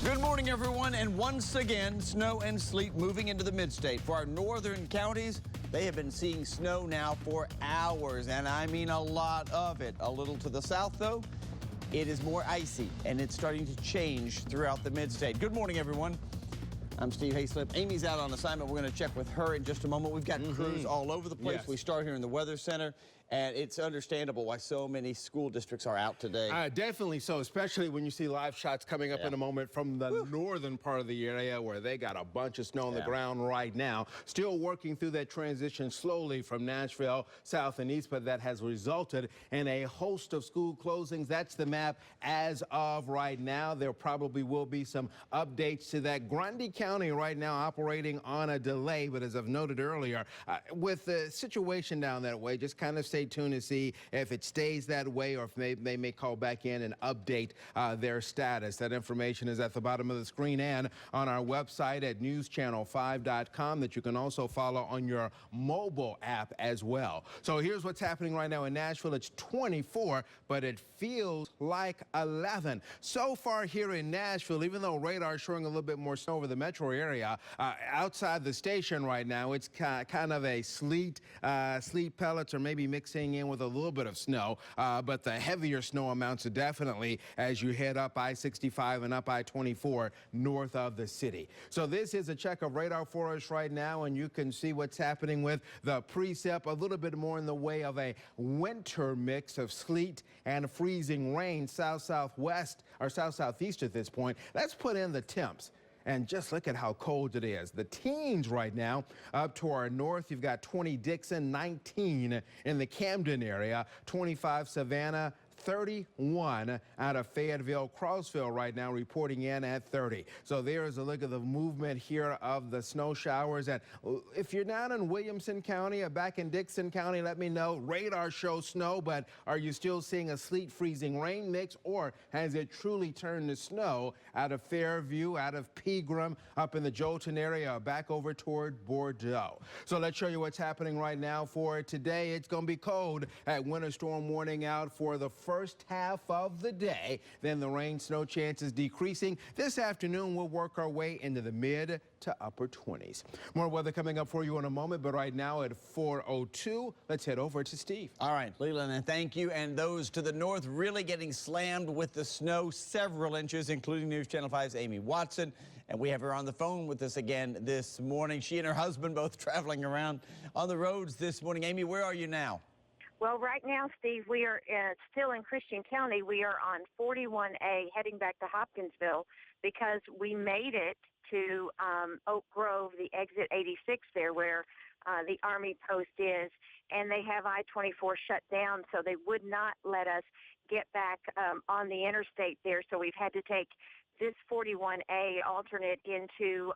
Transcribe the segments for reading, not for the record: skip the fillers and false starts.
Good morning, everyone, and once again, snow and sleet moving into the mid-state. For our northern counties, they have been seeing snow now for hours, and I mean a lot of it. A little to the south, though, it is more icy, and it's starting to change throughout the mid-state. Good morning, everyone. I'm Steve Hayslip. Amy's out on assignment. We're going to check with her in just a moment. We've got crews all over the place. Yes. We start here in the Weather Center, and it's understandable why so many school districts are out today. Definitely so, especially when you see live shots coming up in a moment from the northern part of the area where they got a bunch of snow on the ground right now. Still working through that transition slowly from Nashville south and east, but that has resulted in a host of school closings. That's the map as of right now. There probably will be some updates to that. Grundy County right now operating on a delay, but as I've noted earlier, with the situation down that way, just kind of stay tuned to see if it stays that way or if they may call back in and update their status. That information is at the bottom of the screen and on our website at newschannel5.com that you can also follow on your mobile app as well. So here's what's happening right now in Nashville. It's 24, but it feels like 11. So far here in Nashville, even though radar is showing a little bit more snow over the metro area, outside the station right now, it's kind of a sleet pellets or maybe mixing in with a little bit of snow, but the heavier snow amounts are definitely as you head up I-65 and up I-24 north of the city. So this is a check of radar for us right now, and you can see what's happening with the precip, a little bit more in the way of a winter mix of sleet and freezing rain south-southwest or south-southeast at this point. Let's put in the temps. And just look at how cold it is. The teens right now up to our north. You've got 20 Dixon, 19 in the Camden area, 25 Savannah, 31 out of Fayetteville. Crossville right now reporting in at 30. So there is a look at the movement here of the snow showers. And if you're down in Williamson County or back in Dixon County, let me know. Radar shows snow, but are you still seeing a sleet freezing rain mix, or has it truly turned to snow out of Fairview, out of Pegram, up in the Jolton area, or back over toward Bordeaux? So let's show you what's happening right now for today. It's going to be cold at winter storm warning out for the first half of the day. Then the rain snow chances decreasing. This afternoon we'll work our way into the mid to upper 20s. More weather coming up for you in a moment, but right now at 4:02, let's head over to Steve. All right, Leland, and thank you. And those to the north really getting slammed with the snow, several inches, including News Channel 5's Amy Watson. And we have her on the phone with us again this morning. She and her husband both traveling around on the roads this morning. Amy, where are you now? Well, right now, Steve, we are still in Christian County. We are on 41A heading back to Hopkinsville because we made it to Oak Grove, the exit 86 there where the Army post is, and they have I-24 shut down, so they would not let us get back on the interstate there. So we've had to take this 41A alternate into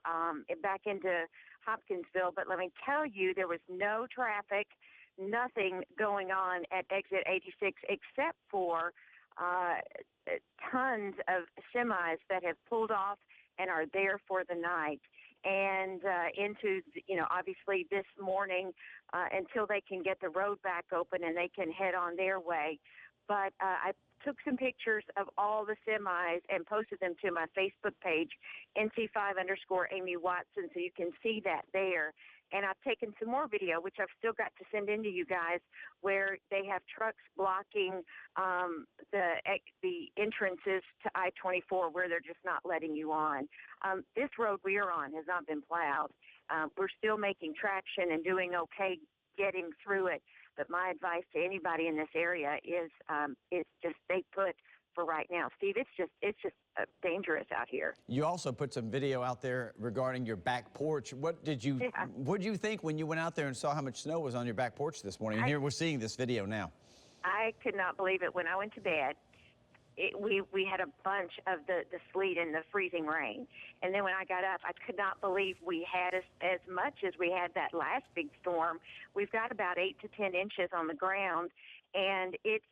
back into Hopkinsville. But let me tell you, there was no traffic, nothing going on at exit 86 except for tons of semis that have pulled off and are there for the night. And into, obviously this morning until they can get the road back open and they can head on their way. But I took some pictures of all the semis and posted them to my Facebook page, NC5_Amy Watson, so you can see that there. And I've taken some more video, which I've still got to send in to you guys, where they have trucks blocking the entrances to I-24 where they're just not letting you on. This road we are on has not been plowed. We're still making traction and doing okay getting through it. But my advice to anybody in this area is just stay put for right now. Steve, it's just dangerous out here. You also put some video out there regarding your back porch. What did you think when you went out there and saw how much snow was on your back porch this morning? And here we're seeing this video now. I could not believe it. When I went to bed, we had a bunch of the sleet and the freezing rain. And then when I got up, I could not believe we had as much as we had that last big storm. We've got about 8 to 10 inches on the ground, and it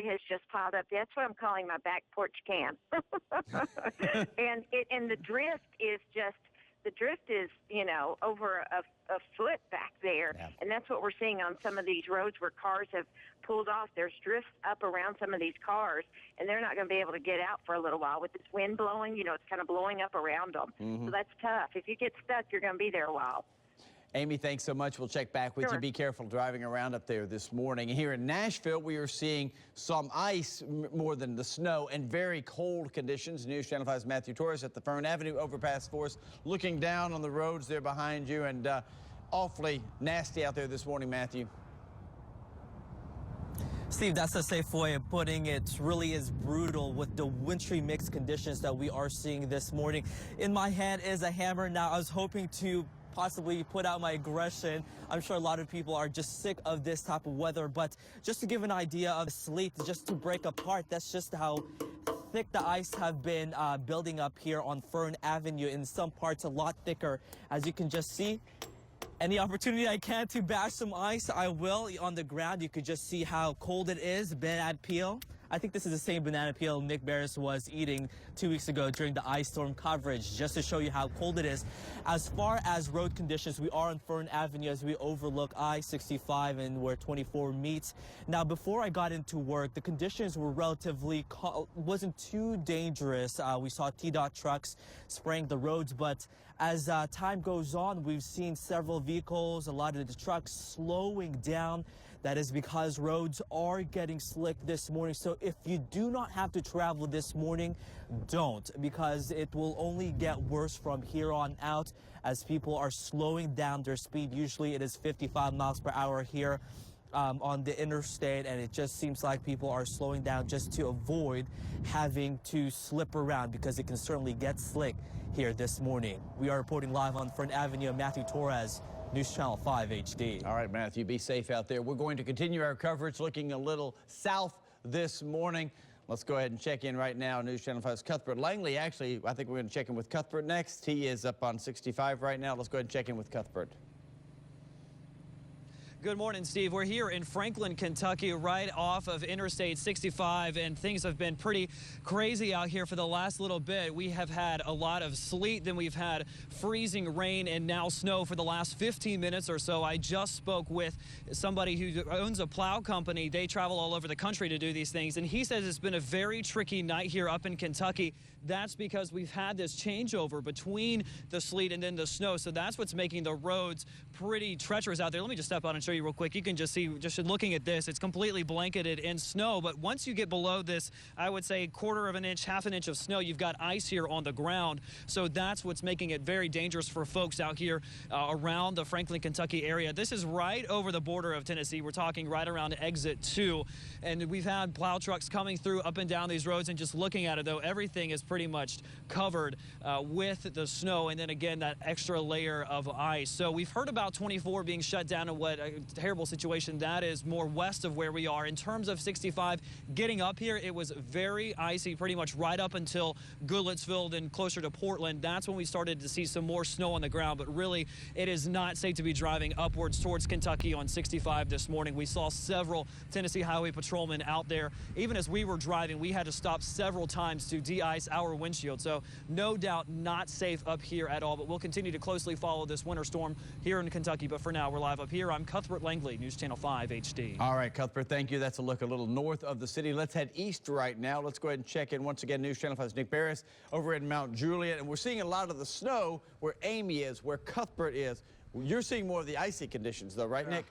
has just piled up. That's what I'm calling my back porch camp. and the drift is just the drift is, over a foot back there. Yeah. And that's what we're seeing on some of these roads where cars have pulled off. There's drifts up around some of these cars, and they're not going to be able to get out for a little while. With this wind blowing, it's kind of blowing up around them. Mm-hmm. So that's tough. If you get stuck, you're going to be there a while. Amy, thanks so much. We'll check back with you. Be careful driving around up there this morning. Here in Nashville, we are seeing some ice more than the snow and very cold conditions. News Channel 5's Matthew Torres at the Fern Avenue overpass for us, looking down on the roads there behind you, and awfully nasty out there this morning, Matthew. Steve, that's a safe way of putting it. Really is brutal with the wintry mixed conditions that we are seeing this morning. In my hand is a hammer. Now, I was hoping to possibly put out my aggression. I'm sure a lot of people are just sick of this type of weather, but just to give an idea of sleet, just to break apart, that's just how thick the ice have been building up here on Fern Avenue. In some parts a lot thicker, as you can just see. Any opportunity I can to bash some ice, I will. On the ground, you could just see how cold it is. Banana peel. I think this is the same banana peel Nick Barris was eating 2 weeks ago during the ice storm coverage, just to show you how cold it is. As far as road conditions, we are on Fern Avenue as we overlook I-65 and where 24 meets. Now, before I got into work, the conditions were relatively, wasn't too dangerous. We saw TDOT trucks spraying the roads, but as time goes on, we've seen several vehicles, a lot of the trucks slowing down. That is because roads are getting slick this morning. So if you do not have to travel this morning, don't, because it will only get worse from here on out as people are slowing down their speed. Usually it is 55 miles per hour here on the interstate, and it just seems like people are slowing down just to avoid having to slip around, because it can certainly get slick here this morning. We are reporting live on Fern Avenue. Matthew Torres, News Channel 5 HD. All right, Matthew, be safe out there. We're going to continue our coverage looking a little south this morning. Let's go ahead and check in right now. News Channel 5's Cuthbert Langley. Actually, I think we're going to check in with Cuthbert next. He is up on 65 right now. Let's go ahead and check in with Cuthbert. Good morning, Steve. We're here in Franklin, Kentucky, right off of Interstate 65, and things have been pretty crazy out here for the last little bit. We have had a lot of sleet, then we've had freezing rain, and now snow for the last 15 minutes or so. I just spoke with somebody who owns a plow company. They travel all over the country to do these things, and he says it's been a very tricky night here up in Kentucky. That's because we've had this changeover between the sleet and then the snow, so that's what's making the roads pretty treacherous out there. Let me just step out and show you real quick. You can just see, just looking at this, it's completely blanketed in snow, but once you get below this, I would say quarter of an inch, half an inch of snow, you've got ice here on the ground, so that's what's making it very dangerous for folks out here around the Franklin, Kentucky area. This is right over the border of Tennessee. We're talking right around exit 2, and we've had plow trucks coming through up and down these roads, and just looking at it, though, everything is pretty much covered with the snow, and then again that extra layer of ice. So we've heard about 24 being shut down, and what a terrible situation that is, more west of where we are. In terms of 65 getting up here, it was very icy pretty much right up until Goodlettsville, then closer to Portland. That's when we started to see some more snow on the ground, but really it is not safe to be driving upwards towards Kentucky on 65 this morning. We saw several Tennessee Highway patrolmen out there. Even as we were driving, we had to stop several times to de-ice our windshield. So no doubt not safe up here at all, but we'll continue to closely follow this winter storm here in Kentucky. But for now, we're live up here. I'm Cuthbert Langley, News Channel 5 HD. All right, Cuthbert, thank you. That's a look a little north of the city. Let's head east right now. Let's go ahead and check in once again. News Channel 5's Nick Barris over in Mount Juliet, and we're seeing a lot of the snow where Amy is, where Cuthbert is. You're seeing more of the icy conditions, though, right, Nick?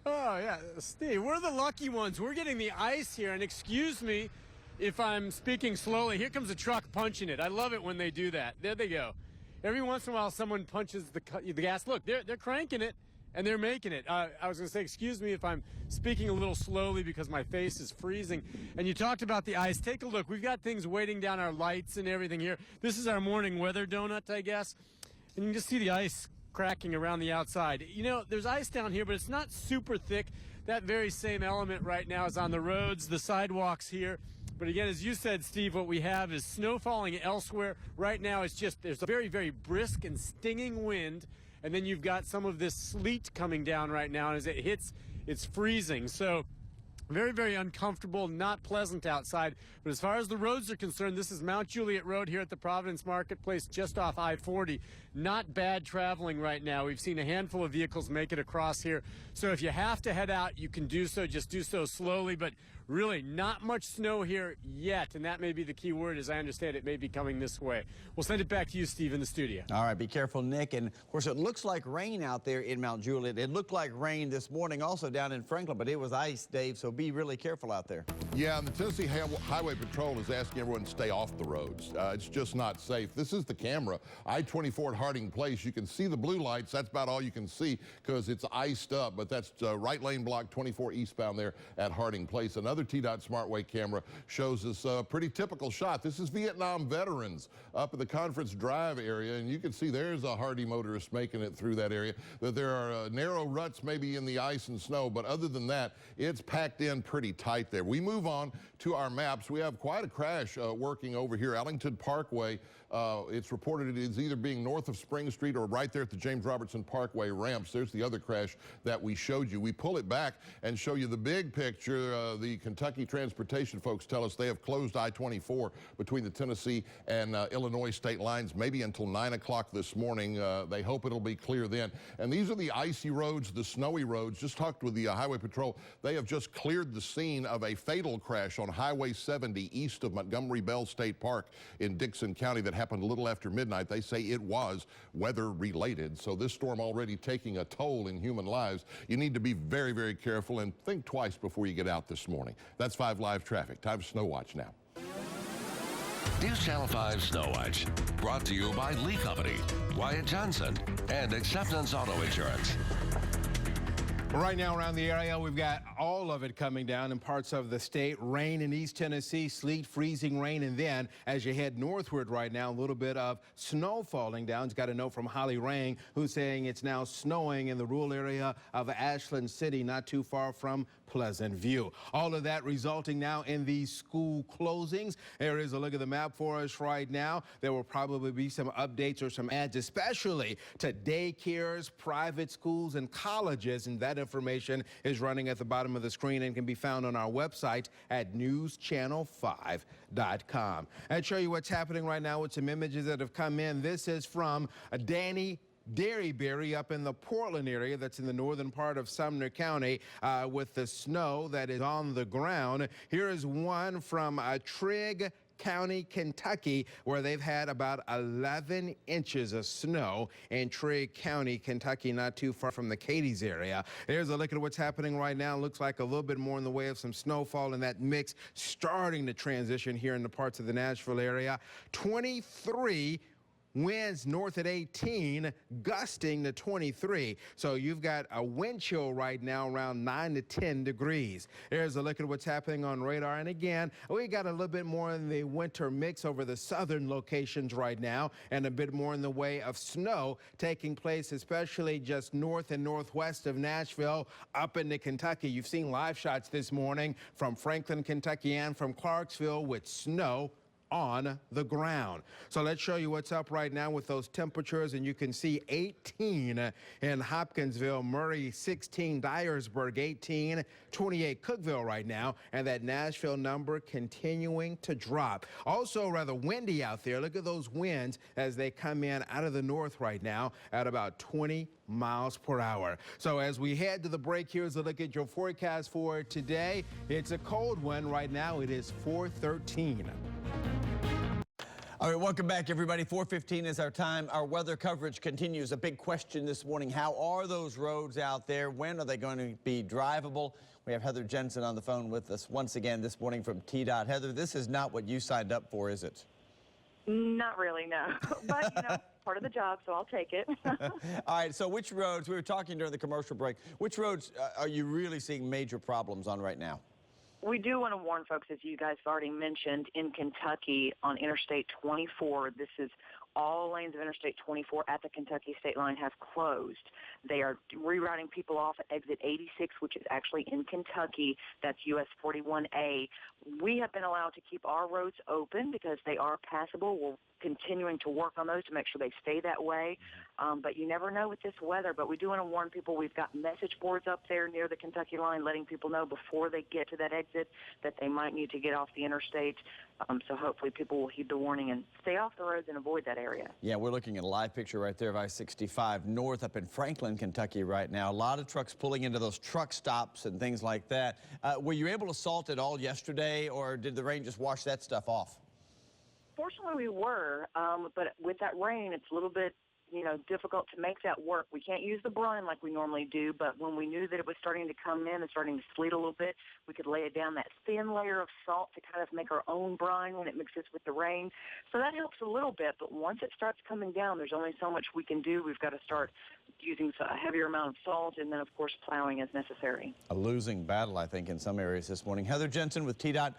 Oh, yeah, Steve, we're the lucky ones. We're getting the ice here, and excuse me if I'm speaking slowly. Here comes a truck punching it. I love it when they do that. There they go. Every once in a while, someone punches the gas. Look, they're cranking it, and they're making it. I was going to say, excuse me if I'm speaking a little slowly because my face is freezing. And you talked about the ice. Take a look. We've got things waiting down our lights and everything here. This is our morning weather donut, I guess. And you can just see the ice cracking around the outside. You know, there's ice down here, but it's not super thick. That very same element right now is on the roads, the sidewalks here. But again, as you said, Steve, what we have is snow falling elsewhere. Right now, it's just, there's a very, very brisk and stinging wind. And then you've got some of this sleet coming down right now. And as it hits, it's freezing. So Very, very uncomfortable, not pleasant outside. But as far as the roads are concerned, this is Mount Juliet Road here at the Providence Marketplace, just off I-40. Not bad traveling right now. We've seen a handful of vehicles make it across here. So if you have to head out, you can do so. Just do so slowly. But really, not much snow here yet. And that may be the key word, as I understand it may be coming this way. We'll send it back to you, Steve, in the studio. All right, be careful, Nick. And, of course, it looks like rain out there in Mount Juliet. It looked like rain this morning also down in Franklin, but it was ice, Dave, so be really careful out there. Yeah, and the Tennessee Highway Patrol is asking everyone to stay off the roads. It's just not safe. This is the camera. I-24 at Harding Place. You can see the blue lights. That's about all you can see because it's iced up, but that's right lane block 24 eastbound there at Harding Place. Another TDOT SmartWay camera shows us a pretty typical shot. This is Vietnam veterans up at the Conference Drive area, and you can see there's a hardy motorist making it through that area. That there are narrow ruts maybe in the ice and snow, but other than that, it's packed in pretty tight there. We move on to our maps. We have quite a crash working over here. Ellington Parkway, it's reported it is either being north of Spring Street or right there at the James Robertson Parkway ramps. There's the other crash that we showed you. We pull it back and show you the big picture. The Kentucky transportation folks tell us they have closed I-24 between the Tennessee and Illinois state lines maybe until 9 o'clock this morning. They hope it'll be clear then. And these are the icy roads, the snowy roads. Just talked with the Highway Patrol. They have just cleared the scene of a fatal crash on Highway 70 east of Montgomery Bell State Park in Dixon County that happened a little after midnight. They say it was weather related. So this storm already taking a toll in human lives. You need to be very, very careful and think twice before you get out this morning. That's 5 Live Traffic. Time for Snow Watch now. News Channel 5 Snow Watch, brought to you by Lee Company, Wyatt Johnson, and Acceptance Auto Insurance. Right now around the area, we've got all of it coming down in parts of the state. Rain in East Tennessee, sleet, freezing rain, and then as you head northward right now, a little bit of snow falling down. Got a note from Holly Rain, who's saying it's now snowing in the rural area of Ashland City, not too far from Pleasant View. All of that resulting now in these school closings. There is a look at the map for us right now. There will probably be some updates or some ads, especially to daycares, private schools, and colleges, and that information is running at the bottom of the screen and can be found on our website at newschannel5.com. I'll show you what's happening right now with some images that have come in. This is from Danny Derryberry up in the Portland area. That's in the northern part of Sumner County with the snow that is on the ground. Here is one from Trigg County, Kentucky, where they've had about 11 inches of snow in Trigg County, Kentucky, not too far from the Cadiz area. Here's a look at what's happening right now. Looks like a little bit more in the way of some snowfall, and that mix starting to transition here in the parts of the Nashville area. 23 winds north at 18, gusting to 23. So you've got a wind chill right now around 9 to 10 degrees. There's a look at what's happening on radar. And again, we got a little bit more in the winter mix over the southern locations right now, and a bit more in the way of snow taking place, especially just north and northwest of Nashville up into Kentucky. You've seen live shots this morning from Franklin, Kentucky, and from Clarksville with snow on the ground. So let's show you what's up right now with those temperatures, and you can see 18 in Hopkinsville, Murray 16, Dyersburg 18, 28 Cookville right now, and that Nashville number continuing to drop. Also rather windy out there. Look at those winds as they come in out of the north right now at about 20 miles per hour. So as we head to the break, here's a look at your forecast for today. It's a cold one right now. It is 413. All right, welcome back, everybody. 4:15 is our time. Our weather coverage continues. A big question this morning. How are those roads out there? When are they going to be drivable? We have Heather Jensen on the phone with us once again this morning from TDOT. Heather, this is not what you signed up for, is it? Not really, no. But, part of the job, so I'll take it. All right, so which roads, we were talking during the commercial break, which roads are you really seeing major problems on right now? We do want to warn folks, as you guys have already mentioned, in Kentucky on Interstate 24, this is all lanes of Interstate 24 at the Kentucky state line have closed. They are rerouting people off at exit 86, which is actually in Kentucky. That's US 41A. We have been allowed to keep our roads open because they are passable. We're continuing to work on those to make sure they stay that way. But you never know with this weather. But we do want to warn people, we've got message boards up there near the Kentucky line letting people know before they get to that exit that they might need to get off the interstate. So hopefully people will heed the warning and stay off the roads and avoid that area. Yeah, we're looking at a live picture right there of I-65 north up in Franklin, Kentucky right now. A lot of trucks pulling into those truck stops and things like that. Were you able to salt it all yesterday, or did the rain just wash that stuff off? Fortunately, we were, but with that rain, it's a little bit, difficult to make that work. We can't use the brine like we normally do, but when we knew that it was starting to come in and starting to sleet a little bit, we could lay it down that thin layer of salt to kind of make our own brine when it mixes with the rain. So that helps a little bit, but once it starts coming down, there's only so much we can do. We've got to start using a heavier amount of salt and then, of course, plowing as necessary. A losing battle, I think, in some areas this morning. Heather Jensen with TDOT.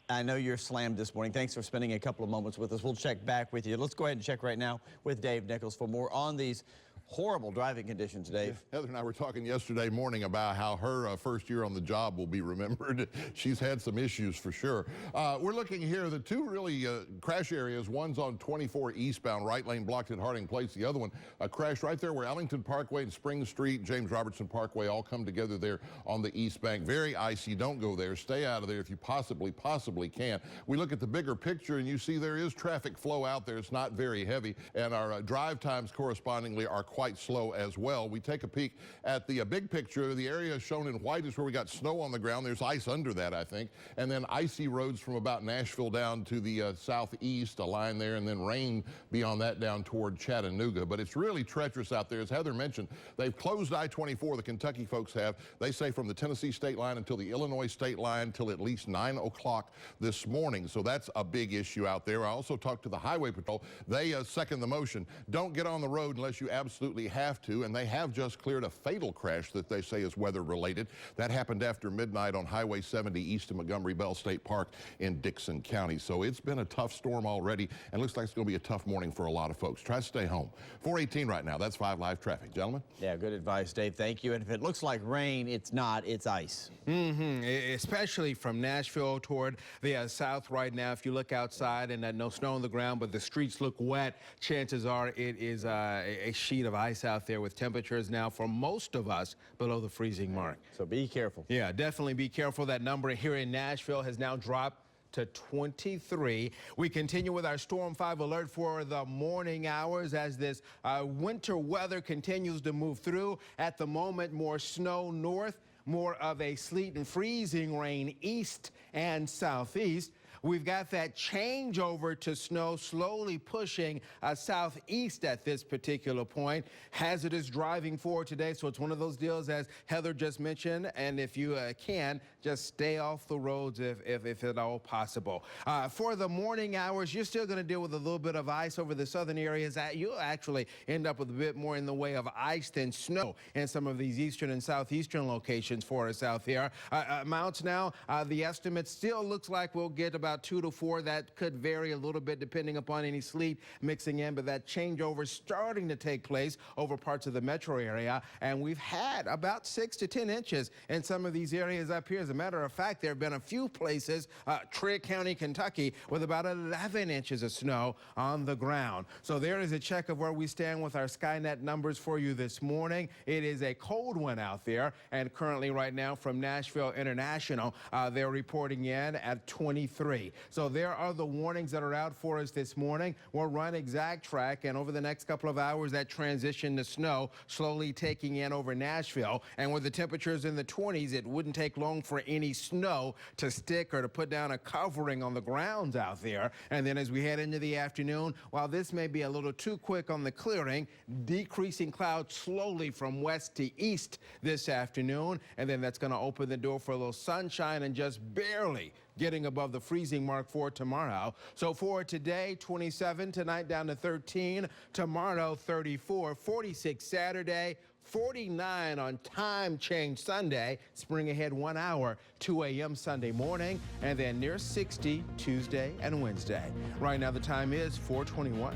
I know you're slammed this morning. Thanks for spending a couple of moments with us. We'll check back with you. Let's go ahead and check right now with Dave Nichols for more on these horrible driving conditions, Dave. Heather and I were talking yesterday morning about how her first year on the job will be remembered. She's had some issues for sure. We're looking here, the two really crash areas. One's on 24 eastbound, right lane blocked at Harding Place. The other one, a crash right there where Ellington Parkway and Spring Street, James Robertson Parkway all come together there on the east bank. Very icy. Don't go there. Stay out of there if you possibly can. We look at the bigger picture and you see there is traffic flow out there. It's not very heavy, and our drive times correspondingly are quite slow as well. We take a peek at the big picture. The area shown in white is where we got snow on the ground. There's ice under that, I think, and then icy roads from about Nashville down to the southeast, a line there, and then rain beyond that down toward Chattanooga. But it's really treacherous out there. As Heather mentioned, they've closed I-24, the Kentucky folks have. They say from the Tennessee state line until the Illinois state line till at least 9 o'clock this morning. So that's a big issue out there. I also talked to the Highway Patrol. They second the motion. Don't get on the road unless you absolutely have to, and they have just cleared a fatal crash that they say is weather related. That happened after midnight on Highway 70 east of Montgomery Bell State Park in Dixon County. So it's been a tough storm already, and looks like it's going to be a tough morning for a lot of folks. Try to stay home. 418 right now. That's 5 Live Traffic. Gentlemen? Yeah, good advice, Dave. Thank you. And if it looks like rain, it's not. It's ice. Especially from Nashville toward the south right now. If you look outside and no snow on the ground, but the streets look wet, chances are it is a sheet of ice out there with temperatures now for most of us below the freezing mark. So be careful. Yeah, definitely be careful. That number here in Nashville has now dropped to 23. We continue with our Storm 5 alert for the morning hours as this winter weather continues to move through. At the moment, more snow north, more of a sleet and freezing rain east and southeast. We've got that changeover to snow slowly pushing southeast at this particular point. Hazardous driving forward today, so it's one of those deals as Heather just mentioned, and if you can, just stay off the roads if at all possible. For the morning hours, you're still going to deal with a little bit of ice over the southern areas. You'll actually end up with a bit more in the way of ice than snow in some of these eastern and southeastern locations for us out there. Amounts now, the estimate still looks like we'll get about 2 to 4. That could vary a little bit depending upon any sleet mixing in, but that changeover starting to take place over parts of the metro area, and we've had about 6 to 10 inches in some of these areas up here. As a matter of fact, there have been a few places, Trigg County, Kentucky, with about 11 inches of snow on the ground. So there is a check of where we stand with our Skynet numbers for you this morning. It is a cold one out there, and currently right now from Nashville International, they're reporting in at 23. So there are the warnings that are out for us this morning. We'll run exact track, and over the next couple of hours, that transition to snow slowly taking in over Nashville. And with the temperatures in the 20s, it wouldn't take long for any snow to stick or to put down a covering on the grounds out there. And then as we head into the afternoon, while this may be a little too quick on the clearing, decreasing clouds slowly from west to east this afternoon. And then that's going to open the door for a little sunshine and just barely getting above the freezing mark for tomorrow. So for today, 27, tonight down to 13, tomorrow 34, 46 Saturday, 49 on time change Sunday, spring ahead 1 hour, 2 a.m. Sunday morning, and then near 60 Tuesday and Wednesday. Right now the time is 4:21.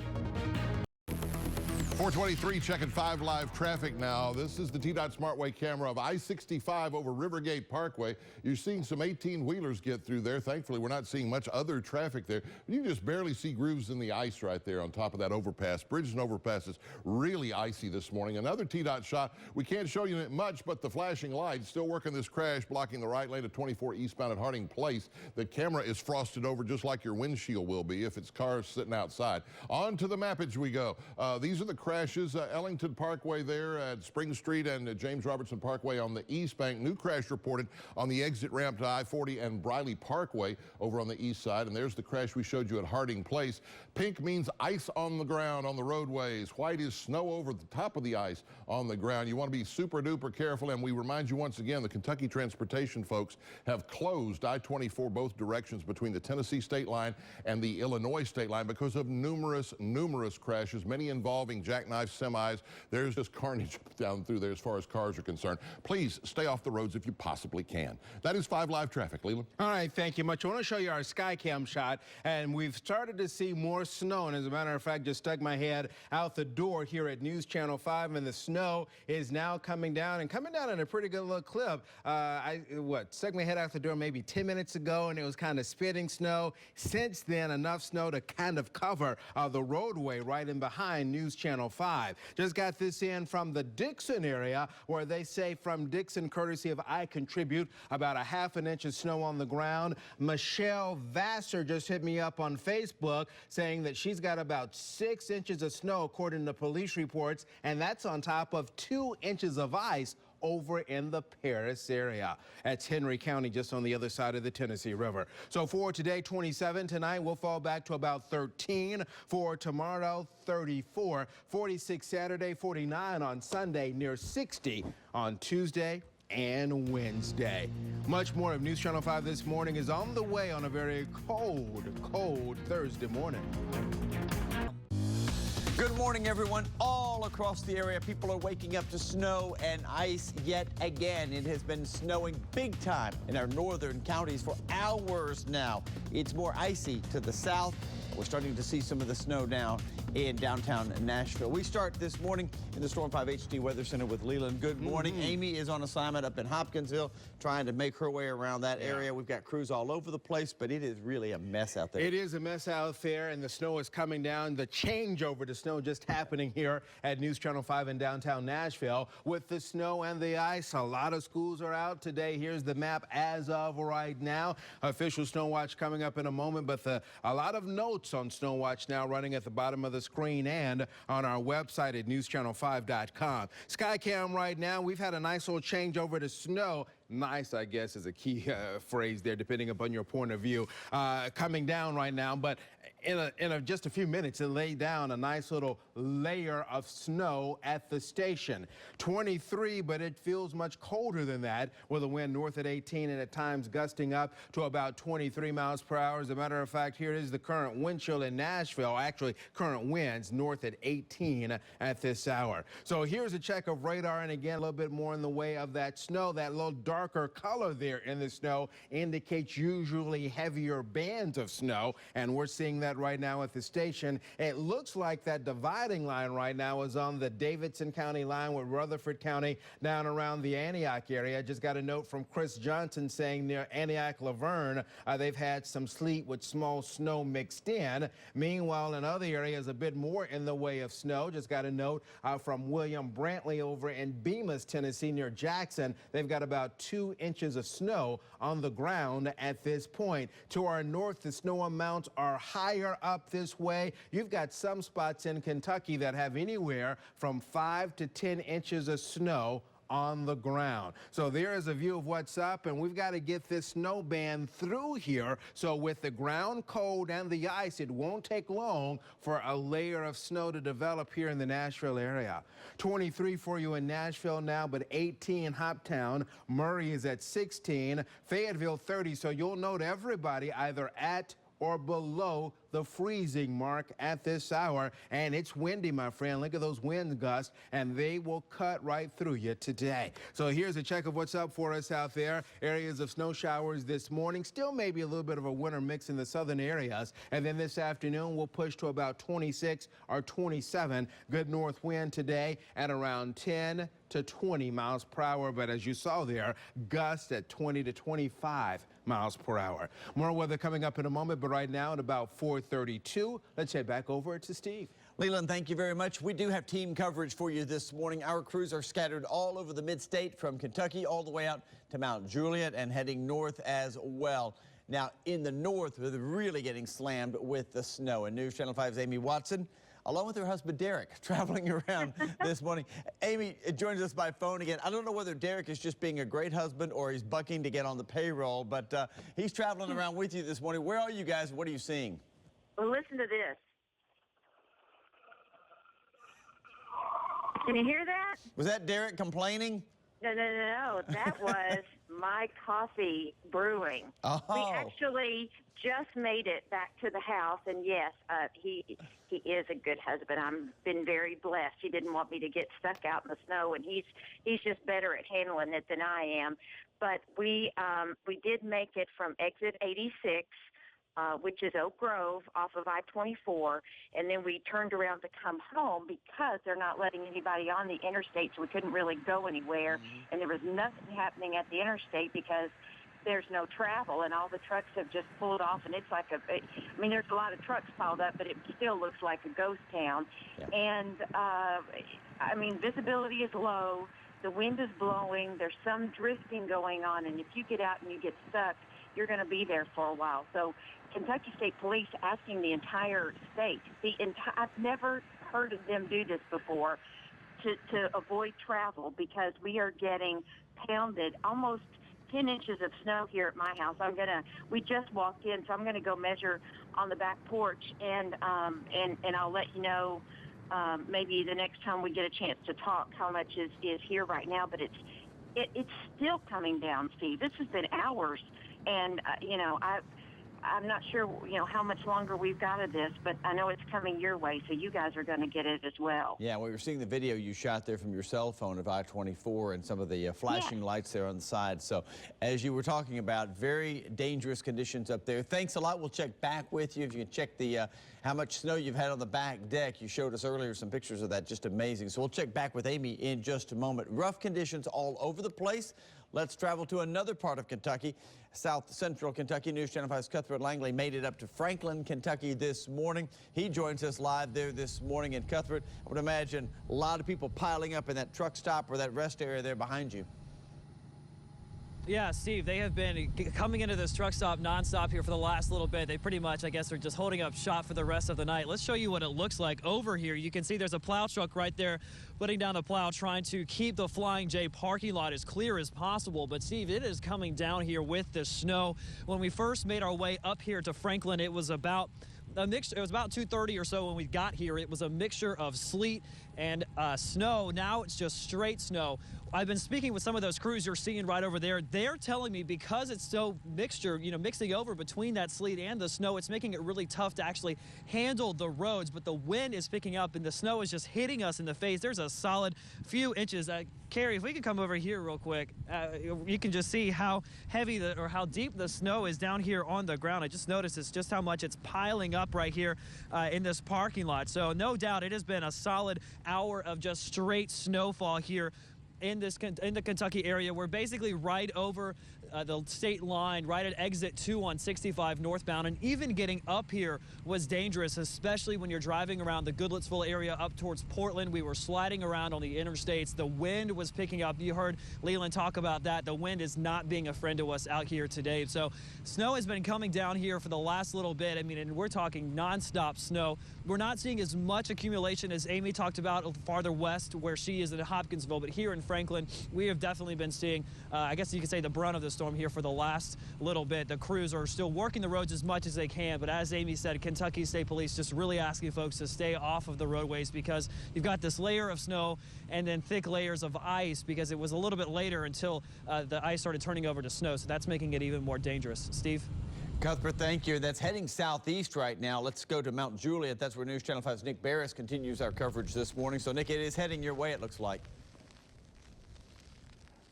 423, checking 5 live traffic now. This is the TDOT SmartWay camera of I-65 over Rivergate Parkway. You're seeing some 18-wheelers get through there. Thankfully, we're not seeing much other traffic there. You can just barely see grooves in the ice right there on top of that overpass. Bridges and overpasses really icy this morning. Another TDOT shot. We can't show you much, but the flashing lights still working this crash, blocking the right lane at 24 eastbound at Harding Place. The camera is frosted over just like your windshield will be if it's cars sitting outside. On to the mappage we go. These are the crashes. Ellington Parkway there at Spring Street and James Robertson Parkway on the east bank. New crash reported on the exit ramp to I-40 and Briley Parkway over on the east side. And there's the crash we showed you at Harding Place. Pink means ice on the ground on the roadways. White is snow over the top of the ice on the ground. You want to be super duper careful. And we remind you once again, the Kentucky transportation folks have closed I-24 both directions between the Tennessee state line and the Illinois state line because of numerous crashes, many involving jackknife semis. There's just carnage down through there as far as cars are concerned. Please stay off the roads if you possibly can. That is 5 live traffic. Leland. All right, thank you much. I want to show you our sky cam shot, and we've started to see more snow. And as a matter of fact, just stuck my head out the door here at News Channel 5, and the snow is now coming down in a pretty good little clip. Stuck my head out the door maybe 10 minutes ago, and it was kind of spitting snow. Since then, enough snow to kind of cover the roadway right in behind News Channel 5. Just got this in from the Dixon area, where they say from Dixon, courtesy of I Contribute, about a ½ an inch of snow on the ground. Michelle Vassar just hit me up on Facebook saying that she's got about 6 inches of snow according to police reports, and that's on top of 2 inches of ice over in the Paris area. That's Henry County, just on the other side of the Tennessee River. So for today, 27. Tonight, we'll fall back to about 13. For tomorrow, 34. 46 Saturday, 49 on Sunday, near 60 on Tuesday and Wednesday. Much more of News Channel 5 this morning is on the way on a very cold Thursday morning. Good morning, everyone. All across the area, people are waking up to snow and ice yet again. It has been snowing big time in our northern counties for hours now. It's more icy to the south. We're starting to see some of the snow now in downtown Nashville. We start this morning in the Storm 5 HD Weather Center with Leland. Good morning. Amy is on assignment up in Hopkinsville, trying to make her way around that area. We've got crews all over the place, but it is really a mess out there. It is a mess out there, and the snow is coming down. The changeover to snow just happening here at News Channel 5 in downtown Nashville. With the snow and the ice, a lot of schools are out today. Here's the map as of right now. Official snow watch coming up in a moment, but a lot of notes on snow watch now running at the bottom of the screen and on our website at newschannel5.com. Skycam right now, we've had a nice little change over to snow. Nice, I guess, is a key phrase there, depending upon your point of view. Coming down right now, but in just a few minutes, it laid down a nice little layer of snow at the station. 23, but it feels much colder than that, with a wind north at 18 and at times gusting up to about 23 miles per hour. As a matter of fact, here is the current wind chill in Nashville. Actually, current winds north at 18 at this hour. So here's a check of radar, and again, a little bit more in the way of that snow. That little darker color there in the snow indicates usually heavier bands of snow, and we're seeing that right now at the station. It looks like that dividing line right now is on the Davidson County line with Rutherford County down around the Antioch area. I just got a note from Chris Johnson saying near Antioch Laverne, they've had some sleet with small snow mixed in. Meanwhile, in other areas, a bit more in the way of snow. Just got a note from William Brantley over in Bemis, Tennessee, near Jackson. They've got about 2 inches of snow on the ground at this point. To our north, the snow amounts are higher up this way. You've got some spots in Kentucky that have anywhere from 5 to 10 inches of snow on the ground. So there is a view of what's up, and we've got to get this snow band through here. So with the ground cold and the ice, it won't take long for a layer of snow to develop here in the Nashville area. 23 for you in Nashville now, but 18 Hoptown. Murray is at 16. Fayetteville 30. So you'll note everybody either at or below the freezing mark at this hour. And it's windy, my friend. Look at those wind gusts, and they will cut right through you today. So here's a check of what's up for us out there. Areas of snow showers this morning. Still maybe a little bit of a winter mix in the southern areas. And then this afternoon, we'll push to about 26 or 27. Good north wind today at around 10 to 20 miles per hour. But as you saw there, gusts at 20 to 25 miles per hour. More weather coming up in a moment, but right now at about 4:32, let's head back over to Steve. Leland, thank you very much. We do have team coverage for you this morning. Our crews are scattered all over the mid-state from Kentucky all the way out to Mount Juliet and heading north as well. Now, in the north, we're really getting slammed with the snow. And News Channel 5's Amy Watson, along with her husband Derek, traveling around this morning. Amy joins us by phone again. I don't know whether Derek is just being a great husband or he's bucking to get on the payroll, but he's traveling around with you this morning. Where are you guys? What are you seeing? Well, listen to this. Can you hear that? Was that Derek complaining? No. That was my coffee brewing. Oh. We actually just made it back to the house, and yes, he is a good husband. I've been very blessed. He didn't want me to get stuck out in the snow, and he's just better at handling it than I am. But we did make it from exit 86. Which is Oak Grove off of I-24, and then we turned around to come home because they're not letting anybody on the interstate, so we couldn't really go anywhere, and there was nothing happening at the interstate because there's no travel, and all the trucks have just pulled off, and it's like there's a lot of trucks piled up, but it still looks like a ghost town. Yeah. And, visibility is low, the wind is blowing, there's some drifting going on, and if you get out and you get stuck, you're going to be there for a while. So Kentucky State Police asking the entire state, I've never heard of them do this before, to avoid travel because we are getting pounded, almost 10 inches of snow here at my house. We just walked in, so I'm going to go measure on the back porch, and I'll let you know maybe the next time we get a chance to talk how much is here right now. But it's still coming down, Steve. This has been hours. And, I'm not sure, how much longer we've got of this, but I know it's coming your way, so you guys are going to get it as well. Yeah, we were seeing the video you shot there from your cell phone of I-24 and some of the flashing lights there on the side. So as you were talking about, very dangerous conditions up there. Thanks a lot. We'll check back with you. If you can check the how much snow you've had on the back deck. You showed us earlier some pictures of that. Just amazing. So we'll check back with Amy in just a moment. Rough conditions all over the place. Let's travel to another part of Kentucky, south central Kentucky. News Channel 5's Cuthbert Langley made it up to Franklin, Kentucky this morning. He joins us live there this morning. And Cuthbert, I would imagine a lot of people piling up in that truck stop or that rest area there behind you. Yeah, Steve, they have been coming into this truck stop nonstop here for the last little bit. They pretty much, I guess, are just holding up shop for the rest of the night. Let's show you what it looks like over here. You can see there's a plow truck right there putting down the plow, trying to keep the Flying J parking lot as clear as possible. But, Steve, it is coming down here with the snow. When we first made our way up here to Franklin, it was about a mixture. It was about 2:30 or so when we got here. It was a mixture of sleet and snow. Now it's just straight snow. I've been speaking with some of those crews you're seeing right over there. They're telling me because it's so mixing over between that sleet and the snow, it's making it really tough to actually handle the roads. But the wind is picking up and the snow is just hitting us in the face. There's a solid few inches. Carrie, if we could come over here real quick, you can just see how heavy or how deep the snow is down here on the ground. I just noticed it's just how much it's piling up right here in this parking lot. So no doubt it has been a solid hour of just straight snowfall here in the Kentucky area. We're basically right over the state line, right at exit 2 on 65 northbound, and even getting up here was dangerous, especially when you're driving around the Goodlettsville area up towards Portland. We were sliding around on the interstates. The wind was picking up. You heard Leland talk about that. The wind is not being a friend to us out here today. So snow has been coming down here for the last little bit. And we're talking nonstop snow. We're not seeing as much accumulation as Amy talked about farther west where she is in Hopkinsville, but here in Franklin, we have definitely been seeing, I guess you could say, the brunt of the storm here for the last little bit. The crews are still working the roads as much as they can, but as Amy said, Kentucky State Police just really asking folks to stay off of the roadways because you've got this layer of snow and then thick layers of ice because it was a little bit later until the ice started turning over to snow, so that's making it even more dangerous. Steve? Cuthbert, thank you. That's heading southeast right now. Let's go to Mount Juliet. That's where News Channel 5's Nick Barris continues our coverage this morning. So, Nick, it is heading your way, it looks like.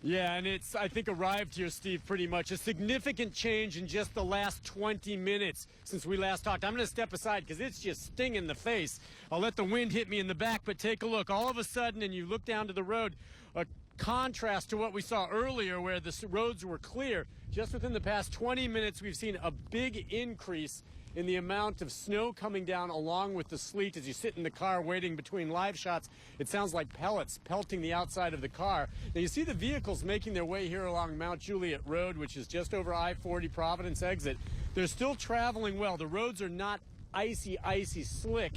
Yeah, and it's, I think, arrived here, Steve, pretty much. A significant change in just the last 20 minutes since we last talked. I'm going to step aside because it's just stinging in the face. I'll let the wind hit me in the back, but take a look. All of a sudden, and you look down to the road, a contrast to what we saw earlier where the roads were clear. Just within the past 20 minutes, we've seen a big increase in the amount of snow coming down along with the sleet. As you sit in the car waiting between live shots, it sounds like pellets pelting the outside of the car. Now you see the vehicles making their way here along Mount Juliet Road, which is just over I-40 Providence exit. They're still traveling well. The roads are not icy slick,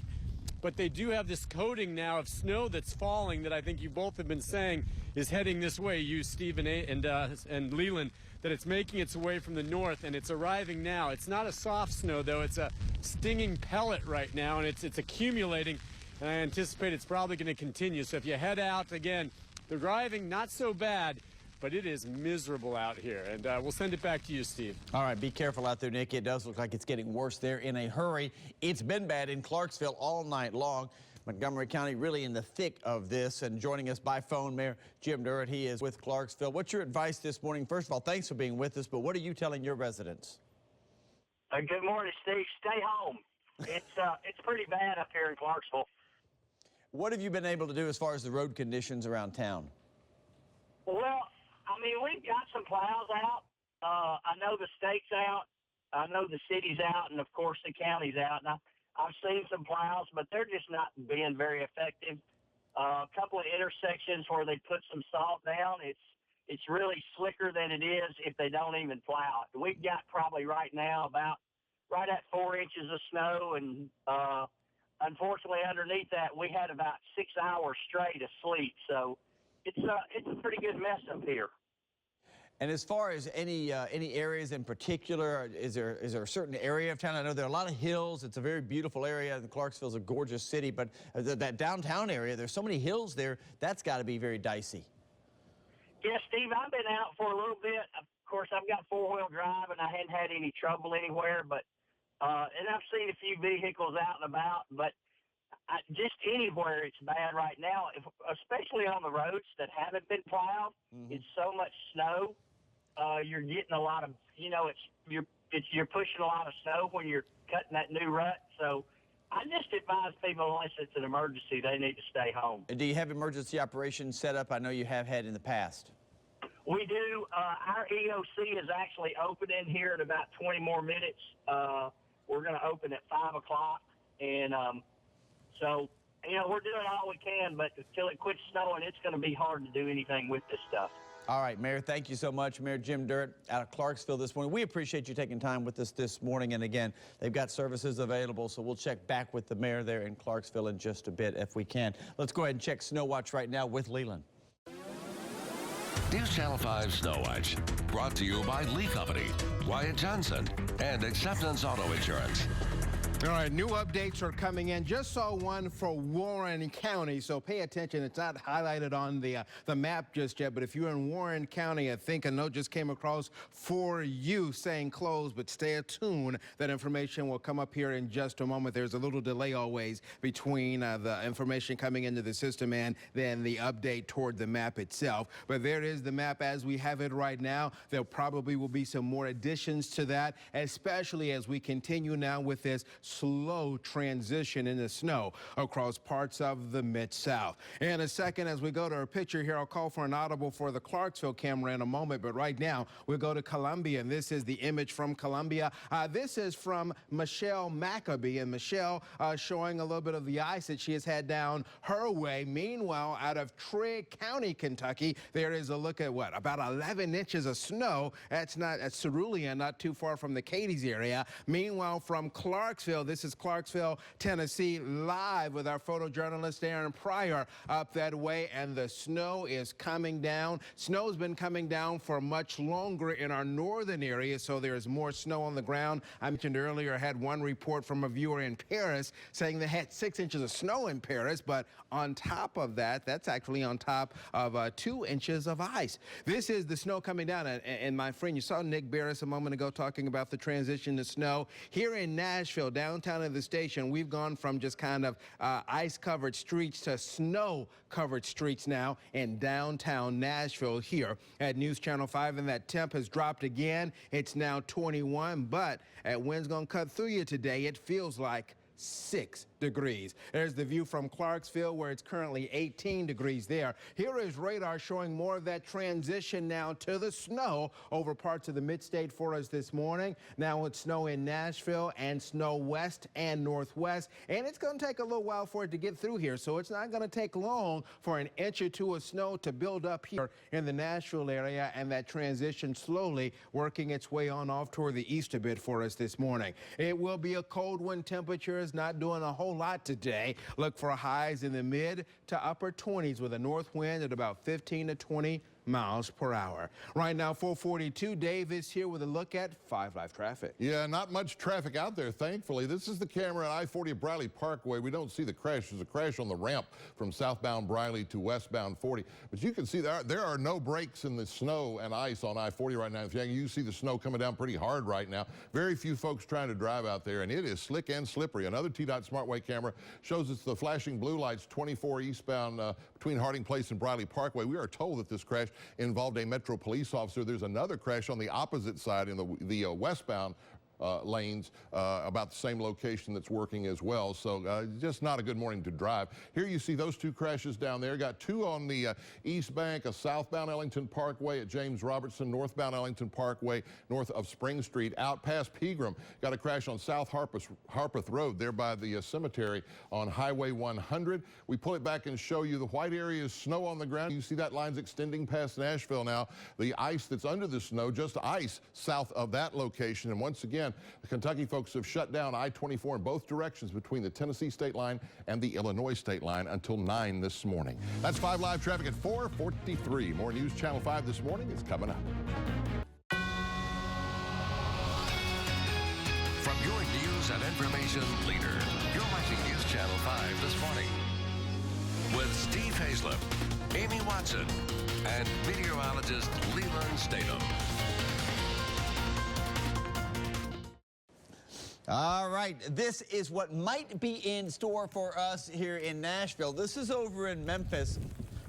but they do have this coating now of snow that's falling that I think you both have been saying is heading this way, you, Stephen, and Leland, that it's making its way from the north, and it's arriving now. It's not a soft snow, though. It's a stinging pellet right now, and it's accumulating, and I anticipate it's probably going to continue. So if you head out, again, the driving, not so bad, but it is miserable out here. And we'll send it back to you, Steve. All right, be careful out there, Nick. It does look like it's getting worse there in a hurry. It's been bad in Clarksville all night long. Montgomery County really in the thick of this. And joining us by phone, Mayor Jim Durrett. He is with Clarksville. What's your advice this morning? First of all, thanks for being with us, but what are you telling your residents? Good morning, Steve. Stay home. It's pretty bad up here in Clarksville. What have you been able to do as far as the road conditions around town? Well, I mean, we've got some plows out. I know the state's out. I know the city's out, and, of course, the county's out. And I've seen some plows, but they're just not being very effective. A couple of intersections where they put some salt down, it's really slicker than it is if they don't even plow it. We've got probably right now about right at 4 inches of snow, and unfortunately underneath that we had about 6 hours straight of sleet. So it's a pretty good mess up here. And as far as any areas in particular, is there a certain area of town? I know there are a lot of hills. It's a very beautiful area. And Clarksville's a gorgeous city, but that downtown area, there's so many hills there. That's got to be very dicey. Yeah, Steve, I've been out for a little bit. Of course, I've got four-wheel drive, and I hadn't had any trouble anywhere. But and I've seen a few vehicles out and about, but just anywhere it's bad right now, especially on the roads that haven't been plowed. Mm-hmm. It's so much snow. You're getting a lot of, you're pushing a lot of snow when you're cutting that new rut. So I just advise people, unless it's an emergency, they need to stay home. And do you have emergency operations set up? I know you have had in the past. We do. Our EOC is actually opening here in about 20 more minutes. We're going to open at 5 o'clock. And so, we're doing all we can, but until it quits snowing, it's going to be hard to do anything with this stuff. All right, Mayor, thank you so much. Mayor Jim Durrett out of Clarksville this morning. We appreciate you taking time with us this morning. And again, they've got services available, so we'll check back with the mayor there in Clarksville in just a bit if we can. Let's go ahead and check Snow Watch right now with Leland. News Channel 5 Snow Watch, brought to you by Lee Company, Wyatt Johnson, and Acceptance Auto Insurance. All right, new updates are coming in. Just saw one for Warren County, so pay attention. It's not highlighted on the map just yet, but if you're in Warren County, I think a note just came across for you saying closed, but stay attuned. That information will come up here in just a moment. There's a little delay always between the information coming into the system and then the update toward the map itself. But there is the map as we have it right now. There probably will be some more additions to that, especially as we continue now with this slow transition in the snow across parts of the Mid-South. In a second, as we go to our picture here, I'll call for an audible for the Clarksville camera in a moment, but right now we'll go to Columbia, and this is the image from Columbia. This is from Michelle Maccabee, and Michelle showing a little bit of the ice that she has had down her way. Meanwhile, out of Trigg County, Kentucky, there is a look at what, about 11 inches of snow. That's not at Cerulean, not too far from the Cadiz area. Meanwhile, from Clarksville, Nashville. This is Clarksville, Tennessee, live with our photojournalist Aaron Pryor up that way, and the snow is coming down. Snow's been coming down for much longer in our northern area, so there's more snow on the ground. I mentioned earlier I had one report from a viewer in Paris saying they had 6 inches of snow in Paris, but on top of that, that's actually on top of 2 inches of ice. This is the snow coming down, and my friend, you saw Nick Barris a moment ago talking about the transition to snow. Here in Nashville, downtown of the station, we've gone from just kind of ice-covered streets to snow-covered streets now in downtown Nashville here at News Channel 5, and that temp has dropped again. It's now 21, but at wind's gonna cut through you today. It feels like 6 degrees. There's the view from Clarksville, where it's currently 18 degrees there. Here is radar showing more of that transition now to the snow over parts of the mid-state for us this morning. Now it's snow in Nashville and snow west and northwest, and it's going to take a little while for it to get through here, so it's not going to take long for an inch or two of snow to build up here in the Nashville area, and that transition slowly working its way on off toward the east a bit for us this morning. It will be a cold one. Temperatures not doing a whole lot today. Look for highs in the mid to upper 20s with a north wind at about 15 to 20 miles per hour. Right now, 442. Dave is here with a look at 5 Live traffic. Yeah, not much traffic out there, thankfully. This is the camera at I-40 at Briley Parkway. We don't see the crash. There's a crash on the ramp from southbound Briley to westbound 40. But you can see there are no breaks in the snow and ice on I-40 right now. You see the snow coming down pretty hard right now. Very few folks trying to drive out there, and it is slick and slippery. Another TDOT SmartWay camera shows us the flashing blue lights 24 eastbound between Harding Place and Briley Parkway. We are told that this crash involved a Metro police officer. There's another crash on the opposite side in the westbound lanes, about the same location that's working as well. So just not a good morning to drive. Here you see those 2 crashes down there. Got 2 on the east bank of southbound Ellington Parkway at James Robertson, northbound Ellington Parkway, north of Spring Street, out past Pegram. Got a crash on South Harpeth Road there by the cemetery on Highway 100. We pull it back and show you the white area is snow on the ground. You see that line's extending past Nashville now. The ice that's under the snow, just ice south of that location. And once again, the Kentucky folks have shut down I-24 in both directions between the Tennessee state line and the Illinois state line until 9 this morning. That's 5 Live traffic at 4:43. More News Channel 5 this morning is coming up. From your news and information leader, you're watching News Channel 5 this morning with Steve Hazlett, Amy Watson, and meteorologist Leland Statham. All right, this is what might be in store for us here in Nashville. This is over in Memphis,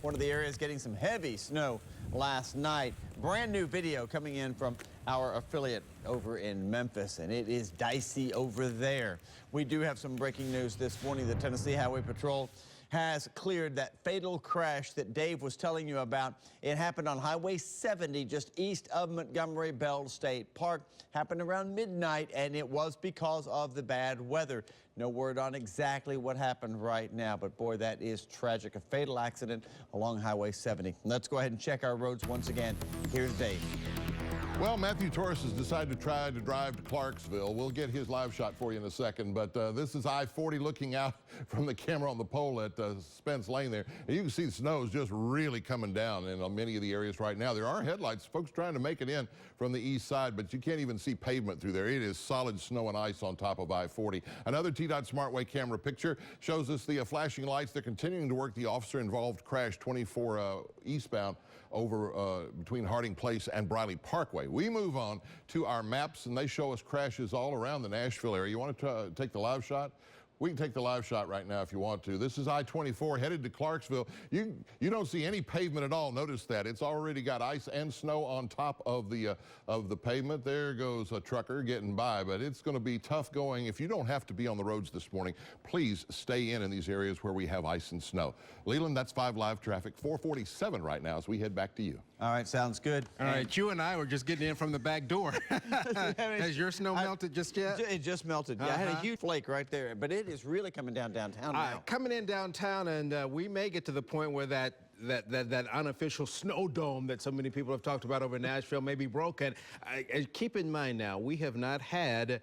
one of the areas getting some heavy snow last night. Brand new video coming in from our affiliate over in Memphis, and it is dicey over there. We do have some breaking news this morning. The Tennessee Highway Patrol has cleared that fatal crash that Dave was telling you about. It happened on Highway 70, just east of Montgomery Bell State Park. Happened around midnight, and it was because of the bad weather. No word on exactly what happened right now, but boy, that is tragic. A fatal accident along Highway 70. Let's go ahead and check our roads once again. Here's Dave. Well, Matthew Torres has decided to try to drive to Clarksville. We'll get his live shot for you in a second, but this is I-40 looking out from the camera on the pole at Spence Lane there. And you can see the snow is just really coming down in many of the areas right now. There are headlights, folks trying to make it in from the east side, but you can't even see pavement through there. It is solid snow and ice on top of I-40. Another TDOT SmartWay camera picture shows us the flashing lights. They're continuing to work the officer-involved crash 24 eastbound over between Harding Place and Briley Parkway. We move on to our maps, and they show us crashes all around the Nashville area. You want to take the live shot? We can take the live shot right now if you want to. This is I-24 headed to Clarksville. You don't see any pavement at all. Notice that. It's already got ice and snow on top of the pavement. There goes a trucker getting by, but it's going to be tough going. If you don't have to be on the roads this morning, please stay in these areas where we have ice and snow. Leland, that's 5 Live traffic. 447 right now as we head back to you. All right, sounds good. All right, you and I were just getting in from the back door. Has your snow melted just yet? It just melted. Yeah, I had a huge flake right there, but it is really coming down downtown now. Coming in downtown, and we may get to the point where that unofficial snow dome that so many people have talked about over Nashville may be broken. Keep in mind now, we have not had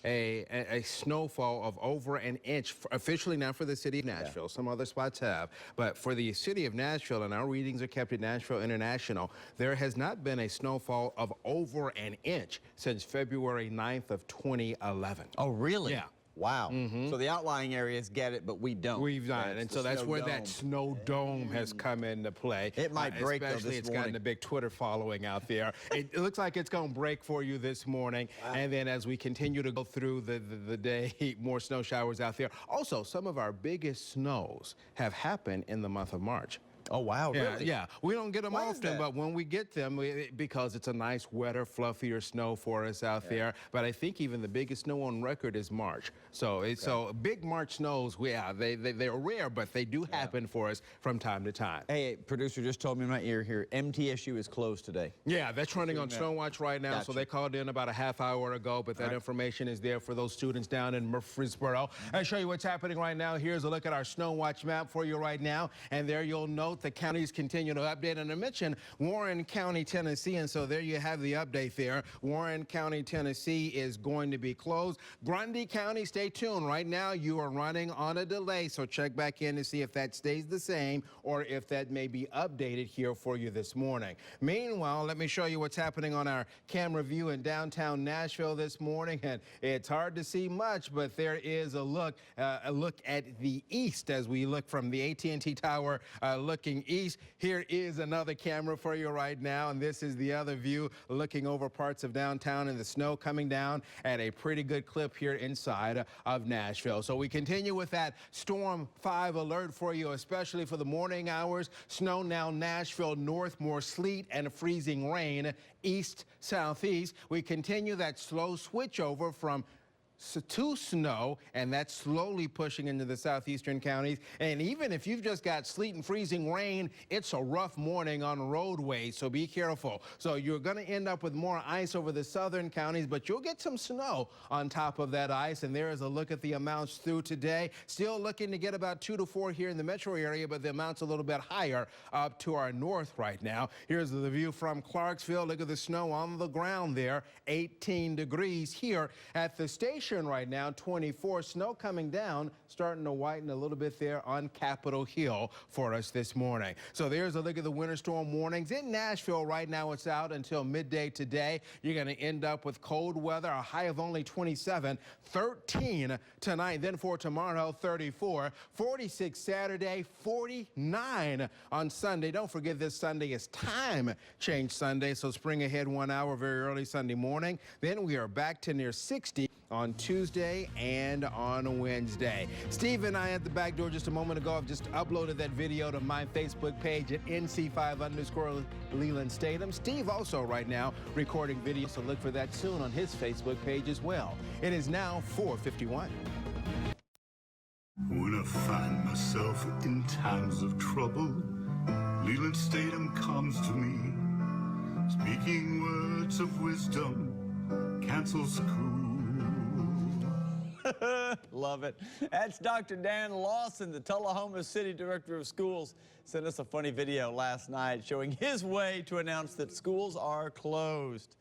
a snowfall of over an inch, officially now for the city of Nashville. Yeah. Some other spots have. But for the city of Nashville, and our readings are kept at Nashville International, there has not been a snowfall of over an inch since February 9th of 2011. Oh, really? Yeah. Wow. So the outlying areas get it, but we don't. We've done it. And so that's where that snow dome has come into play. It might break, though, especially this it's gotten a big Twitter following out there. It looks like it's going to break for you this morning. Wow. And then as we continue to go through the day, more snow showers out there. Also, some of our biggest snows have happened in the month of March. Oh, wow, really? Yeah, we don't get them often, but when we get them, because it's a nice, wetter, fluffier snow for us out there. But I think even the biggest snow on record is March. So so big March snows, they're rare, but they do happen for us from time to time. Hey, producer just told me in my ear here, MTSU is closed today. Yeah, that's running on Snow Watch right now, so they called in about a half hour ago, but that information is there for those students down in Murfreesboro. I'll show you what's happening right now. Here's a look at our Snow Watch map for you right now, and there you'll note the counties continue to update. And I mentioned Warren County, Tennessee, and so there you have the update there. Warren County, Tennessee is going to be closed. Grundy County, stay tuned. Right now you are running on a delay, so check back in to see if that stays the same or if that may be updated here for you this morning. Meanwhile, let me show you what's happening on our camera view in downtown Nashville this morning, and it's hard to see much, but there is a look at the east as we look from the AT&T Tower looking east. Here is another camera for you right now, and this is the other view looking over parts of downtown and the snow coming down at a pretty good clip here inside of Nashville. So we continue with that Storm 5 alert for you, especially for the morning hours. Snow now Nashville north, more sleet and freezing rain east, southeast. We continue that slow switch over from to snow, and that's slowly pushing into the southeastern counties. And even if you've just got sleet and freezing rain, it's a rough morning on roadways, so be careful. So you're going to end up with more ice over the southern counties, but you'll get some snow on top of that ice. And there is a look at the amounts through today. Still looking to get about 2 to 4 here in the metro area, but the amounts a little bit higher up to our north right now. Here's the view from Clarksville. Look at the snow on the ground there, 18 degrees here at the station. Right now, 24. Snow coming down, starting to whiten a little bit there on Capitol Hill for us this morning. So there's a look at the winter storm warnings. In Nashville right now, it's out until midday today. You're going to end up with cold weather, a high of only 27, 13 tonight. Then for tomorrow, 34, 46 Saturday, 49 on Sunday. Don't forget this Sunday is time change Sunday, so spring ahead 1 hour very early Sunday morning. Then we are back to near 60 on Tuesday and on Wednesday. Steve and I at the back door just a moment ago have just uploaded that video to my Facebook page at NC5_Leland Statham. Steve also right now recording video, so look for that soon on his Facebook page as well. It is now 4:51. When I find myself in times of trouble, Leland Statham comes to me, speaking words of wisdom, cancel school. Love it. That's Dr. Dan Lawson, the Tullahoma City Director of Schools, sent us a funny video last night showing his way to announce that schools are closed.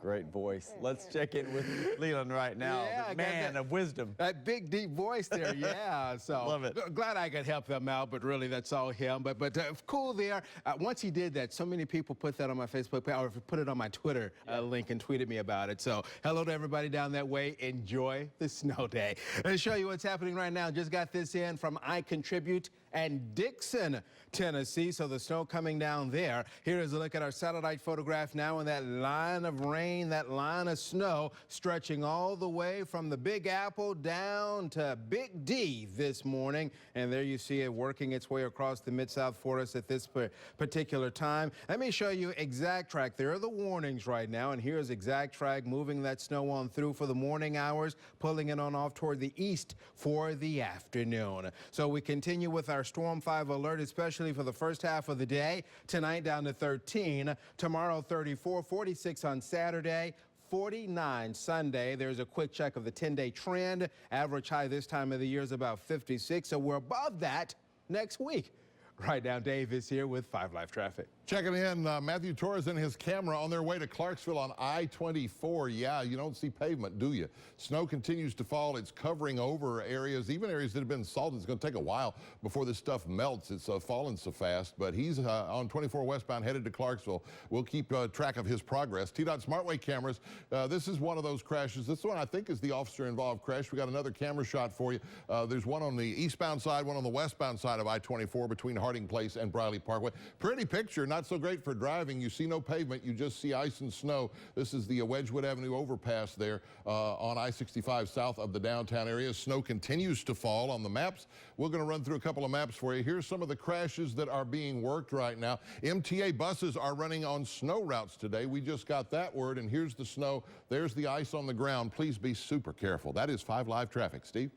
Great voice. Let's check in with Leland right now, the man of wisdom. That big, deep voice there, yeah. So love it. Glad I could help them out, but really that's all him. But cool there. Once he did that, so many people put that on my Facebook page, or put it on my Twitter link and tweeted me about it. So hello to everybody down that way. Enjoy the snow day. Let's show you what's happening right now. Just got this in from I Contribute and Dixon, Tennessee. So the snow coming down there. Here is a look at our satellite photograph now, and that line of rain, that line of snow stretching all the way from the Big Apple down to Big D this morning. And there you see it working its way across the Mid-South for us at this particular time. Let me show you exact track. There are the warnings right now, and here's exact track moving that snow on through for the morning hours, pulling it on off toward the east for the afternoon. So we continue with our Storm 5 alert, especially for the first half of the day. Tonight down to 13, tomorrow 34, 46 on Saturday, 49 Sunday. There's a quick check of the 10-day trend. Average high this time of the year is about 56, so we're above that next week. Right now, Dave is here with 5 Live Traffic. Checking in, Matthew Torres and his camera on their way to Clarksville on I-24. Yeah, you don't see pavement, do you? Snow continues to fall. It's covering over areas, even areas that have been salted. It's going to take a while before this stuff melts. It's falling so fast, but he's on 24 westbound headed to Clarksville. We'll keep track of his progress. TDOT Smartway cameras, this is one of those crashes. This one I think is the officer-involved crash. We got another camera shot for you. There's one on the eastbound side, one on the westbound side of I-24 between Harding Place and Briley Parkway. Pretty picture. Not so great for driving. You see no pavement. You just see ice and snow. This is the Wedgwood Avenue overpass there on I-65 south of the downtown area. Snow continues to fall on the maps. We're going to run through a couple of maps for you. Here's some of the crashes that are being worked right now. MTA buses are running on snow routes today. We just got that word, and here's the snow. There's the ice on the ground. Please be super careful. That is 5 Live Traffic. Steve?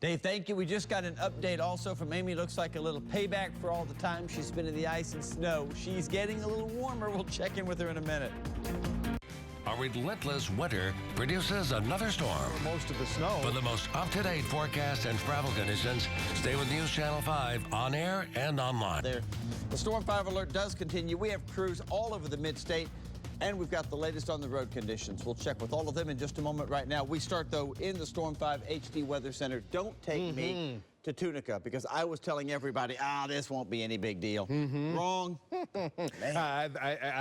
Dave, thank you. We just got an update also from Amy. Looks like a little payback for all the time she's spent in the ice and snow. She's getting a little warmer. We'll check in with her in a minute. A relentless winter produces another storm. Most of the snow. For the most up-to-date forecast and travel conditions, stay with News Channel 5 on air and online. There. The Storm 5 alert does continue. We have crews all over the mid-state, and we've got the latest on the road conditions. We'll check with all of them in just a moment right now. We start, though, in the Storm 5 HD Weather Center. Don't take me to Tunica, because I was telling everybody, this won't be any big deal. Wrong. I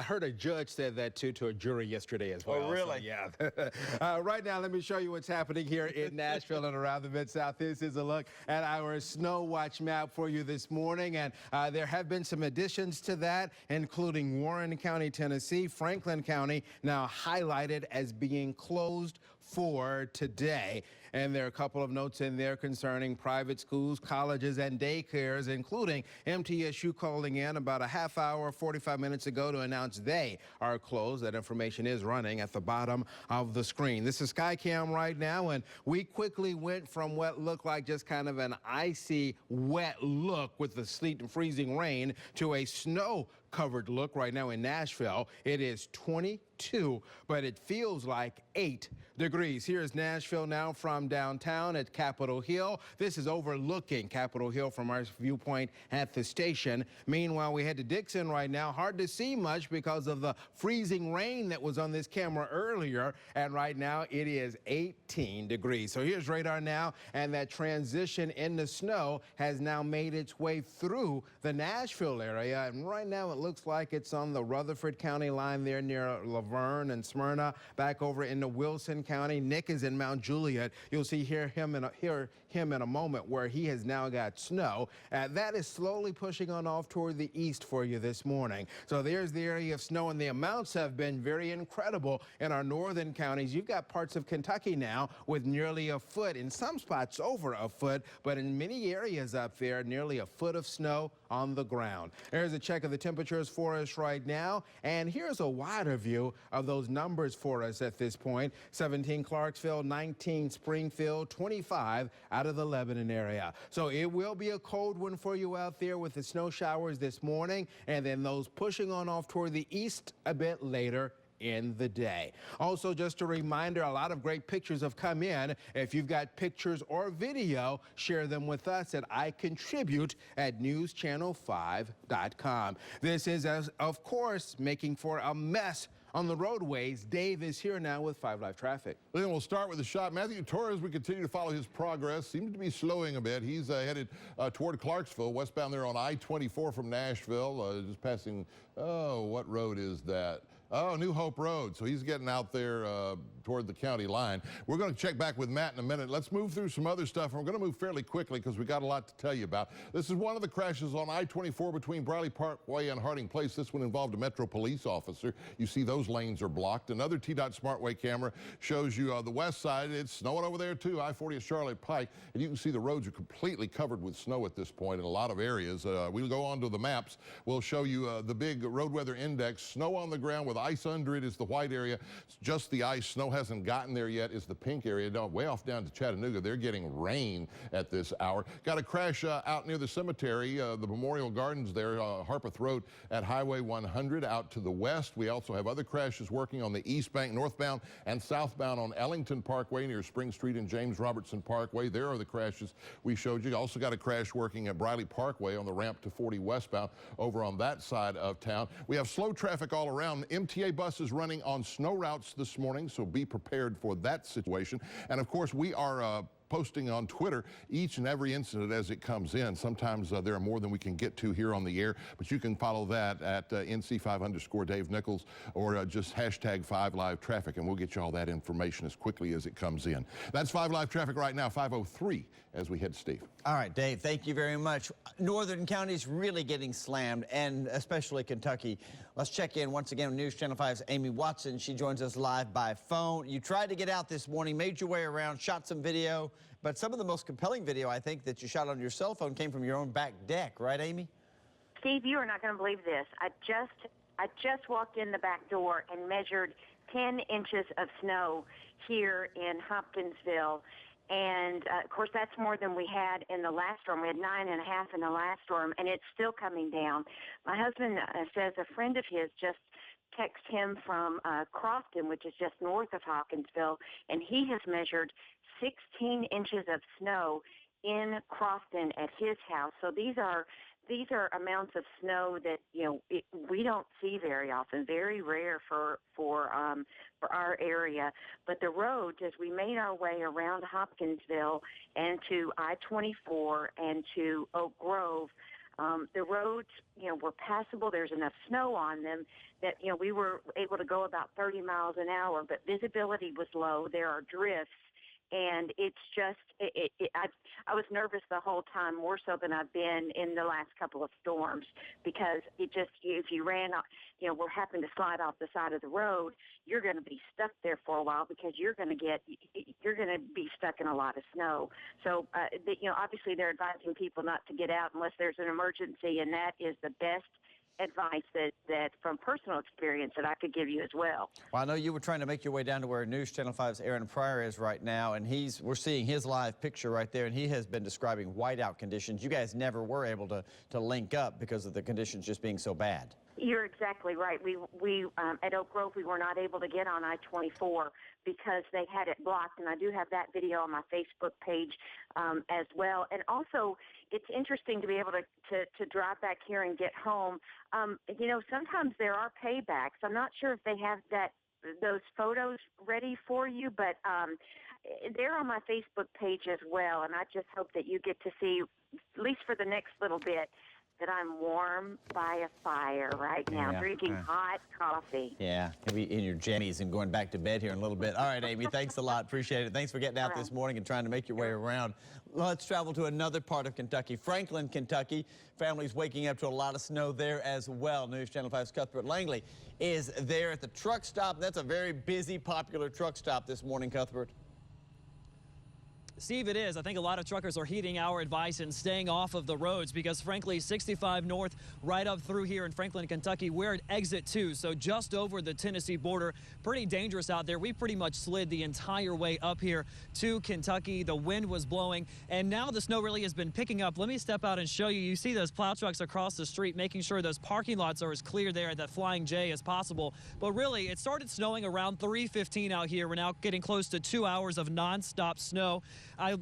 heard a judge said that to a jury yesterday as well. Oh, really? So, yeah. Right now, let me show you what's happening here in Nashville and around the Mid-South. This is a look at our snow watch map for you this morning, and there have been some additions to that, including Warren County, Tennessee, Franklin County, now highlighted as being closed for today. And there are a couple of notes in there concerning private schools, colleges, and daycares, including MTSU calling in about a half hour, 45 minutes ago to announce they are closed. That information is running at the bottom of the screen. This is Skycam right now, and we quickly went from what looked like just kind of an icy, wet look with the sleet and freezing rain to a snow-covered look right now in Nashville. It is 22, but it feels like 8 degrees. Here's Nashville now from downtown at Capitol Hill. This is overlooking Capitol Hill from our viewpoint at the station. Meanwhile, we head to Dixon right now. Hard to see much because of the freezing rain that was on this camera earlier. And right now it is 18 degrees. So here's radar now, and that transition in the snow has now made its way through the Nashville area. And right now it looks like it's on the Rutherford County line there near Laverne and Smyrna, back over into Wilson County. Nick is in Mount Juliet. You'll hear him in a moment where he has now got snow. That is slowly pushing on off toward the east for you this morning. So there's the area of snow, and the amounts have been very incredible in our northern counties. You've got parts of Kentucky now with nearly a foot, in some spots over a foot, but in many areas up there, nearly a foot of snow on the ground. There's a check of the temperatures for us right now, and here's a wider view of those numbers for us at this point. 17 Clarksville, 19 Springfield, 25 out of the Lebanon area. So it will be a cold one for you out there with the snow showers this morning, and then those pushing on off toward the east a bit later in the day. Also, just a reminder, a lot of great pictures have come in. If you've got pictures or video, share them with us at icontribute@newschannel5.com. This is, of course, making for a mess on the roadways. Dave is here now with 5 Live Traffic. Then we'll start with the shot. Matthew Torres, we continue to follow his progress. Seems to be slowing a bit. He's headed toward Clarksville, westbound there on I-24 from Nashville, just passing, what road is that? New Hope Road. So he's getting out there toward the county line. We're going to check back with Matt in a minute. Let's move through some other stuff. And we're going to move fairly quickly because we got a lot to tell you about. This is one of the crashes on I-24 between Briley Parkway and Harding Place. This one involved a Metro police officer. You see those lanes are blocked. Another TDOT Smartway camera shows you the west side. It's snowing over there too, I-40 at Charlotte Pike. And you can see the roads are completely covered with snow at this point in a lot of areas. We'll go on to the maps. We'll show you the big road weather index. Snow on the ground with with ice under it is the white area. It's just the ice. Snow hasn't gotten there yet is the pink area. No, way off down to Chattanooga, they're getting rain at this hour. Got a crash out near the cemetery, the Memorial Gardens there, Harpeth Road at Highway 100 out to the west. We also have other crashes working on the east bank, northbound and southbound on Ellington Parkway near Spring Street and James Robertson Parkway. There are the crashes we showed you. Also got a crash working at Briley Parkway on the ramp to 40 westbound over on that side of town. We have slow traffic all around. MTA buses running on snow routes this morning, so be prepared for that situation. And of course, we are posting on Twitter each and every incident as it comes in. Sometimes there are more than we can get to here on the air, but you can follow that at NC5_Dave Nichols or just hashtag 5Live Traffic, and we'll get you all that information as quickly as it comes in. That's 5 Live Traffic right now, 5:03 as we head to Steve. All right, Dave, thank you very much. Northern counties really getting slammed, and especially Kentucky. Let's check in once again with News Channel 5's Amy Watson. She joins us live by phone. You tried to get out this morning, made your way around, shot some video, but some of the most compelling video, I think, that you shot on your cell phone came from your own back deck, right, Amy? Steve, you are not going to believe this. I just walked in the back door and measured 10 inches of snow here in Hopkinsville. And, of course, that's more than we had in the last storm. We had 9.5 in the last storm, and it's still coming down. My husband says a friend of his just texted him from Crofton, which is just north of Hopkinsville, and he has measured 16 inches of snow in Crofton at his house. So these are amounts of snow that we don't see very often, very rare for our area. But the roads, as we made our way around Hopkinsville and to I-24 and to Oak Grove, the roads, were passable. There's enough snow on them that, we were able to go about 30 miles an hour, but visibility was low. There are drifts. And it's just, I was nervous the whole time, more so than I've been in the last couple of storms, because it just, if you ran, we're having to slide off the side of the road, you're going to be stuck there for a while because you're going to be stuck in a lot of snow. So, obviously they're advising people not to get out unless there's an emergency, and that is the best advice that from personal experience that I could give you as well. Well, I know you were trying to make your way down to where News Channel 5's Aaron Pryor is right now, and we're seeing his live picture right there, and he has been describing whiteout conditions. You guys never were able to link up because of the conditions just being so bad. You're exactly right. We at Oak Grove, we were not able to get on I-24 because they had it blocked, and I do have that video on my Facebook page as well. And also, it's interesting to be able to drive back here and get home. Sometimes there are paybacks. I'm not sure if they have those photos ready for you, but they're on my Facebook page as well, and I just hope that you get to see, at least for the next little bit, that I'm warm by a fire right now, drinking hot coffee. Yeah, you'll be in your jammies and going back to bed here in a little bit. All right, Amy, thanks a lot. Appreciate it. Thanks for getting out this morning and trying to make your way around. Let's travel to another part of Kentucky, Franklin, Kentucky. Families waking up to a lot of snow there as well. News Channel 5's Cuthbert Langley is there at the truck stop. That's a very busy, popular truck stop this morning, Cuthbert. Steve, it is. I think a lot of truckers are heeding our advice and staying off of the roads because, frankly, 65 north right up through here in Franklin, Kentucky, we're at exit 2, so just over the Tennessee border. Pretty dangerous out there. We pretty much slid the entire way up here to Kentucky. The wind was blowing, and now the snow really has been picking up. Let me step out and show you. You see those plow trucks across the street, making sure those parking lots are as clear there at that Flying J as possible. But really, it started snowing around 3:15 out here. We're now getting close to 2 hours of nonstop snow.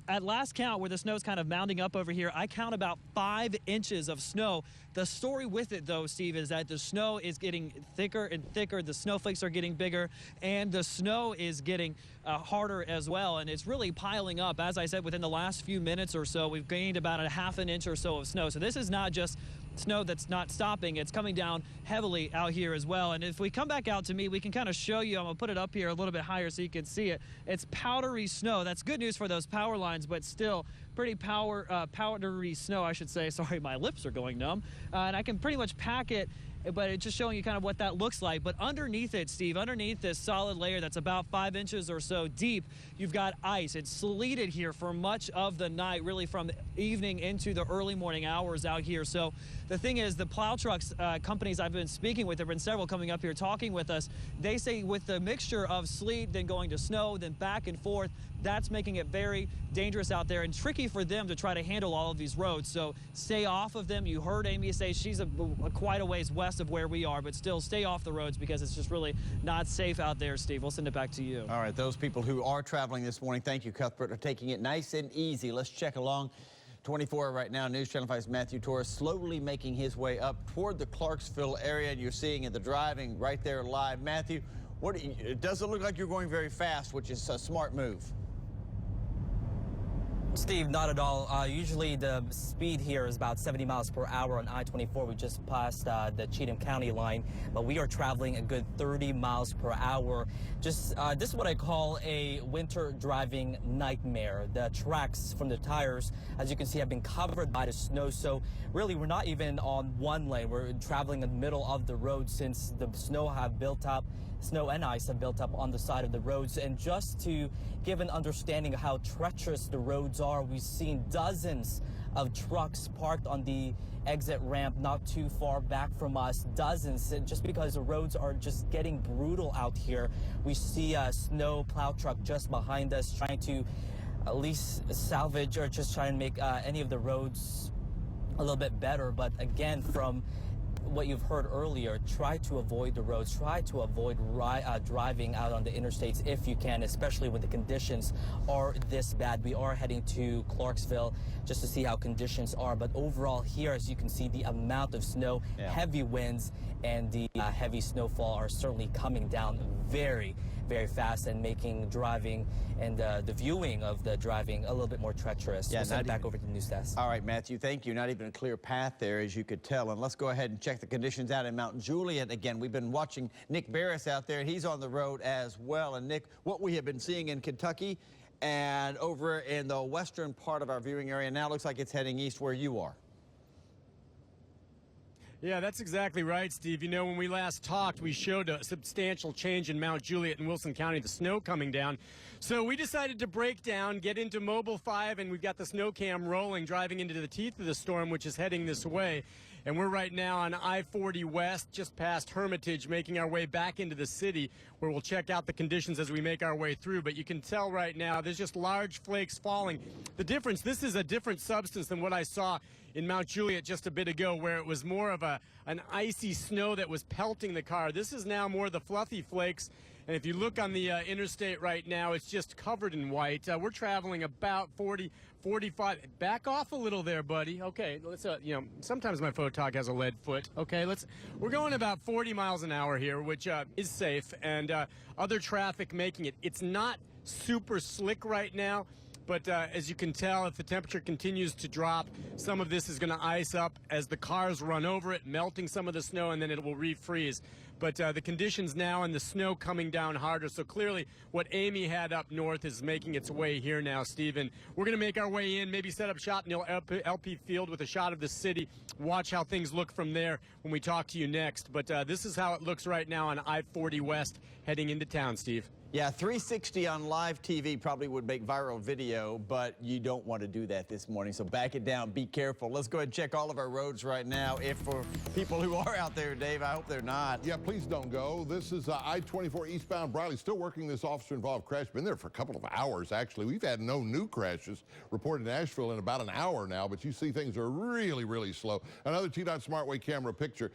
At last count, where the snow's kind of mounding up over here, I count about 5 inches of snow. The story with it, though, Steve, is that the snow is getting thicker and thicker. The snowflakes are getting bigger, and the snow is getting harder as well. And it's really piling up. As I said, within the last few minutes or so, we've gained about a half an inch or so of snow. So this is not just snow that's not stopping. It's coming down heavily out here as well. And if we come back out to me, we can kind of show you. I'm going to put it up here a little bit higher so you can see it. It's powdery snow. That's good news for those power lines, but still pretty powdery snow, I should say. Sorry, my lips are going numb. And I can pretty much pack it, but it's just showing you kind of what that looks like. But underneath it, Steve, underneath this solid layer that's about 5 inches or so deep, you've got ice. It's sleeted here for much of the night, really from the evening into the early morning hours out here. So the thing is, the plow trucks companies I've been speaking with, there have been several coming up here talking with us, they say with the mixture of sleet, then going to snow, then back and forth, that's making it very dangerous out there and tricky for them to try to handle all of these roads. So stay off of them. You heard Amy say she's quite a ways west of where we are, but still stay off the roads because it's just really not safe out there, Steve. We'll send it back to you. All right, those people who are traveling this morning, thank you, Cuthbert, for taking it nice and easy. Let's check along. 24 right now, News Channel 5's Matthew Torres slowly making his way up toward the Clarksville area, and you're seeing it, the driving right there live. Matthew, it doesn't look like you're going very fast, which is a smart move. Steve, not at all. Usually the speed here is about 70 miles per hour on I-24. We just passed the Cheatham County line, but we are traveling a good 30 miles per hour. Just this is what I call a winter driving nightmare. The tracks from the tires, as you can see, have been covered by the snow. So really, we're not even on one lane. We're traveling in the middle of the road since the snow and ice have built up on the side of the roads. And just to give an understanding of how treacherous the roads are, we've seen dozens of trucks parked on the exit ramp not too far back from us. Dozens, just because the roads are just getting brutal out here. We see a snow plow truck just behind us trying to at least salvage or just try and make any of the roads a little bit better. But again, from what you've heard earlier, try to avoid the roads, try to avoid driving out on the interstates if you can, especially when the conditions are this bad. We are heading to Clarksville just to see how conditions are, but overall here, as you can see, the amount of snow, heavy winds, and the heavy snowfall are certainly coming down very, very fast and making driving and the viewing of the driving a little bit more treacherous. We'll send it back over to the news desk. All right, Matthew, thank you. Not even a clear path there, as you could tell. And let's go ahead and check the conditions out in Mount Juliet again. We've been watching Nick Barris out there. He's on the road as well. And Nick, what we have been seeing in Kentucky and over in the western part of our viewing area now looks like it's heading east where you are. Yeah, that's exactly right, Steve. You know, when we last talked, we showed a substantial change in Mount Juliet and Wilson County, the snow coming down. So we decided to break down, get into Mobile 5, and we've got the snow cam rolling, driving into the teeth of the storm, which is heading this way. And we're right now on I-40 West, just past Hermitage, making our way back into the city, where we'll check out the conditions as we make our way through. But you can tell right now, there's just large flakes falling. The difference, this is a different substance than what I saw in Mount Juliet just a bit ago, where it was more of an icy snow that was pelting the car. This is now more the fluffy flakes. And if you look on the interstate right now, it's just covered in white. We're traveling about 40, 45. Back off a little there, buddy. Okay, let's, sometimes my photog has a lead foot. Okay, we're going about 40 miles an hour here, which is safe, and other traffic making it. It's not super slick right now, but as you can tell, if the temperature continues to drop, some of this is going to ice up as the cars run over it, melting some of the snow, and then it will refreeze. But the conditions now and the snow coming down harder. So clearly what Amy had up north is making its way here now, Stephen. We're going to make our way in, maybe set up shop in the LP Field with a shot of the city. Watch how things look from there when we talk to you next. But this is how it looks right now on I-40 West heading into town, Steve. Yeah, 360 on live TV probably would make viral video, but you don't want to do that this morning, so back it down, be careful. Let's go ahead and check all of our roads right now. If for people who are out there, Dave, I hope they're not. Yeah, please don't go. This is I-24 eastbound Briley, still working this officer-involved crash. Been there for a couple of hours, actually. We've had no new crashes reported in Nashville in about an hour now, but you see things are really, really slow. Another TDOT SmartWay camera picture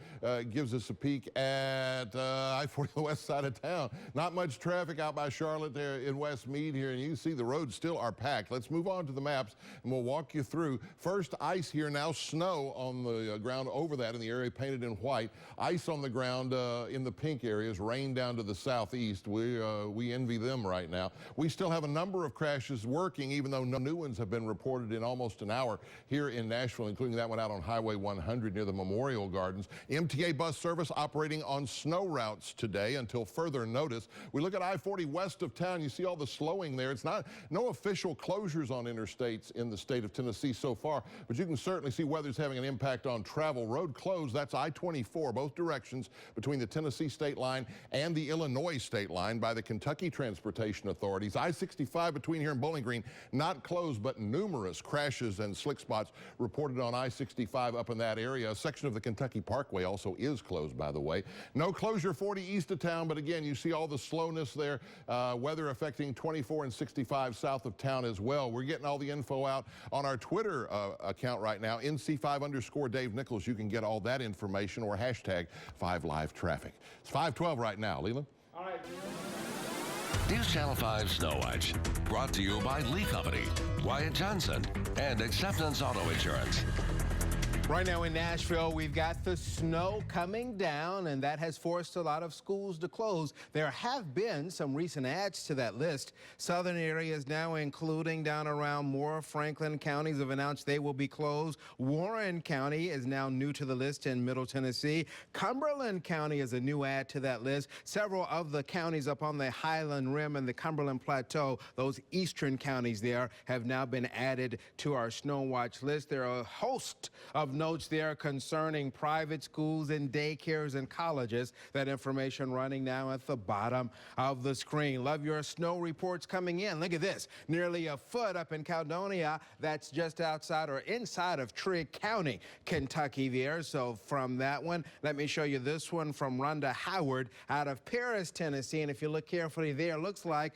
gives us a peek at I-40 the west side of town. Not much traffic out by Charlotte there in West Meade here, and you can see the roads still are packed. Let's move on to the maps, and we'll walk you through. First, ice here, now snow on the ground over that in the area painted in white. Ice on the ground in the pink areas, rain down to the southeast. We envy them right now. We still have a number of crashes working, even though no new ones have been reported in almost an hour here in Nashville, including that one out on Highway 100 near the Memorial Gardens. MTA bus service operating on snow routes today until further notice. We look at I-40 I-40 west of town. You see all the slowing there. It's no official closures on interstates in the state of Tennessee so far, but you can certainly see weather's having an impact on travel. Road closed, that's I-24, both directions between the Tennessee state line and the Illinois state line by the Kentucky Transportation Authorities. I-65 between here and Bowling Green, not closed, but numerous crashes and slick spots reported on I-65 up in that area. A section of the Kentucky Parkway also is closed, by the way. No closure 40 east of town, but again, you see all the slowness there. Weather affecting 24 and 65 south of town as well. We're getting all the info out on our Twitter account right now, NC5_Dave Nichols. You can get all that information or hashtag 5LiveTraffic. It's 5:12 right now. Leland? All right. News Channel 5 Snow Watch, brought to you by Lee Company, Wyatt Johnson, and Acceptance Auto Insurance. Right now in Nashville, we've got the snow coming down, and that has forced a lot of schools to close. There have been some recent adds to that list. Southern areas now, including down around Moore, Franklin counties, have announced they will be closed. Warren County is now new to the list in Middle Tennessee. Cumberland County is a new add to that list. Several of the counties up on the Highland Rim and the Cumberland Plateau, those eastern counties there, have now been added to our snow watch list. There are a host of notes there concerning private schools and daycares and colleges. That information running now at the bottom of the screen. Love your snow reports coming in. Look at this. Nearly a foot up in Caledonia. That's just outside or inside of Trigg County, Kentucky there. So from that one, let me show you this one from Rhonda Howard out of Paris, Tennessee. And if you look carefully there, it looks like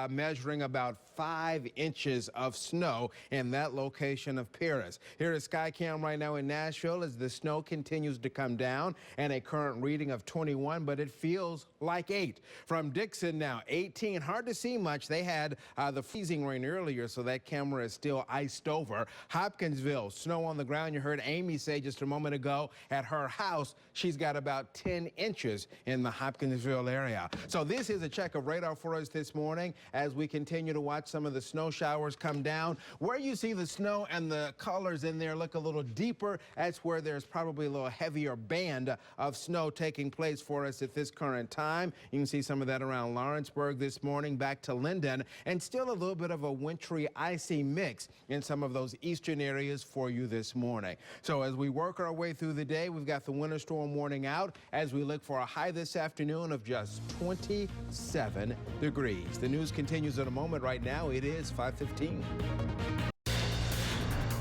measuring about 5 inches of snow in that location of Paris. Here is Skycam right now in Nashville as the snow continues to come down, and a current reading of 21, but it feels like 8. From Dixon now, 18. Hard to see much. They had the freezing rain earlier, so that camera is still iced over. Hopkinsville, snow on the ground. You heard Amy say just a moment ago at her house, she's got about 10 inches in the Hopkinsville area. So this is a check of radar for us this morning as we continue to watch some of the snow showers come down. Where you see the snow and the colors in there look a little deeper, that's where there's probably a little heavier band of snow taking place for us at this current time. You can see some of that around Lawrenceburg this morning, back to Linden, and still a little bit of a wintry, icy mix in some of those eastern areas for you this morning. So as we work our way through the day, we've got the winter storm warning out as we look for a high this afternoon of just 27 degrees. The news continues in a moment. Right now, it is 5:15.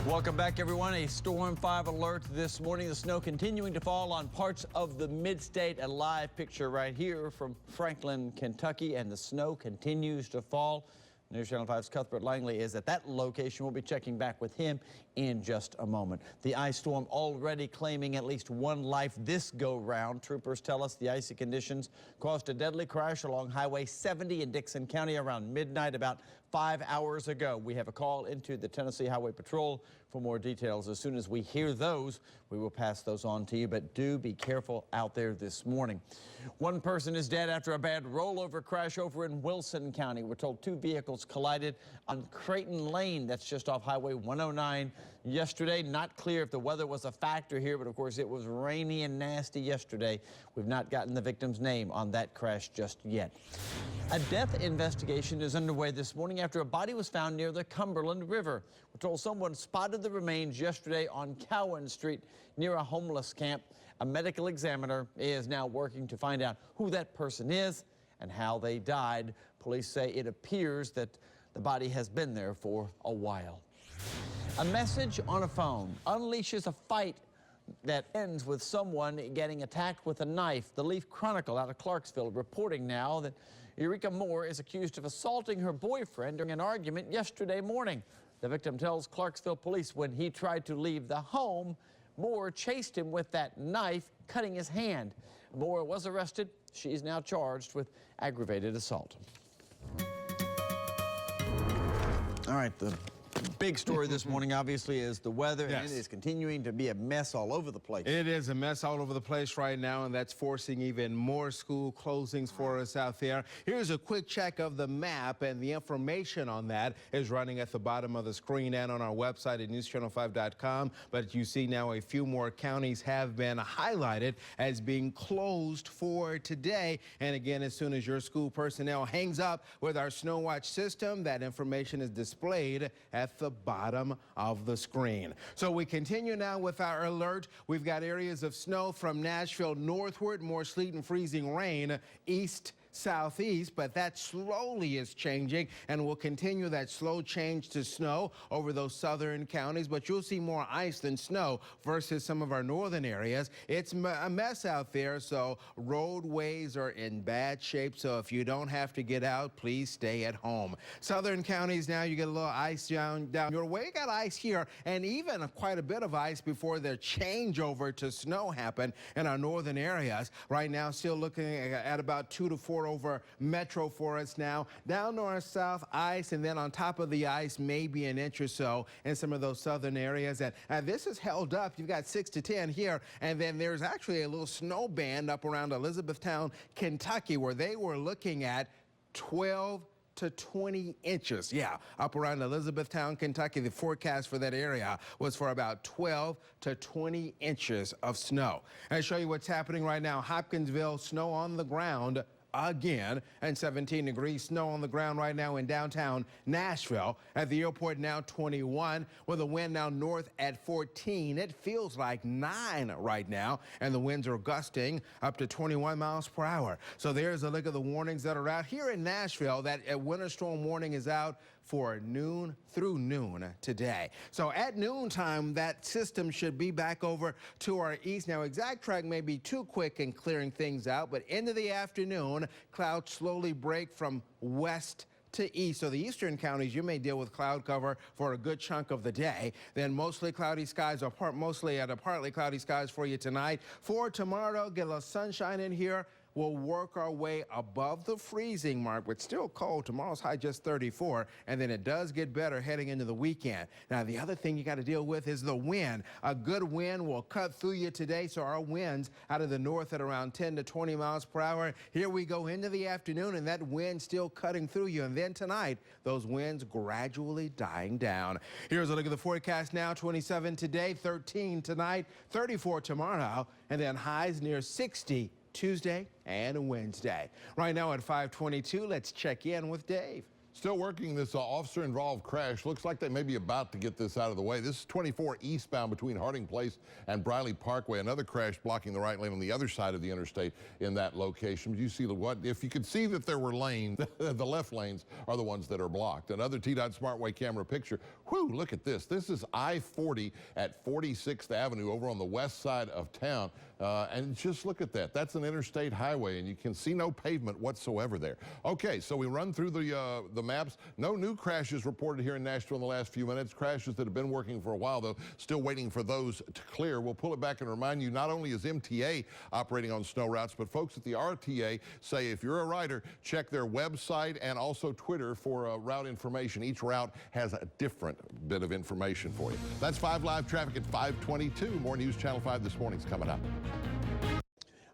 Welcome back, everyone. A Storm 5 alert this morning. The snow continuing to fall on parts of the mid-state. A live picture right here from Franklin, Kentucky, and the snow continues to fall. News Channel 5's Cuthbert Langley is at that location. We'll be checking back with him in just a moment. The ice storm already claiming at least one life this go-round. Troopers tell us the icy conditions caused a deadly crash along Highway 70 in Dixon County around midnight about 5 hours ago. We have a call into the Tennessee Highway Patrol for more details. As soon as we hear those, we will pass those on to you, but do be careful out there this morning. One person is dead after a bad rollover crash over in Wilson County. We're told 2 vehicles collided on Creighton Lane. That's just off Highway 109 yesterday. Not clear if the weather was a factor here, but of course it was rainy and nasty yesterday. We've not gotten the victim's name on that crash just yet. A death investigation is underway this morning after a body was found near the Cumberland River. We're told someone spotted the remains yesterday on Cowan Street near a homeless camp. A medical examiner is now working to find out who that person is and how they died. Police say it appears that the body has been there for a while. A message on a phone unleashes a fight that ends with someone getting attacked with a knife. The Leaf Chronicle out of Clarksville reporting now that Eureka Moore is accused of assaulting her boyfriend during an argument yesterday morning. The victim tells Clarksville police when he tried to leave the home, Moore chased him with that knife, cutting his hand. Moore was arrested. She's now charged with aggravated assault. All right, the Big story this morning, obviously, is the weather, Yes. and it is continuing to be a mess all over the place. It is a mess all over the place right now, and that's forcing even more school closings for us out there. Here's a quick check of the map, and the information on that is running at the bottom of the screen and on our website at newschannel5.com. But you see now a few more counties have been highlighted as being closed for today. And again, as soon as your school personnel hangs up with our Snow Watch system, that information is displayed at the bottom of the screen. So we continue now with our alert. We've got areas of snow from Nashville northward, more sleet and freezing rain east southeast, but that slowly is changing and will continue that slow change to snow over those southern counties. But you'll see more ice than snow versus some of our northern areas. It's a mess out there, so roadways are in bad shape. So if you don't have to get out, please stay at home. Southern counties now, you get a little ice down your way. You got ice here, and even quite a bit of ice before the changeover to snow happened in our northern areas. Right now, still looking at about 2 to 4 over metro for us now. Down north, south, ice, and then on top of the ice, maybe an inch or so in some of those southern areas. And this is held up. You've got 6 to 10 here, and then there's actually a little snow band up around Elizabethtown, Kentucky, where they were looking at 12 to 20 inches. Yeah, up around Elizabethtown, Kentucky, the forecast for that area was for about 12 to 20 inches of snow. I'll show you what's happening right now. Hopkinsville, snow on the ground again, and 17 degrees snow on the ground right now in downtown Nashville. At the airport now 21, with the wind now north at 14. It feels like 9 right now, and the winds are gusting up to 21 miles per hour. So there's a look at the warnings that are out here in Nashville. That winter storm warning is out for noon through noon today. So at noontime, that system should be back over to our east. Now, exact track may be too quick in clearing things out, but into the afternoon, clouds slowly break from west to east. So the eastern counties, you may deal with cloud cover for a good chunk of the day. Then mostly cloudy skies, or mostly at a partly cloudy skies for you tonight. For tomorrow, get a little sunshine in here. We'll work our way above the freezing mark, but still cold. Tomorrow's high just 34, and then it does get better heading into the weekend. Now, the other thing you got to deal with is the wind. A good wind will cut through you today, so our winds out of the north at around 10 to 20 miles per hour. Here we go into the afternoon, and that wind still cutting through you. And then tonight, those winds gradually dying down. Here's a look at the forecast now. 27 today, 13 tonight, 34 tomorrow, and then highs near 60 Tuesday and Wednesday. Right now at 5:22, let's check in with Dave. Still working this officer-involved crash. Looks like they may be about to get this out of the way. This is 24 eastbound between Harding Place and Briley Parkway. Another crash blocking the right lane on the other side of the interstate in that location. You see what? If you could see that there were lanes, the left lanes are the ones that are blocked. Another TDOT SmartWay camera picture. Whew, look at this. This is I-40 at 46th Avenue over on the west side of town. And just look at that. That's an interstate highway, and you can see no pavement whatsoever there. Okay, so we run through the maps. No new crashes reported here in Nashville in the last few minutes. Crashes that have been working for a while, though, still waiting for those to clear. We'll pull it back and remind you, not only is MTA operating on snow routes, but folks at the RTA say if you're a rider, check their website and also Twitter for route information. Each route has a different bit of information for you. That's 5 Live Traffic at 5:22. More News Channel 5 This Morning's coming up.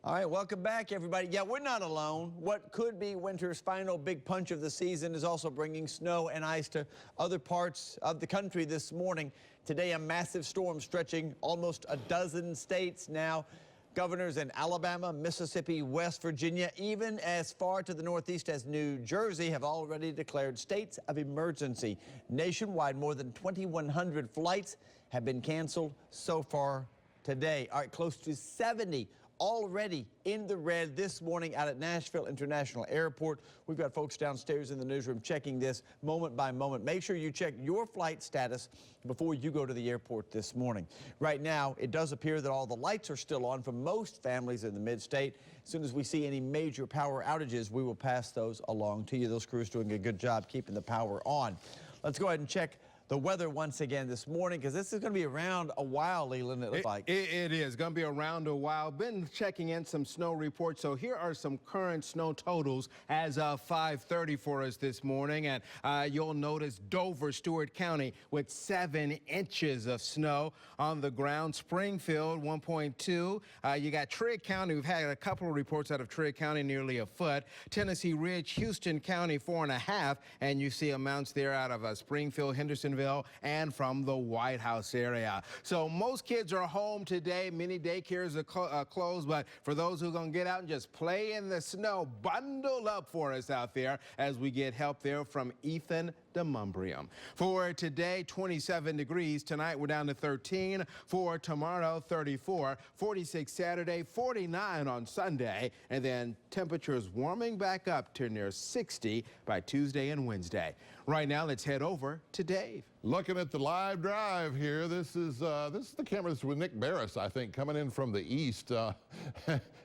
All right, welcome back, everybody. Yeah, we're not alone. What could be winter's final big punch of the season is also bringing snow and ice to other parts of the country this morning. Today, a massive storm stretching almost a dozen states now. Governors in Alabama, Mississippi, West Virginia, even as far to the northeast as New Jersey have already declared states of emergency. Nationwide, more than 2,100 flights have been canceled so far today. All right, close to 70 already in the red this morning out at Nashville International Airport. We've got folks downstairs in the newsroom checking this moment by moment. Make sure you check your flight status before you go to the airport this morning. Right now, it does appear that all the lights are still on for most families in the mid-state. As soon as we see any major power outages, we will pass those along to you. Those crews doing a good job keeping the power on. Let's go ahead and check the weather once again this morning, because this is going to be around a while, Leland, it looks like. It is going to be around a while. Been checking in some snow reports. So here are some current snow totals as of 5:30 for us this morning. And you'll notice Dover, Stewart County with 7 inches of snow on the ground. Springfield, 1.2. You got Trigg County. We've had a couple of reports out of Trigg County, nearly a foot. Tennessee Ridge, Houston County, 4.5. And you see amounts there out of Springfield, Hendersonville, and from the White House area. So most kids are home today. Many daycares are closed, but for those who are going to get out and just play in the snow, bundle up for us out there as we get help there from Ethan DeMumbrium. For today, 27 degrees. Tonight, we're down to 13. For tomorrow, 34. 46 Saturday, 49 on Sunday. And then temperatures warming back up to near 60 by Tuesday and Wednesday. Right now, let's head over to Dave. Looking at the live drive here, this is the camera. This is with Nick Barris, I think, coming in from the east.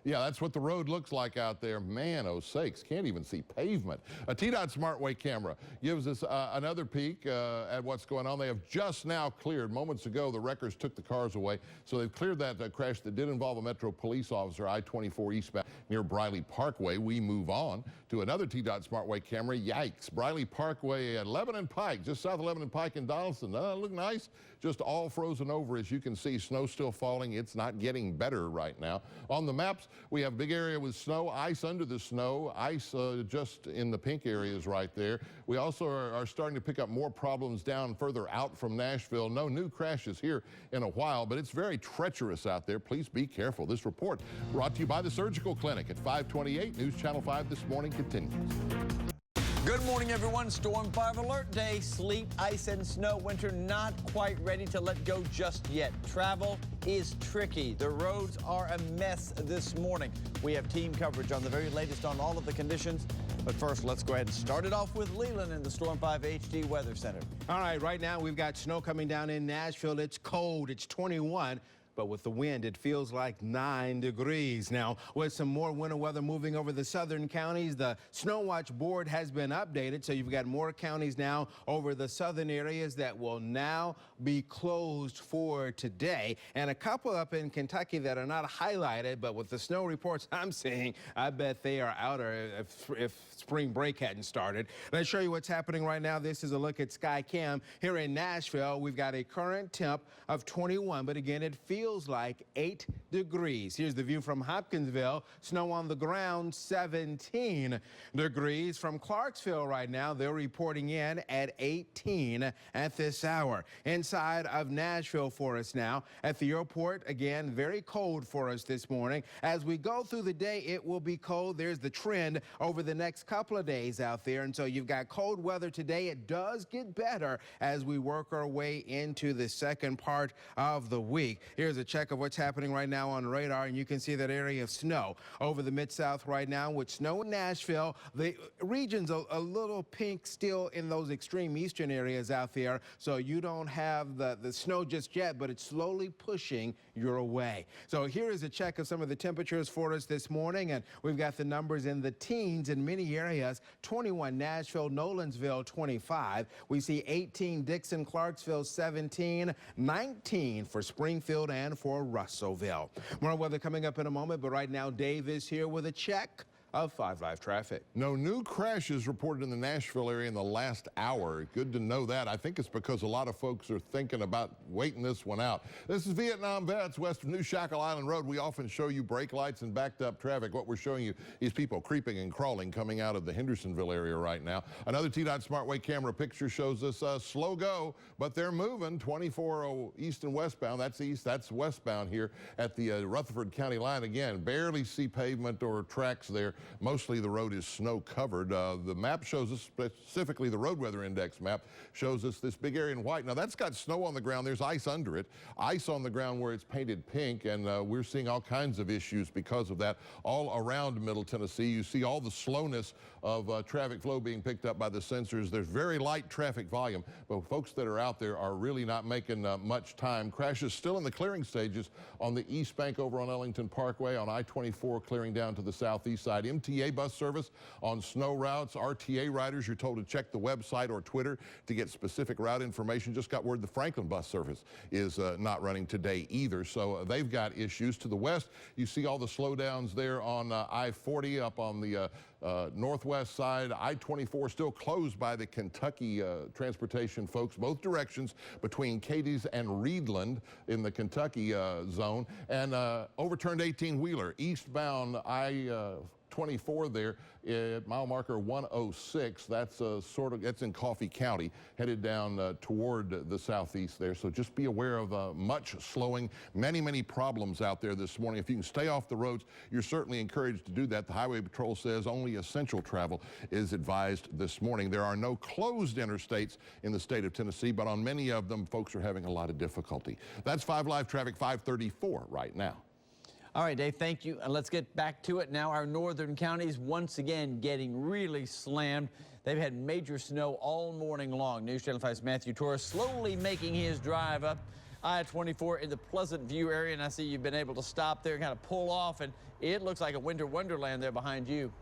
Yeah, that's what the road looks like out there. Man, oh sakes, can't even see pavement. A TDOT SmartWay camera gives us another peek at what's going on. They have just now cleared. Moments ago, the wreckers took the cars away, so they've cleared that crash that did involve a Metro police officer, I-24 eastbound near Briley Parkway. We move on to another TDOT SmartWay camera. Yikes, Briley Parkway at Lebanon Pike, just south of Lebanon Pike in Donaldson. Look nice, just all frozen over. As you can see, snow still falling. It's not getting better right now. On the maps, we have big area with snow, ice under the snow, ice just in the pink areas right there. We also are starting to pick up more problems down further out from Nashville. No new crashes here in a while, but it's very treacherous out there. Please be careful. This report brought to you by the Surgical Clinic at 5:28. News Channel 5 This Morning continues. Good morning, everyone. Storm 5 alert day. Sleet, ice, and snow. Winter not quite ready to let go just yet. Travel is tricky. The roads are a mess this morning. We have team coverage on the very latest on all of the conditions. But first, let's go ahead and start it off with Leland in the Storm 5 HD Weather Center. All right, right now we've got snow coming down in Nashville. It's cold. It's 21. But with the wind, it feels like 9 degrees. Now, with some more winter weather moving over the southern counties, the Snow Watch board has been updated. So you've got more counties now over the southern areas that will now be closed for today. And a couple up in Kentucky that are not highlighted, but with the snow reports I'm seeing, I bet they are out if spring break hadn't started. Let's show you what's happening right now. This is a look at SkyCam. Here in Nashville, we've got a current temp of 21, but again, it feels like 8 degrees. Here's the view from Hopkinsville. Snow on the ground, 17 degrees. From Clarksville right now, they're reporting in at 18 at this hour. Inside of Nashville for us now. At the airport, again, very cold for us this morning. As we go through the day, it will be cold. There's the trend over the next couple of days out there. And so you've got cold weather today. It does get better as we work our way into the second part of the week. Here's a check of what's happening right now on radar, and you can see that area of snow over the Mid-South right now with snow in Nashville. The region's a little pink still in those extreme eastern areas out there, so you don't have the snow just yet, but it's slowly pushing your way. So here is a check of some of the temperatures for us this morning, and we've got the numbers in the teens in many areas. 21 Nashville, Nolensville 25. We see 18 Dixon, Clarksville 17, 19 for Springfield and for Russellville. More weather coming up in a moment, but right now Dave is here with a check of 5 Live traffic. No new crashes reported in the Nashville area in the last hour. Good to know that. I think it's because a lot of folks are thinking about waiting this one out. This is Vietnam Vets west of New Shackle Island Road. We often show you brake lights and backed up traffic. What we're showing you is people creeping and crawling coming out of the Hendersonville area right now. Another TDOT SmartWay camera picture shows us a slow go, but they're moving 24 east and westbound. That's east, that's westbound here at the Rutherford County line. Again, barely see pavement or tracks there. Mostly the road is snow covered. The map shows us, specifically the road weather index map, shows us this big area in white. Now that's got snow on the ground. There's ice under it. Ice on the ground where it's painted pink, and we're seeing all kinds of issues because of that all around Middle Tennessee. You see all the slowness of traffic flow being picked up by the sensors. There's very light traffic volume, but folks that are out there are really not making much time. Crashes still in the clearing stages on the east bank over on Ellington Parkway, on I-24 clearing down to the southeast side. MTA bus service on snow routes. RTA riders, you're told to check the website or Twitter to get specific route information. Just got word the Franklin bus service is not running today either. So they've got issues. To the west, you see all the slowdowns there on I-40 up on the northwest side. I-24 still closed by the Kentucky transportation folks, both directions between Cadiz and Reedland in the Kentucky zone, and overturned 18-wheeler eastbound I-24 there at mile marker 106. That's that's in Coffee County, headed down toward the southeast there. So just be aware of much slowing. Many problems out there this morning. If you can stay off the roads, you're certainly encouraged to do that. The Highway Patrol says only essential travel is advised this morning. There are no closed interstates in the state of Tennessee, but on many of them, folks are having a lot of difficulty. That's 5 Live Traffic, 534 right now. All right, Dave, thank you. And let's get back to it now. Our northern counties once again getting really slammed. They've had major snow all morning long. News Channel 5's Matthew Torres slowly making his drive up I-24 in the Pleasant View area. And I see you've been able to stop there and kind of pull off. And it looks like a winter wonderland there behind you.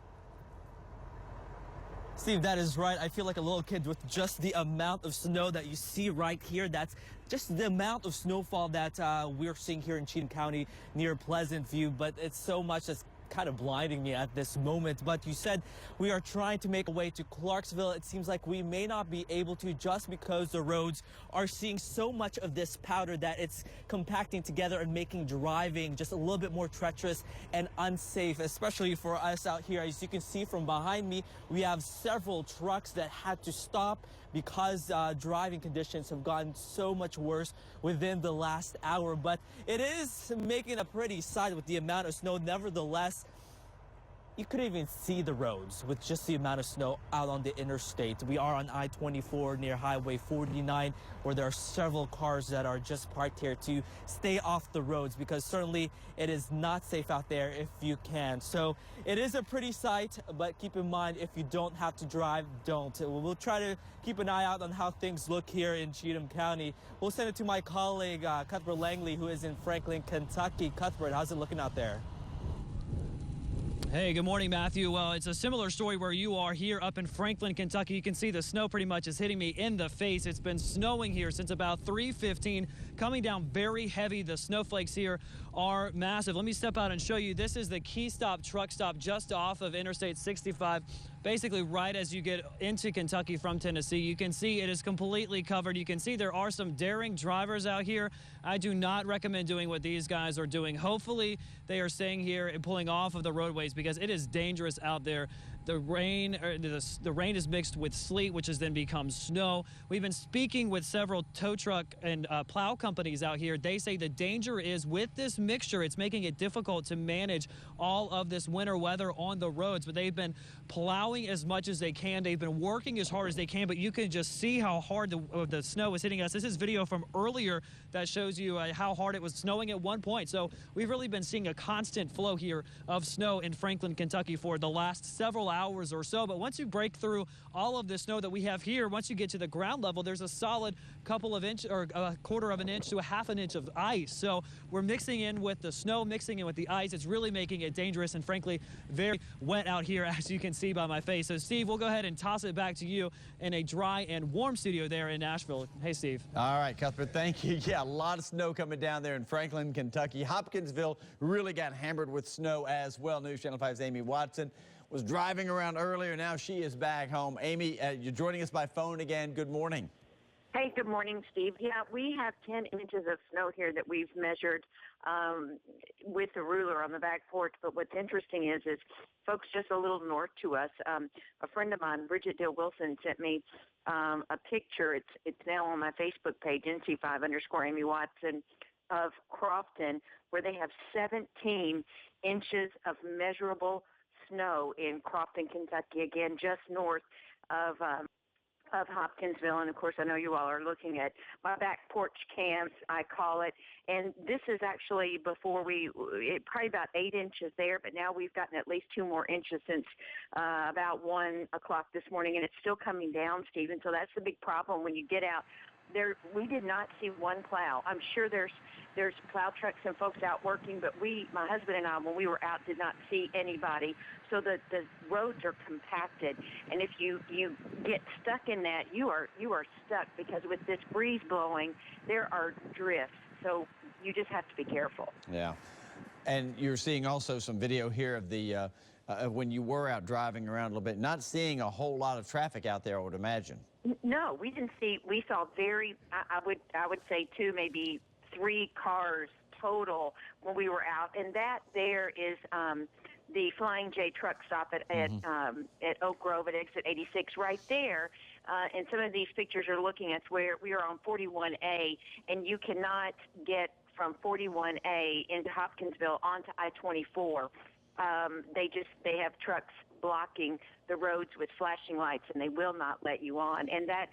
Steve, that is right. I feel like a little kid with just the amount of snow that you see right here. That's just the amount of snowfall that we're seeing here in Cheatham County near Pleasant View. But it's so much that's kind of blinding me at this moment. But you said we are trying to make a way to Clarksville. It seems like we may not be able to just because the roads are seeing so much of this powder that it's compacting together and making driving just a little bit more treacherous and unsafe, especially for us out here. As you can see from behind me, we have several trucks that had to stop because driving conditions have gotten so much worse within the last hour. But it is making a pretty sight with the amount of snow. Nevertheless, you couldn't even see the roads with just the amount of snow out on the interstate. We are on I-24 near Highway 49, where there are several cars that are just parked here to stay off the roads, because certainly it is not safe out there if you can. So it is a pretty sight, but keep in mind, if you don't have to drive, don't. We'll try to keep an eye out on how things look here in Cheatham County. We'll send it to my colleague, Cuthbert Langley, who is in Franklin, Kentucky. Cuthbert, how's it looking out there? Hey, good morning, Matthew. Well, it's a similar story where you are here up in Franklin, Kentucky. You can see the snow pretty much is hitting me in the face. It's been snowing here since about 3:15, coming down very heavy. The snowflakes here are massive. Let me step out and show you. This is the Key Stop truck stop just off of Interstate 65. Basically right as you get into Kentucky from Tennessee. You can see it is completely covered. You can see there are some daring drivers out here. I do not recommend doing what these guys are doing. Hopefully they are staying here and pulling off of the roadways, because it is dangerous out there. The rain is mixed with sleet, which has then become snow. We've been speaking with several tow truck and plow companies out here. They say the danger is with this mixture, it's making it difficult to manage all of this winter weather on the roads. But they've been plowing as much as they can. They've been working as hard as they can, but you can just see how hard the snow is hitting us. This is video from earlier that shows you how hard it was snowing at one point. So we've really been seeing a constant flow here of snow in Franklin, Kentucky for the last several hours or so. But once you break through all of the snow that we have here, once you get to the ground level, there's a solid couple of inches or a quarter of an inch to a half an inch of ice. So we're mixing in with the snow, mixing in with the ice. It's really making it dangerous and frankly very wet out here, as you can see by my face. So Steve, we'll go ahead and toss it back to you in a dry and warm studio there in Nashville. Hey, Steve. All right, Cuthbert, thank you. Yeah, a lot of snow coming down there in Franklin, Kentucky. Hopkinsville really got hammered with snow as well. News Channel 5's Amy Watson was driving around earlier. Now she is back home. Amy, you're joining us by phone again. Good morning. Hey, good morning, Steve. Yeah, we have 10 inches of snow here that we've measured with the ruler on the back porch. But what's interesting is folks just a little north to us, a friend of mine, Bridget Dill Wilson, sent me a picture. It's now on my Facebook page, NC5_Amy Watson, of Crofton, where they have 17 inches of measurable snow in Crofton, Kentucky, again, just north of Hopkinsville. And of course, I know you all are looking at my back porch camps, I call it. And this is actually before probably about 8 inches there, but now we've gotten at least 2 more inches since about 1 o'clock this morning, and it's still coming down, Stephen. So that's the big problem when you get out we did not see one plow. I'm sure there's plow trucks and folks out working, but my husband and I, when we were out, did not see anybody. So the roads are compacted, and if you get stuck in that, you are stuck, because with this breeze blowing, there are drifts. So you just have to be careful. Yeah, and you're seeing also some video here of the when you were out driving around a little bit, not seeing a whole lot of traffic out there, I would imagine. No, we didn't see. We saw I would say 2, maybe 3 cars total when we were out, and that there is the Flying J truck stop at Oak Grove at exit 86 right there. And some of these pictures are looking at where we are on 41A, and you cannot get from 41A into Hopkinsville onto I-24. They have trucks blocking the roads with flashing lights, and they will not let you on. And that's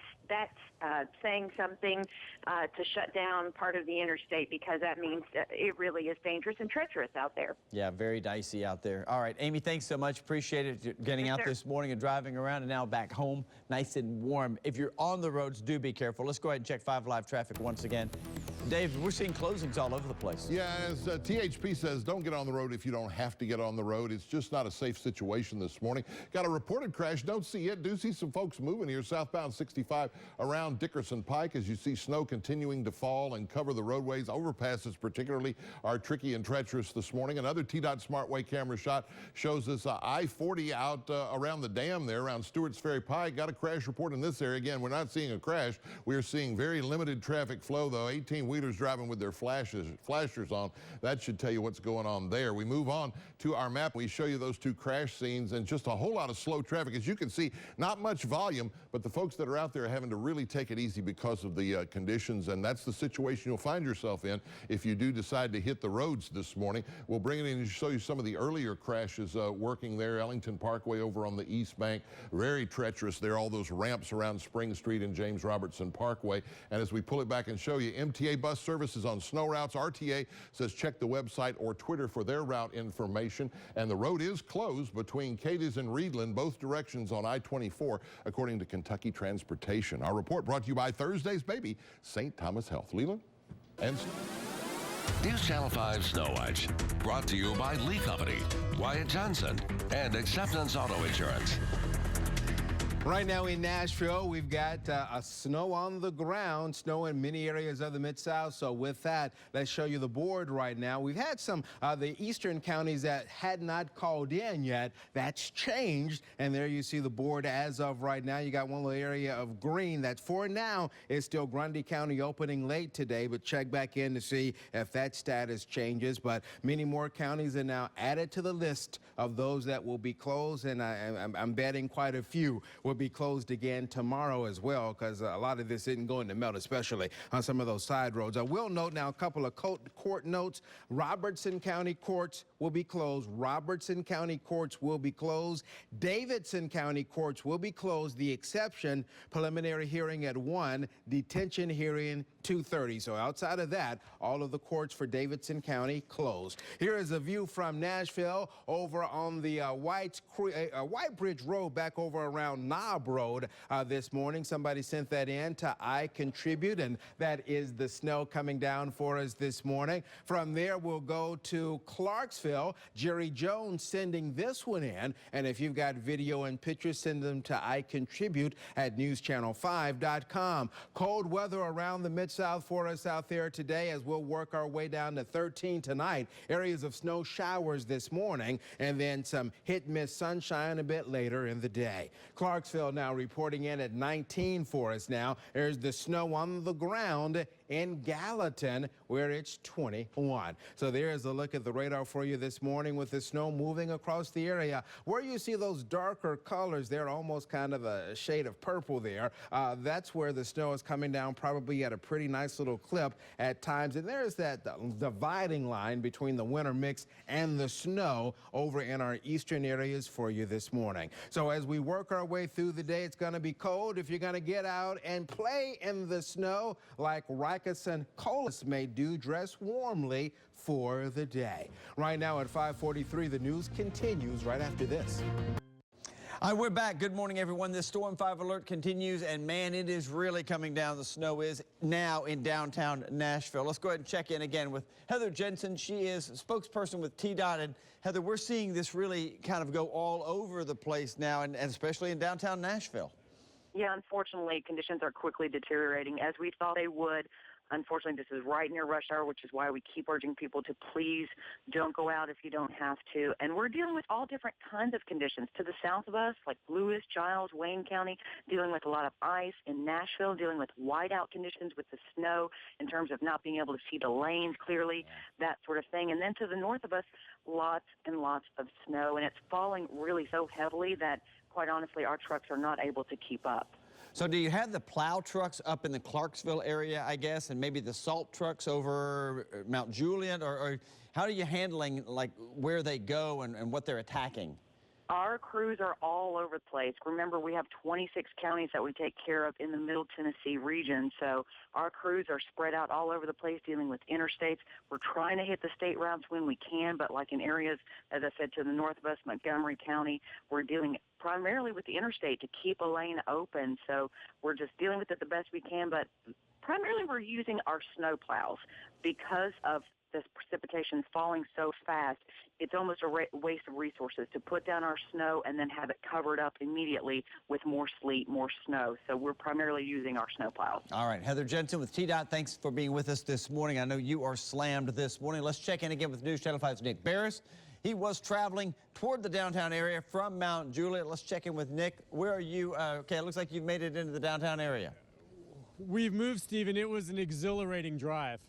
saying something to shut down part of the interstate, because that means it really is dangerous and treacherous out there. Yeah, very dicey out there. All right, Amy, thanks so much. Appreciate it getting out this morning and driving around, and now back home nice and warm. If you're on the roads, do be careful. Let's go ahead and check 5 Live traffic once again. Dave, we're seeing closings all over the place. Yeah, as THP says, don't get on the road if you don't have to get on the road. It's just not a safe situation this morning. Got a reported crash. Don't see it. Do see some folks moving here southbound 65 around Dickerson Pike as you see snow continuing to fall and cover the roadways. Overpasses particularly are tricky and treacherous this morning. Another TDOT SmartWay camera shot shows us I-40 out around the dam there around Stewart's Ferry Pike. Got a crash report in this area. Again, we're not seeing a crash. We're seeing very limited traffic flow, though. 18-wheelers driving with their flashers on. That should tell you what's going on there. We move on to our map. We show you those 2 crash scenes and just a whole lot of slow traffic. As you can see, not much volume, but the folks that are out there are having to really take it easy because of the conditions, and that's the situation you'll find yourself in if you do decide to hit the roads this morning. We'll bring it in and show you some of the earlier crashes working there. Ellington Parkway over on the East Bank, very treacherous there, all those ramps around Spring Street and James Robertson Parkway. And as we pull it back and show you, MTA bus services on snow routes. RTA says check the website or Twitter for their route information. And the road is closed between Cadiz and Reedland, both directions on I-24, according to Kentucky Transportation. Our report brought to you by Thursday's baby, St. Thomas Health. Leland and News Channel 5 Snow Watch, brought to you by Lee Company, Wyatt Johnson, and Acceptance Auto Insurance. Right now in Nashville, we've got a snow on the ground, snow in many areas of the Mid-South. So with that, let's show you the board right now. We've had some the eastern counties that had not called in yet. That's changed. And there you see the board as of right now. You got one little area of green that for now is still Grundy County opening late today, but check back in to see if that status changes. But many more counties are now added to the list of those that will be closed, and I'm betting quite a few will be closed again tomorrow as well, because a lot of this isn't going to melt, especially on some of those side roads. I will note now a couple of court notes. Robertson County courts will be closed. Robertson County courts will be closed. Davidson County courts will be closed. The exception, preliminary hearing at 1, detention hearing 2:30. So outside of that, all of the courts for Davidson County closed. Here is a view from Nashville over on the White Bridge Road back over around Knob Road this morning. Somebody sent that in to I Contribute, and that is the snow coming down for us this morning. From there, we'll go to Clarksville. Jerry Jones sending this one in, and if you've got video and pictures, send them to I Contribute at newschannel5.com. Cold weather around the Mid-South for us out there today as we'll work our way down to 13 tonight. Areas of snow showers this morning, and then some hit-miss sunshine a bit later in the day. Clarksville now reporting in at 19 for us now. There's the snow on the ground in Gallatin, where it's 21. So there's a look at the radar for you this morning with the snow moving across the area. Where you see those darker colors, they're almost kind of a shade of purple there. That's where the snow is coming down, probably at a pretty nice little clip at times. And there's that dividing line between the winter mix and the snow over in our eastern areas for you this morning. So as we work our way through the day, it's going to be cold. If you're going to get out and play in the snow like Ricus and Colas may do, dress warmly for the day. Right now at 5:43, the news continues right after this. All right, we're back. Good morning, everyone. This Storm 5 alert continues, and man, it is really coming down. The snow is now in downtown Nashville. Let's go ahead and check in again with Heather Jensen. She is spokesperson with TDOT. And Heather, we're seeing this really kind of go all over the place now, and especially in downtown Nashville. Yeah, unfortunately, conditions are quickly deteriorating as we thought they would. Unfortunately, this is right near rush hour, which is why we keep urging people to please don't go out if you don't have to. And we're dealing with all different kinds of conditions. To the south of us, like Lewis, Giles, Wayne County, dealing with a lot of ice. In Nashville, dealing with whiteout conditions with the snow in terms of not being able to see the lanes clearly, that sort of thing. And then to the north of us, lots and lots of snow. And it's falling really so heavily that, quite honestly, our trucks are not able to keep up. So do you have the plow trucks up in the Clarksville area, I guess, and maybe the salt trucks over Mount Juliet, or how are you handling, like, where they go and what they're attacking? Our crews are all over the place. Remember, we have 26 counties that we take care of in the Middle Tennessee region, so our crews are spread out all over the place dealing with interstates. We're trying to hit the state routes when we can, but like in areas, as I said, to the north of us, Montgomery County, we're dealing primarily with the interstate to keep a lane open. So we're just dealing with it the best we can, but primarily we're using our snow plows because of this precipitation falling so fast. It's almost a waste of resources to put down our snow and then have it covered up immediately with more sleet, more snow. So we're primarily using our snow plows. All right, Heather Jensen with TDOT, thanks for being with us this morning. I know you are slammed this morning. Let's check in again with News Channel 5's Nick Barris. He was traveling toward the downtown area from Mount Juliet. Let's check in with Nick. Where are you? Okay, it looks like you've made it into the downtown area. We've moved, Stephen. It was an exhilarating drive.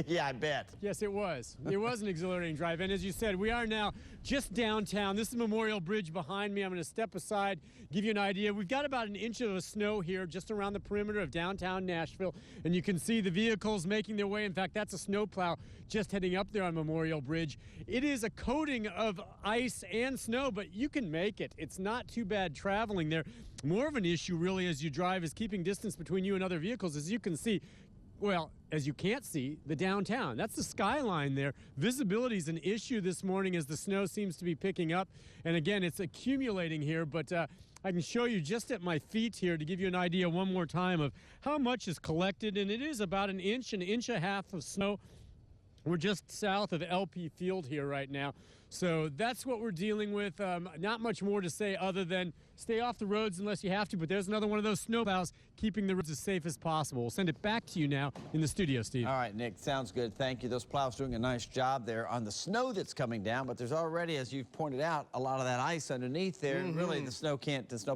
Yeah, I bet. Yes, it was. It was an exhilarating drive. And as you said, we are now just downtown. This is Memorial Bridge behind me. I'm going to step aside, give you an idea. We've got about an inch of snow here just around the perimeter of downtown Nashville. And you can see the vehicles making their way. In fact, that's a snowplow just heading up there on Memorial Bridge. It is a coating of ice and snow, but you can make it. It's not too bad traveling there. More of an issue, really, as you drive is keeping distance between you and other vehicles. As you can see, well, as you can't see, the downtown. That's the skyline there. Visibility is an issue this morning as the snow seems to be picking up. And again, it's accumulating here, but I can show you just at my feet here to give you an idea one more time of how much is collected. And it is about an inch and a half of snow. We're just south of LP Field here right now. So that's what we're dealing with. Not much more to say other than stay off the roads unless you have to. But there's another one of those snowplows keeping the roads as safe as possible. We'll send it back to you now in the studio, Steve. All right, Nick, sounds good. Thank you. Those plows doing a nice job there on the snow that's coming down. But there's already, as you've pointed out, a lot of that ice underneath there. And really, the snow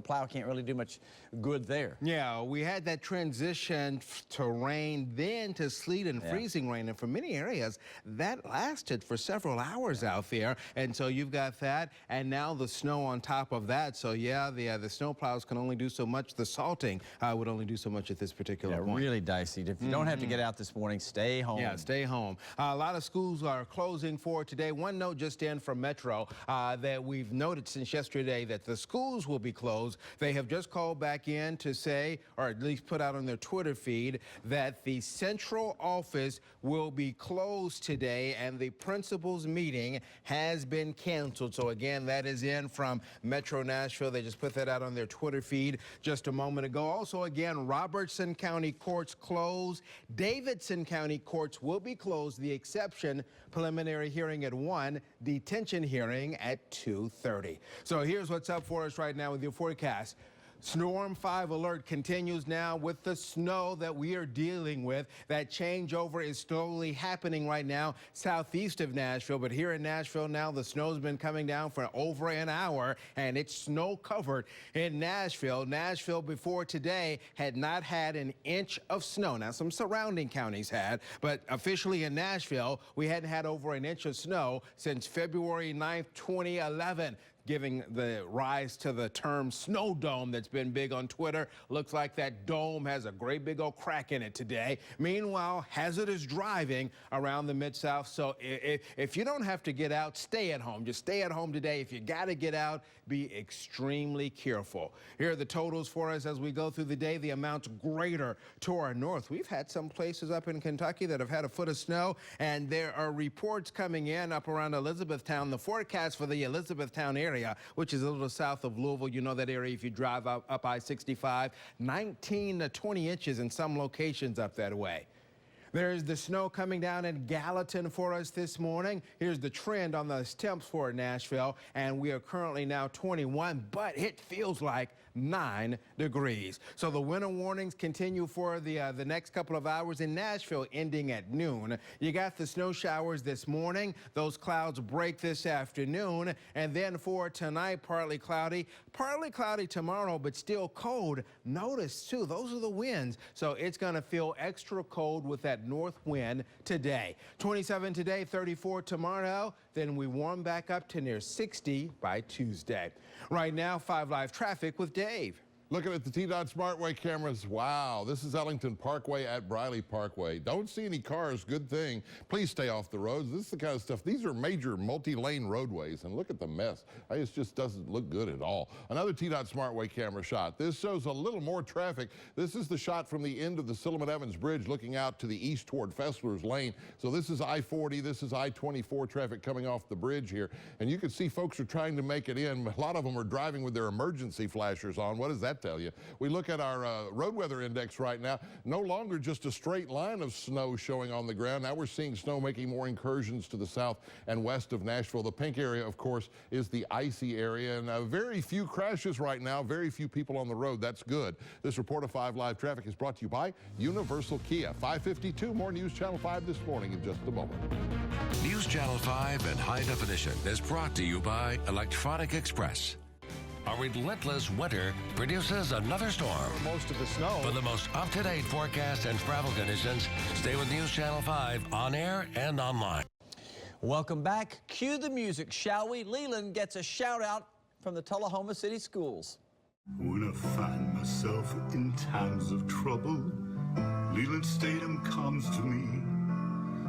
plow can't really do much good there. Yeah, we had that transition to rain, then to sleet and freezing rain. And for many areas, that lasted for several hours out there. And so you've got that, and now the snow on top of that. So yeah, the snow plows can only do so much. The salting would only do so much at this particular point. Really dicey. If you don't have to get out this morning, stay home. Yeah, stay home. A lot of schools are closing for today. One note just in from Metro that we've noted since yesterday that the schools will be closed. They have just called back in to say, or at least put out on their Twitter feed, that the central office will be closed today and the principals meeting has been canceled. So again, that is in from Metro Nashville. They just put that out on their Twitter feed just a moment ago. Also, again, Robertson County courts closed. Davidson County courts will be closed. The exception, preliminary hearing at 1, detention hearing at 2:30. So here's what's up for us right now with your forecast. Storm 5 alert continues now with the snow that we are dealing with. That changeover is slowly happening right now southeast of Nashville. But here in Nashville now, the snow's been coming down for over an hour, and it's snow covered in Nashville. Nashville before today had not had an inch of snow. Now, some surrounding counties had, but officially in Nashville, we hadn't had over an inch of snow since February 9th, 2011. Giving the rise to the term snow dome that's been big on Twitter. Looks like that dome has a great big old crack in it today. Meanwhile, hazardous driving around the Mid-South. So if you don't have to get out, stay at home. Just stay at home today. If you got to get out, be extremely careful. Here are the totals for us as we go through the day. The amounts greater to our north. We've had some places up in Kentucky that have had a foot of snow, and there are reports coming in up around Elizabethtown. The forecast for the Elizabethtown area area, which is a little south of Louisville. You know that area if you drive up I-65. 19 to 20 inches in some locations up that way. There's the snow coming down in Gallatin for us this morning. Here's the trend on the temps for Nashville, and we are currently now 21, but it feels like 9 degrees. So the winter warnings continue for the next couple of hours in Nashville, ending at noon. You got the snow showers this morning. Those clouds break this afternoon, and then for tonight, partly cloudy tomorrow, but still cold. Notice too, those are the winds, so it's going to feel extra cold with that north wind today. 27 today, 34 tomorrow. Then we warm back up to near 60 by Tuesday. Right now, 5 Live traffic with Dave. Looking at the TDOT SmartWay cameras, wow, this is Ellington Parkway at Briley Parkway. Don't see any cars, good thing. Please stay off the roads. This is the kind of stuff, these are major multi-lane roadways, and look at the mess. It just doesn't look good at all. Another TDOT SmartWay camera shot. This shows a little more traffic. This is the shot from the end of the Silliman Evans Bridge looking out to the east toward Fessler's Lane. So this is I-40, this is I-24 traffic coming off the bridge here. And you can see folks are trying to make it in. A lot of them are driving with their emergency flashers on. What does that tell you? We look at our road weather index right now, no longer just a straight line of snow showing on the ground. Now we're seeing snow making more incursions to the south and west of Nashville. The pink area, of course, is the icy area, and very few crashes right now, very few people on the road. That's good. This report of 5 Live Traffic is brought to you by Universal Kia. 5:52, more News Channel 5 this morning in just a moment. News Channel 5 and High Definition is brought to you by Electronic Express. A relentless winter produces another storm. Most of the snow. For the most up-to-date forecast and travel conditions, stay with News Channel 5 on air and online. Welcome back. Cue the music, shall we? Leland gets a shout out from the Tullahoma City Schools. When I find myself in times of trouble, Leland Statham comes to me,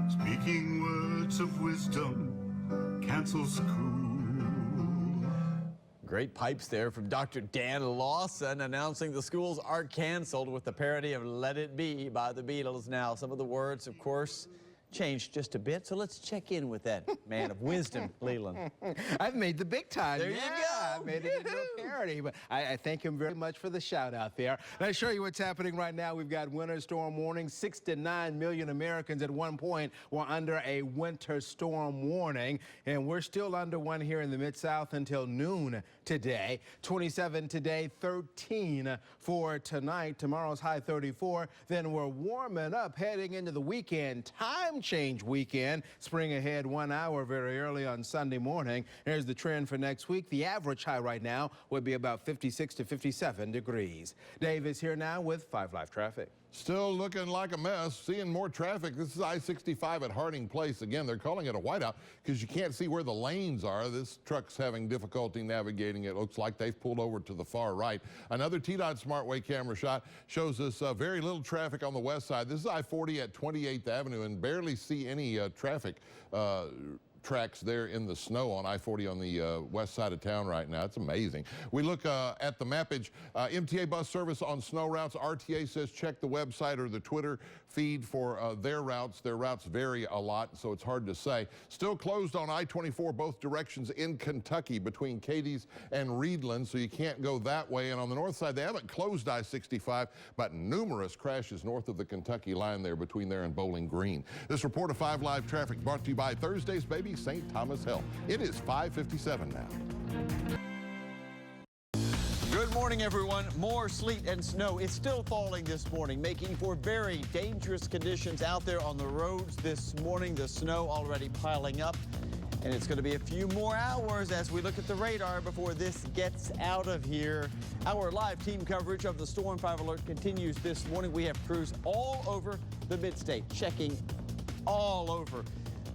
speaking words of wisdom, cancel school. Great pipes there from Dr. Dan Lawson announcing the schools are canceled with the parody of Let It Be by the Beatles. Now, some of the words, of course, changed just a bit, so let's check in with that man of wisdom, Leland. I've made the big time. There you go. I made it into a parody, but I thank him very much for the shout out there. Let's show you what's happening right now. We've got winter storm warning. 6 to 9 million Americans at one point were under a winter storm warning, and we're still under one here in the Mid-South until noon today. 27 today, 13 for tonight. Tomorrow's high 34. Then we're warming up heading into the weekend. Time change weekend. Spring ahead 1 hour very early on Sunday morning. Here's the trend for next week. The average high right now would be about 56 to 57 degrees. Dave is here now with 5 Live Traffic. Still looking like a mess, seeing more traffic. This is I-65 at Harding Place. Again, they're calling it a whiteout because you can't see where the lanes are. This truck's having difficulty navigating. It looks like they've pulled over to the far right. Another TDOT SmartWay camera shot shows us very little traffic on the west side. This is I-40 at 28th Avenue, and barely see any traffic tracks there in the snow on I-40 on the west side of town right now. It's amazing. We look at the mappage. MTA bus service on snow routes. RTA says check the website or the Twitter feed for their routes. Their routes vary a lot, so it's hard to say. Still closed on I-24 both directions in Kentucky between Cadiz and Reedland, so you can't go that way. And on the north side, they haven't closed I-65, but numerous crashes north of the Kentucky line there between there and Bowling Green. This report of 5 Live Traffic brought to you by Thursday's Baby St. Thomas Health. It is 5:57 now. Good morning, everyone. More sleet and snow. It's still falling this morning, making for very dangerous conditions out there on the roads this morning. The snow already piling up, and it's going to be a few more hours as we look at the radar before this gets out of here. Our live team coverage of the Storm 5 alert continues this morning. We have crews all over the mid-state, checking all over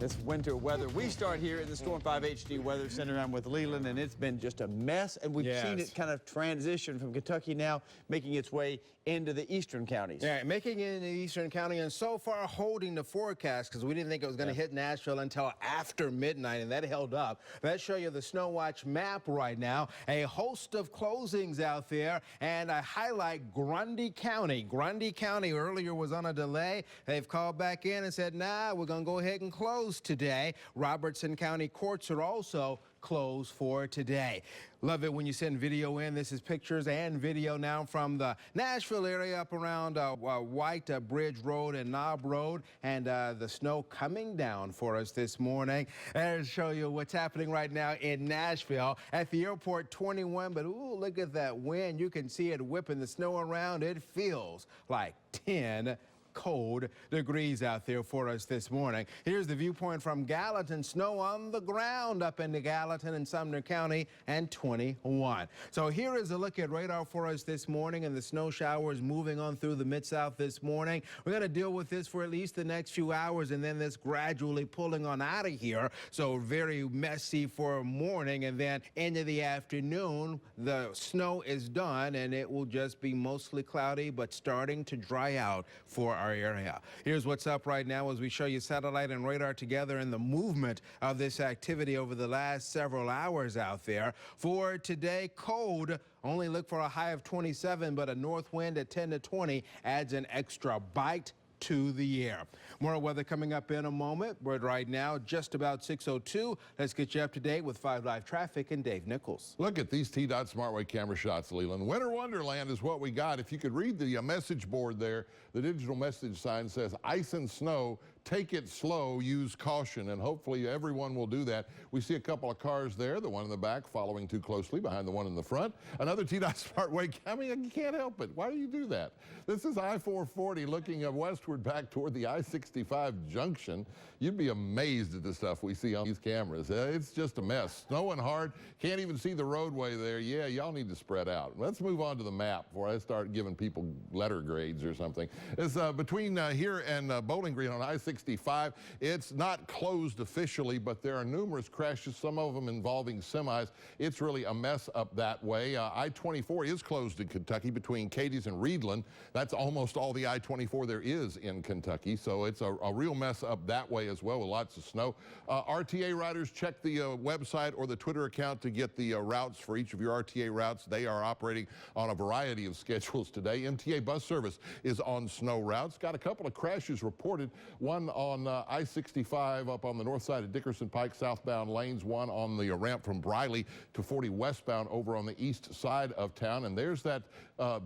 this winter weather. We start here in the Storm 5 HD Weather Center. I'm with Leland, and it's been just a mess, and we've seen it kind of transition from Kentucky now, making its way into the eastern counties. Yeah, making it in the eastern county, and so far holding the forecast because we didn't think it was going to hit Nashville until after midnight, and that held up. Let's show you the Snow Watch map right now. A host of closings out there, and I highlight Grundy County. Grundy County earlier was on a delay. They've called back in and said, nah, we're going to go ahead and close closed today. Robertson County courts are also closed for today. Love it when you send video in. This is pictures and video now from the Nashville area up around White Bridge Road and Knob Road, and the snow coming down for us this morning. And to show you what's happening right now in Nashville. At the airport, 21, but ooh, look at that wind. You can see it whipping the snow around. It feels like 10 cold degrees out there for us this morning. Here's the viewpoint from Gallatin. Snow on the ground up into Gallatin and Sumner County, and 21. So here is a look at radar for us this morning, and the snow showers moving on through the Mid-South this morning. We're going to deal with this for at least the next few hours, and then this gradually pulling on out of here. So very messy for morning, and then into the afternoon, the snow is done, and it will just be mostly cloudy, but starting to dry out for our area. Here's what's up right now as we show you satellite and radar together and the movement of this activity over the last several hours out there. For today, cold. Only look for a high of 27, but a north wind at 10 to 20 adds an extra bite to the air. More weather coming up in a moment, but right now just about 6:02. Let's get you up to date with 5 Live traffic and Dave Nichols. Look at these T-Dot SmartWay camera shots, Leland. Winter Wonderland is what we got. If you could read the message board there, the digital message sign says ice and snow. Take it slow, use caution, and hopefully everyone will do that. We see a couple of cars there, the one in the back following too closely behind the one in the front. Another T-Dot SmartWay camera, you can't help it. Why do you do that? This is I-440 looking westward back toward the I-65 junction. You'd be amazed at the stuff we see on these cameras. It's just a mess. Snowing hard, can't even see the roadway there. Yeah, y'all need to spread out. Let's move on to the map before I start giving people letter grades or something. It's between here and Bowling Green on I-65. It's not closed officially, but there are numerous crashes, some of them involving semis. It's really a mess up that way. I-24 is closed in Kentucky between Cadiz and Reedland. That's almost all the I-24 there is in Kentucky, so it's a real mess up that way as well with lots of snow. RTA riders, check the website or the Twitter account to get the routes for each of your RTA routes. They are operating on a variety of schedules today. MTA bus service is on snow routes. Got a couple of crashes reported. One on I-65 up on the north side of Dickerson Pike, southbound lanes. One on the ramp from Briley to 40 westbound over on the east side of town. And there's that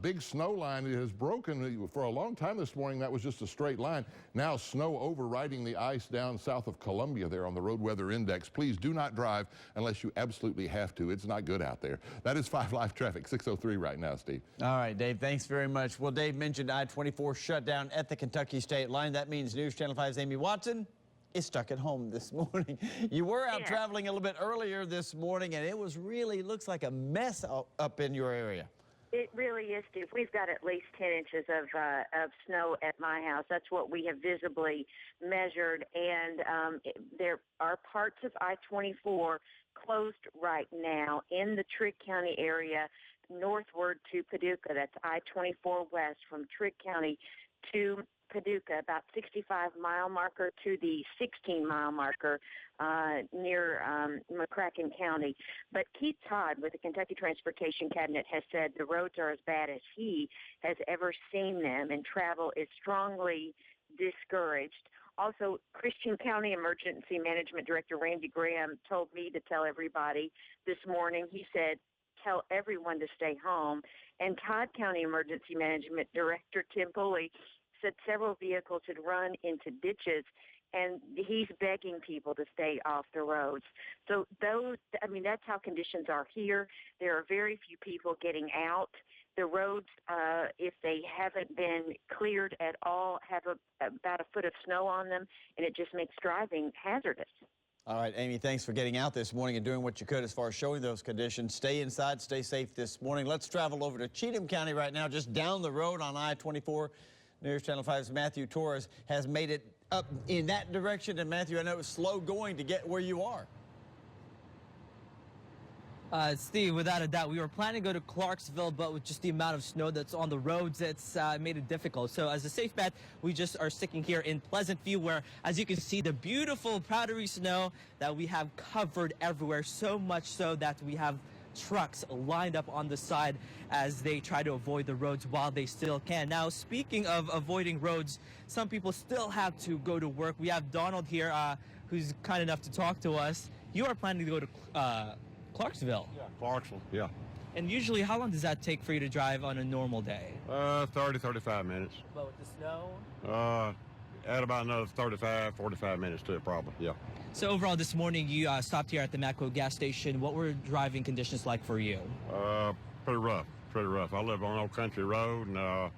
big snow line. It has broken for a long time this morning. That was just a straight line. Now snow overriding the ice down south of Columbia there on the road weather index. Please do not drive unless you absolutely have to. It's not good out there. That is 5 Live traffic, 6:03 right now, Steve. All right, Dave, thanks very much. Well, Dave mentioned I-24 shut down at the Kentucky state line. That means News Channel 5's Amy Watson is stuck at home this morning. You were out traveling a little bit earlier this morning, and it was really looks like a mess up in your area. It really is, Steve. We've got at least 10 inches of snow at my house. That's what we have visibly measured, and there are parts of I-24 closed right now in the Trigg County area northward to Paducah. That's I-24 west from Trigg County to Paducah, about 65-mile marker to the 16-mile marker near McCracken County. But Keith Todd with the Kentucky Transportation Cabinet has said the roads are as bad as he has ever seen them, and travel is strongly discouraged. Also, Christian County Emergency Management Director Randy Graham told me to tell everybody this morning. He said, tell everyone to stay home. And Todd County Emergency Management Director Tim Pulley said several vehicles had run into ditches, and he's begging people to stay off the roads. So that's how conditions are here. There are very few people getting out. The roads, if they haven't been cleared at all, have about a foot of snow on them, and it just makes driving hazardous. All right, Amy, thanks for getting out this morning and doing what you could as far as showing those conditions. Stay inside, stay safe this morning. Let's travel over to Cheatham County right now, just down the road on I-24. News Channel 5's Matthew Torres has made it up in that direction. And Matthew, I know it's slow going to get where you are. Steve, without a doubt, we were planning to go to Clarksville, but with just the amount of snow that's on the roads, it's made it difficult. So as a safe bet, we just are sticking here in Pleasant View, where, as you can see, the beautiful powdery snow that we have covered everywhere, so much so that we have trucks lined up on the side as they try to avoid the roads while they still can. Now, speaking of avoiding roads, some people still have to go to work. We have Donald here who's kind enough to talk to us. You are planning to go to Clarksville. Yeah, Clarksville, yeah. And usually, how long does that take for you to drive on a normal day? 30, 35 minutes. But with the snow? Add about another 35, 45 minutes to it probably, yeah. So overall this morning, you stopped here at the Matco gas station. What were driving conditions like for you? Pretty rough. I live on an old country road, and I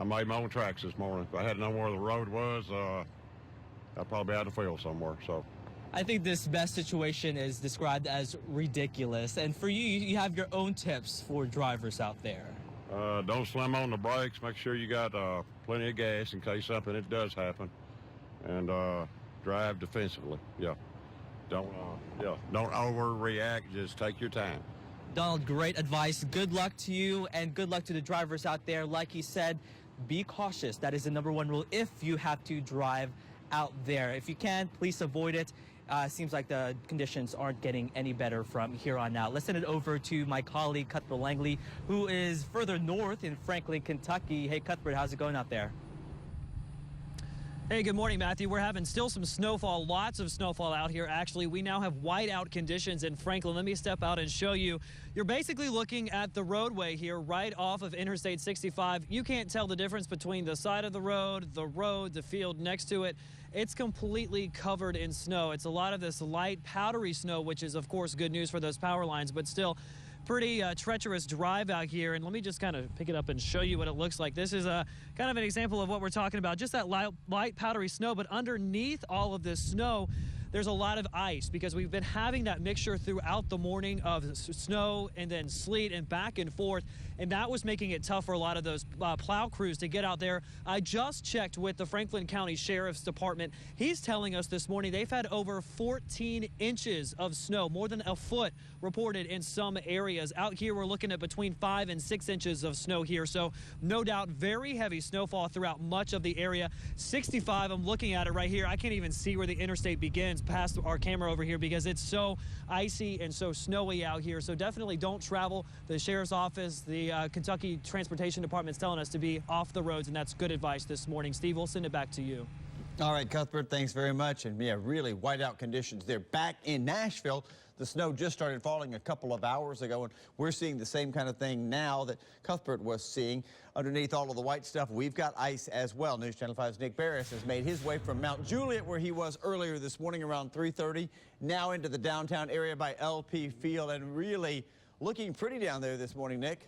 made my own tracks this morning. If I had known where the road was, I'd probably be out in the field somewhere, so. I think this best situation is described as ridiculous. And for you, you have your own tips for drivers out there. Don't slam on the brakes. Make sure you got plenty of gas in case something does happen. And drive defensively. Yeah. Don't overreact. Just take your time. Donald, great advice. Good luck to you and good luck to the drivers out there. Like he said, be cautious. That is the #1 rule if you have to drive out there. If you can, please avoid it. Seems like the conditions aren't getting any better from here on out. Let's send it over to my colleague, Cuthbert Langley, who is further north in Franklin, Kentucky. Hey, Cuthbert, how's it going out there? Hey, good morning, Matthew. We're having still some snowfall, lots of snowfall out here. Actually, we now have whiteout conditions in Franklin. Let me step out and show you. You're basically looking at the roadway here right off of Interstate 65. You can't tell the difference between the side of the road, the field next to it. It's completely covered in snow. It's a lot of this light, powdery snow, which is, of course, good news for those power lines, but still pretty treacherous drive out here. And let me just kind of pick it up and show you what it looks like. This is a kind of an example of what we're talking about, just that light powdery snow. But underneath all of this snow, there's a lot of ice because we've been having that mixture throughout the morning of snow and then sleet and back and forth. And that was making it tough for a lot of those plow crews to get out there. I just checked with the Franklin County Sheriff's Department. He's telling us this morning they've had over 14 inches of snow, more than a foot reported in some areas. Out here, we're looking at between 5 and 6 inches of snow here. So no doubt very heavy snowfall throughout much of the area. 65, I'm looking at it right here. I can't even see where the interstate begins past our camera over here because it's so icy and so snowy out here. So definitely don't travel. The Sheriff's Office, the Kentucky Transportation Department is telling us to be off the roads, and that's good advice this morning. Steve, we'll send it back to you. All right, Cuthbert, thanks very much. And yeah, really whiteout conditions there. Back in Nashville, the snow just started falling a couple of hours ago, and we're seeing the same kind of thing now that Cuthbert was seeing. Underneath all of the white stuff, we've got ice as well. News Channel 5's Nick Barris has made his way from Mount Juliet, where he was earlier this morning around 3:30, now into the downtown area by LP Field, and really looking pretty down there this morning, Nick.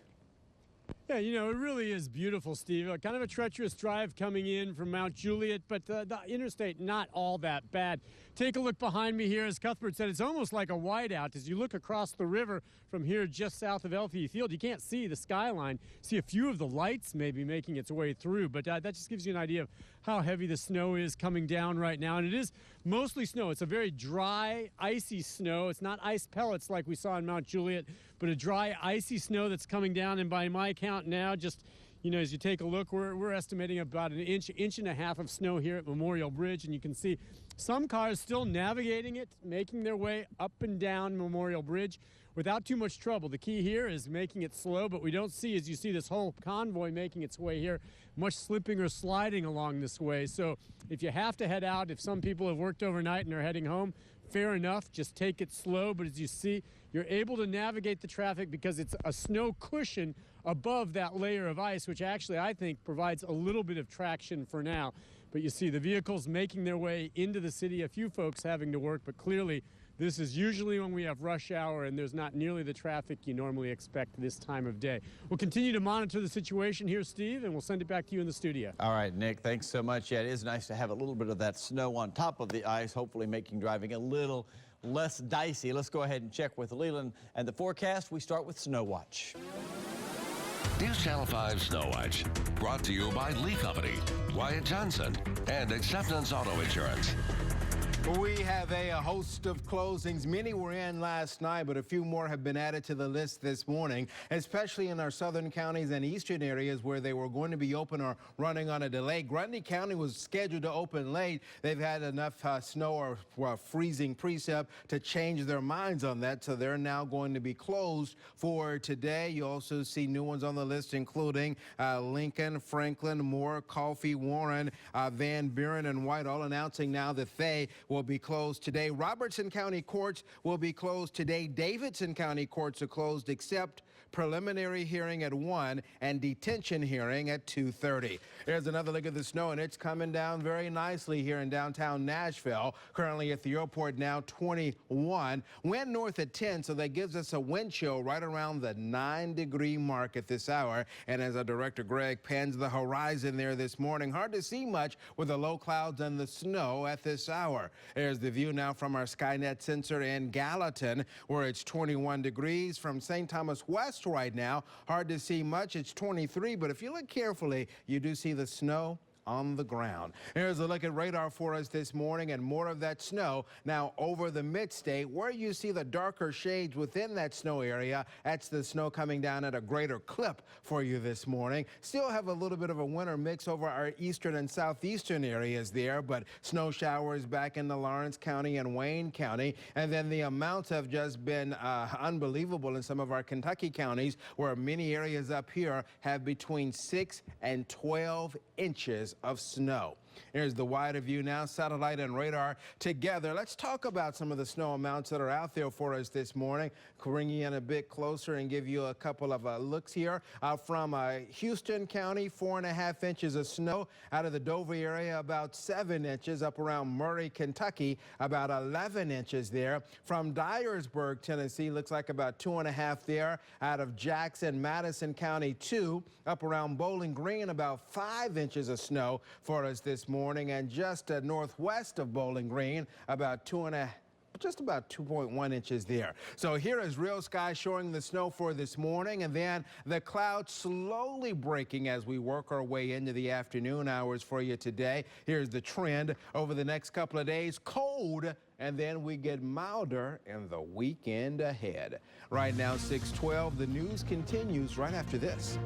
Yeah, you know, it really is beautiful, Steve. Kind of a treacherous drive coming in from Mount Juliet, but the interstate not all that bad. Take a look behind me here. As Cuthbert said, it's almost like a whiteout. As you look across the river from here just south of LP Field, you can't see the skyline. See a few of the lights maybe making its way through, but that just gives you an idea of how heavy the snow is coming down right now. And it is mostly snow. It's a very dry, icy snow. It's not ice pellets like we saw in Mount Juliet, but a dry, icy snow that's coming down. And by my count now, just, you know, as you take a look, we're estimating about an inch and a half of snow here at Memorial Bridge. And you can see some cars still navigating it, making their way up and down Memorial Bridge without too much trouble. The key here is making it slow, but we don't see, as you see this whole convoy making its way here, much slipping or sliding along this way. So if you have to head out, if some people have worked overnight and are heading home, fair enough, just take it slow. But as you see, you're able to navigate the traffic because it's a snow cushion above that layer of ice, which actually I think provides a little bit of traction for now. But you see the vehicles making their way into the city, a few folks having to work, but clearly this is usually when we have rush hour and there's not nearly the traffic you normally expect this time of day. We'll continue to monitor the situation here, Steve, and we'll send it back to you in the studio. All right, Nick, thanks so much. Yeah, it is nice to have a little bit of that snow on top of the ice, hopefully making driving a little less dicey. Let's go ahead and check with Leland and the forecast. We start with Snow Watch. News Channel 5 Snow Watch, brought to you by Lee Company, Wyatt Johnson, and Acceptance Auto Insurance. We have a host of closings. Many were in last night, but a few more have been added to the list this morning, especially in our southern counties and eastern areas where they were going to be open or running on a delay. Grundy County was scheduled to open late. They've had enough snow or freezing precip to change their minds on that, so they're now going to be closed for today. You also see new ones on the list, including Lincoln, Franklin, Moore, Coffee, Warren, Van Buren, and White, all announcing now that they will will be closed today. Robertson County courts will be closed today. Davidson County courts are closed except preliminary hearing at 1 and detention hearing at 2:30. Here's another look at the snow, and it's coming down very nicely here in downtown Nashville. Currently at the airport now 21. Wind north at 10, so that gives us a wind chill right around the 9-degree mark at this hour. And as our director Greg pans the horizon there this morning, hard to see much with the low clouds and the snow at this hour. There's the view now from our Skynet sensor in Gallatin, where it's 21 degrees. From St. Thomas West right now, hard to see much. It's 23, but if you look carefully, you do see the snow on the ground. Here's a look at radar for us this morning, and more of that snow now over the mid-state. Where you see the darker shades within that snow area, that's the snow coming down at a greater clip for you this morning. Still have a little bit of a winter mix over our eastern and southeastern areas there, but snow showers back into Lawrence County and Wayne County. And then the amounts have just been unbelievable in some of our Kentucky counties, where many areas up here have between 6 and 12 inches of snow. Here's the wider view now, satellite and radar together. Let's talk about some of the snow amounts that are out there for us this morning. Bring you in a bit closer and give you a couple of looks here. From Houston County, 4.5 inches of snow. Out of the Dover area, about 7 inches. Up around Murray, Kentucky, about 11 inches there. From Dyersburg, Tennessee, looks like about 2.5 there. Out of Jackson, Madison County, 2. Up around Bowling Green, about 5 inches of snow for us this morning. And just northwest of Bowling Green, about 2.1 inches there. So here is real sky showing the snow for this morning, and then the clouds slowly breaking as we work our way into the afternoon hours for you today. Here's the trend over the next couple of days. Cold, and then we get milder in the weekend ahead. Right now, 6:12. The news continues right after this.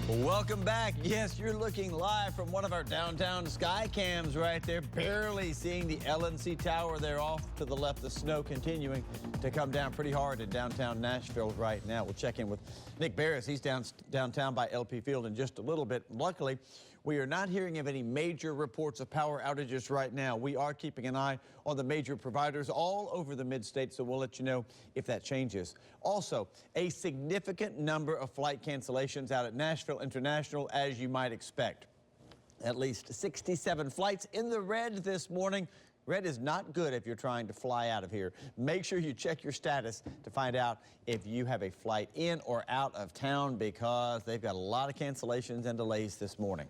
Welcome back. Yes, you're looking live from one of our downtown sky cams right there, barely seeing the LNC Tower there off to the left. The snow continuing to come down pretty hard in downtown Nashville right now. We'll check in with Nick Barris. He's downtown by LP Field in just a little bit. Luckily, we are not hearing of any major reports of power outages right now. We are keeping an eye on the major providers all over the mid-state, so we'll let you know if that changes. Also, a significant number of flight cancellations out at Nashville International, as you might expect. At least 67 flights in the red this morning. Red is not good if you're trying to fly out of here. Make sure you check your status to find out if you have a flight in or out of town, because they've got a lot of cancellations and delays this morning.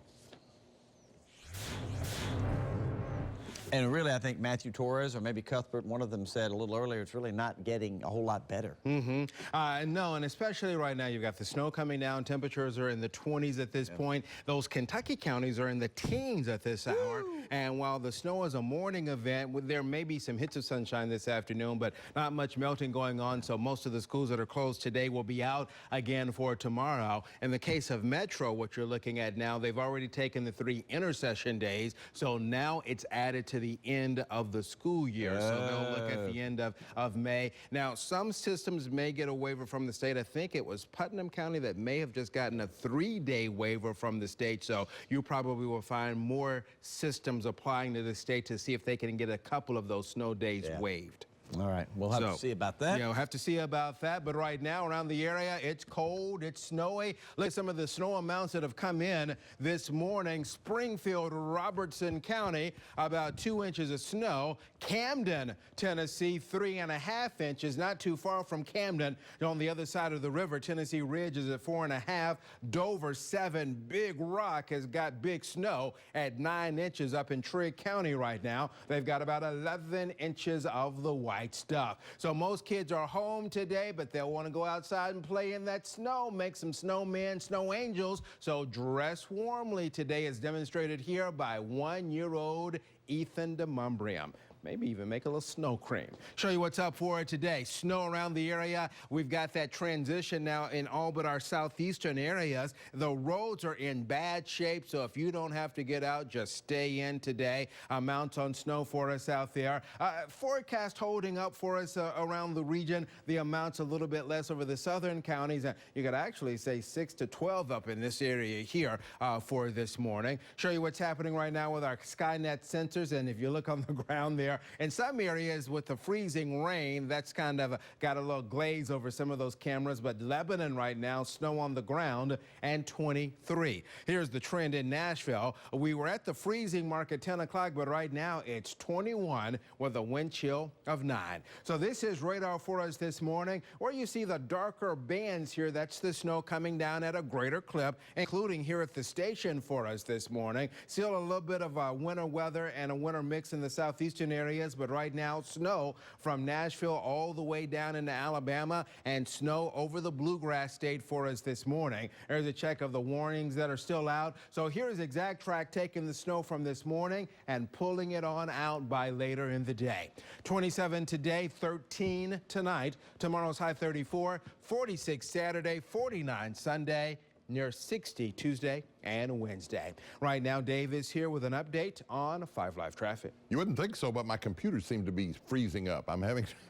And really, I think Matthew Torres or maybe Cuthbert, one of them said a little earlier, it's really not getting a whole lot better. No, and especially right now, you've got the snow coming down. Temperatures are in the 20s at this point. Those Kentucky counties are in the teens at this hour. And while the snow is a morning event, there may be some hits of sunshine this afternoon, but not much melting going on. So most of the schools that are closed today will be out again for tomorrow. In the case of Metro, what you're looking at now, they've already taken the 3 intercession days. So now it's added to the end of the school year. So they'll look at the end of May. Now, some systems may get a waiver from the state. I think it was Putnam County that may have just gotten a 3-day waiver from the state. So you probably will find more systems applying to the state to see if they can get a couple of those snow days waived. All right, we'll have to see about that. Yeah, we'll have to see about that. But right now around the area, it's cold, it's snowy. Look at some of the snow amounts that have come in this morning. Springfield, Robertson County, about 2 inches of snow. Camden, Tennessee, 3.5 inches, not too far from Camden. On the other side of the river, Tennessee Ridge is at 4.5. Dover, 7. Big Rock has got big snow at 9 inches up in Trigg County right now. They've got about 11 inches of the white stuff. So most kids are home today, but they'll want to go outside and play in that snow, make some snowmen, snow angels. So dress warmly today, as demonstrated here by 1-year-old Ethan DeMumbrium. maybe even make a little snow cream. Show you what's up for today. Snow around the area. We've got that transition now in all but our southeastern areas. The roads are in bad shape, so if you don't have to get out, just stay in today. Amounts on snow for us out there. Forecast holding up for us around the region. The amounts a little bit less over the southern counties. You could actually say 6 to 12 up in this area here for this morning. Show you what's happening right now with our Skynet sensors, and if you look on the ground there, in some areas with the freezing rain, that's kind of got a little glaze over some of those cameras, but Lebanon right now, snow on the ground and 23. Here's the trend in Nashville. We were at the freezing mark at 10 o'clock, but right now it's 21 with a wind chill of 9. So this is radar for us this morning. Where you see the darker bands here, that's the snow coming down at a greater clip, including here at the station for us this morning. Still a little bit of winter weather and a winter mix in the southeastern areas, but right now snow from Nashville all the way down into Alabama and snow over the bluegrass state for us this morning. There's a check of the warnings that are still out. So here's Exact Track taking the snow from this morning and pulling it on out by later in the day. 27 today, 13 tonight. Tomorrow's high 34, 46 Saturday, 49 Sunday, near 60 Tuesday and Wednesday. Right now, Dave is here with an update on 5 Live traffic. You wouldn't think so, but my computer seemed to be freezing up. I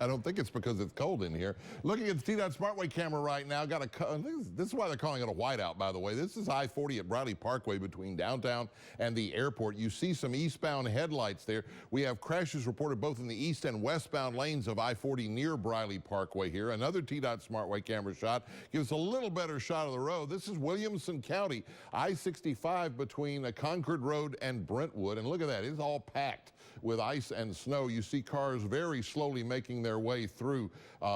don't think it's because it's cold in here. Looking at the TDOT Smartway camera right now, this is why they're calling it a whiteout, by the way. This is I-40 at Briley Parkway between downtown and the airport. You see some eastbound headlights there. We have crashes reported both in the east and westbound lanes of I-40 near Briley Parkway here. Another TDOT Smartway camera shot gives a little better shot of the road. This is Williamson County, I-65 between Concord Road and Brentwood. And look at that, it's all packed with ice and snow. You see cars very slowly making their way through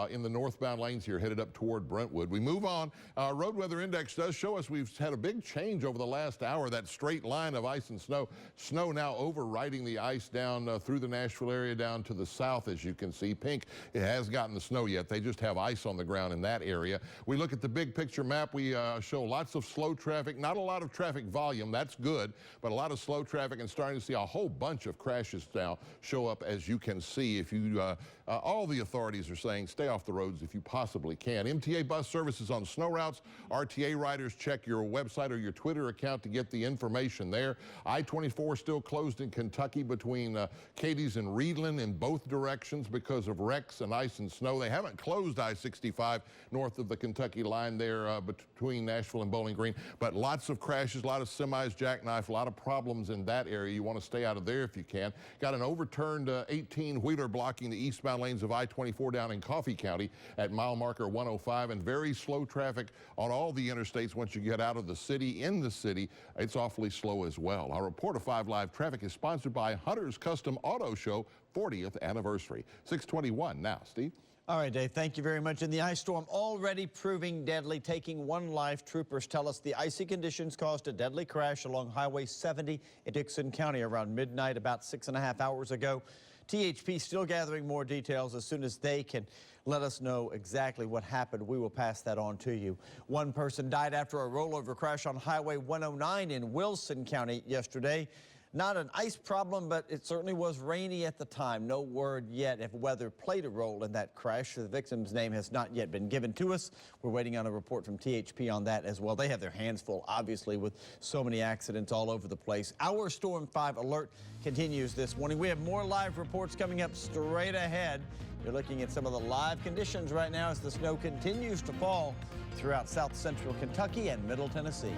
in the northbound lanes here, headed up toward Brentwood. We move on. Road Weather Index does show us we've had a big change over the last hour. That straight line of ice and snow. Snow now overriding the ice down through the Nashville area down to the south, as you can see. Pink, it has gotten the snow yet. They just have ice on the ground in that area. We look at the big picture map. We show lots of slow traffic, not a lot of traffic volume. That's good, but a lot of slow traffic, and starting to see a whole bunch of crashes now show up, as you can see. If you all the authorities are saying stay off the roads if you possibly can. MTA bus services on snow routes. RTA riders, check your website or your Twitter account to get the information there. I-24 still closed in Kentucky between Cadiz and Reedland in both directions because of wrecks and ice and snow. They haven't closed I-65 north of the Kentucky line there between Nashville and Bowling Green, but lots of crashes, a lot of semis, jackknife, a lot of problems in that area. You want to stay out of there if you can. Got an overturned 18-wheeler blocking the eastbound lanes of I-24 down in Coffee County at mile marker 105, and very slow traffic on all the interstates once you get out of the city. In the city, it's awfully slow as well. Our report of 5 Live Traffic is sponsored by Hunter's Custom Auto Show 40th anniversary. 6:21 now. Steve? All right, Dave, thank you very much. And the ice storm already proving deadly, taking one life. Troopers tell us the icy conditions caused a deadly crash along Highway 70 in Dixon County around midnight about 6.5 hours ago. THP still gathering more details. As soon as they can let us know exactly what happened, we will pass that on to you. One person died after a rollover crash on Highway 109 in Wilson County yesterday. Not an ice problem, but it certainly was rainy at the time. No word yet if weather played a role in that crash. The victim's name has not yet been given to us. We're waiting on a report from THP on that as well. They have their hands full, obviously, with so many accidents all over the place. Our Storm 5 alert continues this morning. We have more live reports coming up straight ahead. You're looking at some of the live conditions right now as the snow continues to fall throughout south central Kentucky and middle Tennessee.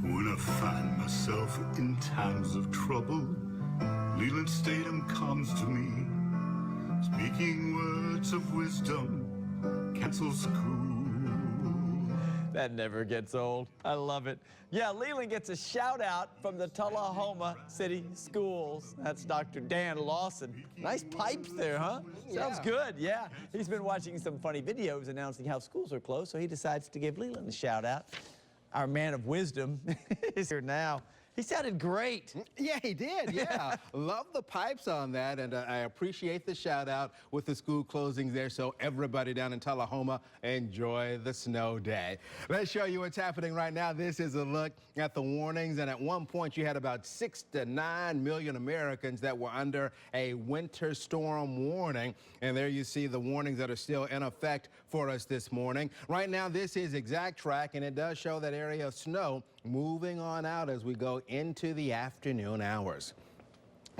When I find myself in times of trouble, Leland Statham comes to me, speaking words of wisdom, cancel school. That never gets old. I love it. Yeah, Leland gets a shout out from the Tullahoma City Schools. That's Dr. Dan Lawson. Nice pipes there, huh? Sounds good, yeah. He's been watching some funny videos announcing how schools are closed, so he decides to give Leland a shout out. Our man of wisdom is here now. He sounded great. Yeah, he did. Yeah. Love the pipes on that. And I appreciate the shout out with the school closings there. So everybody down in Tullahoma, enjoy the snow day. Let's show you what's happening right now. This is a look at the warnings. And at one point, you had about 6 to 9 million Americans that were under a winter storm warning. And there you see the warnings that are still in effect for us this morning. Right now, this is exact track, and it does show that area of snow moving on out as we go into the afternoon hours.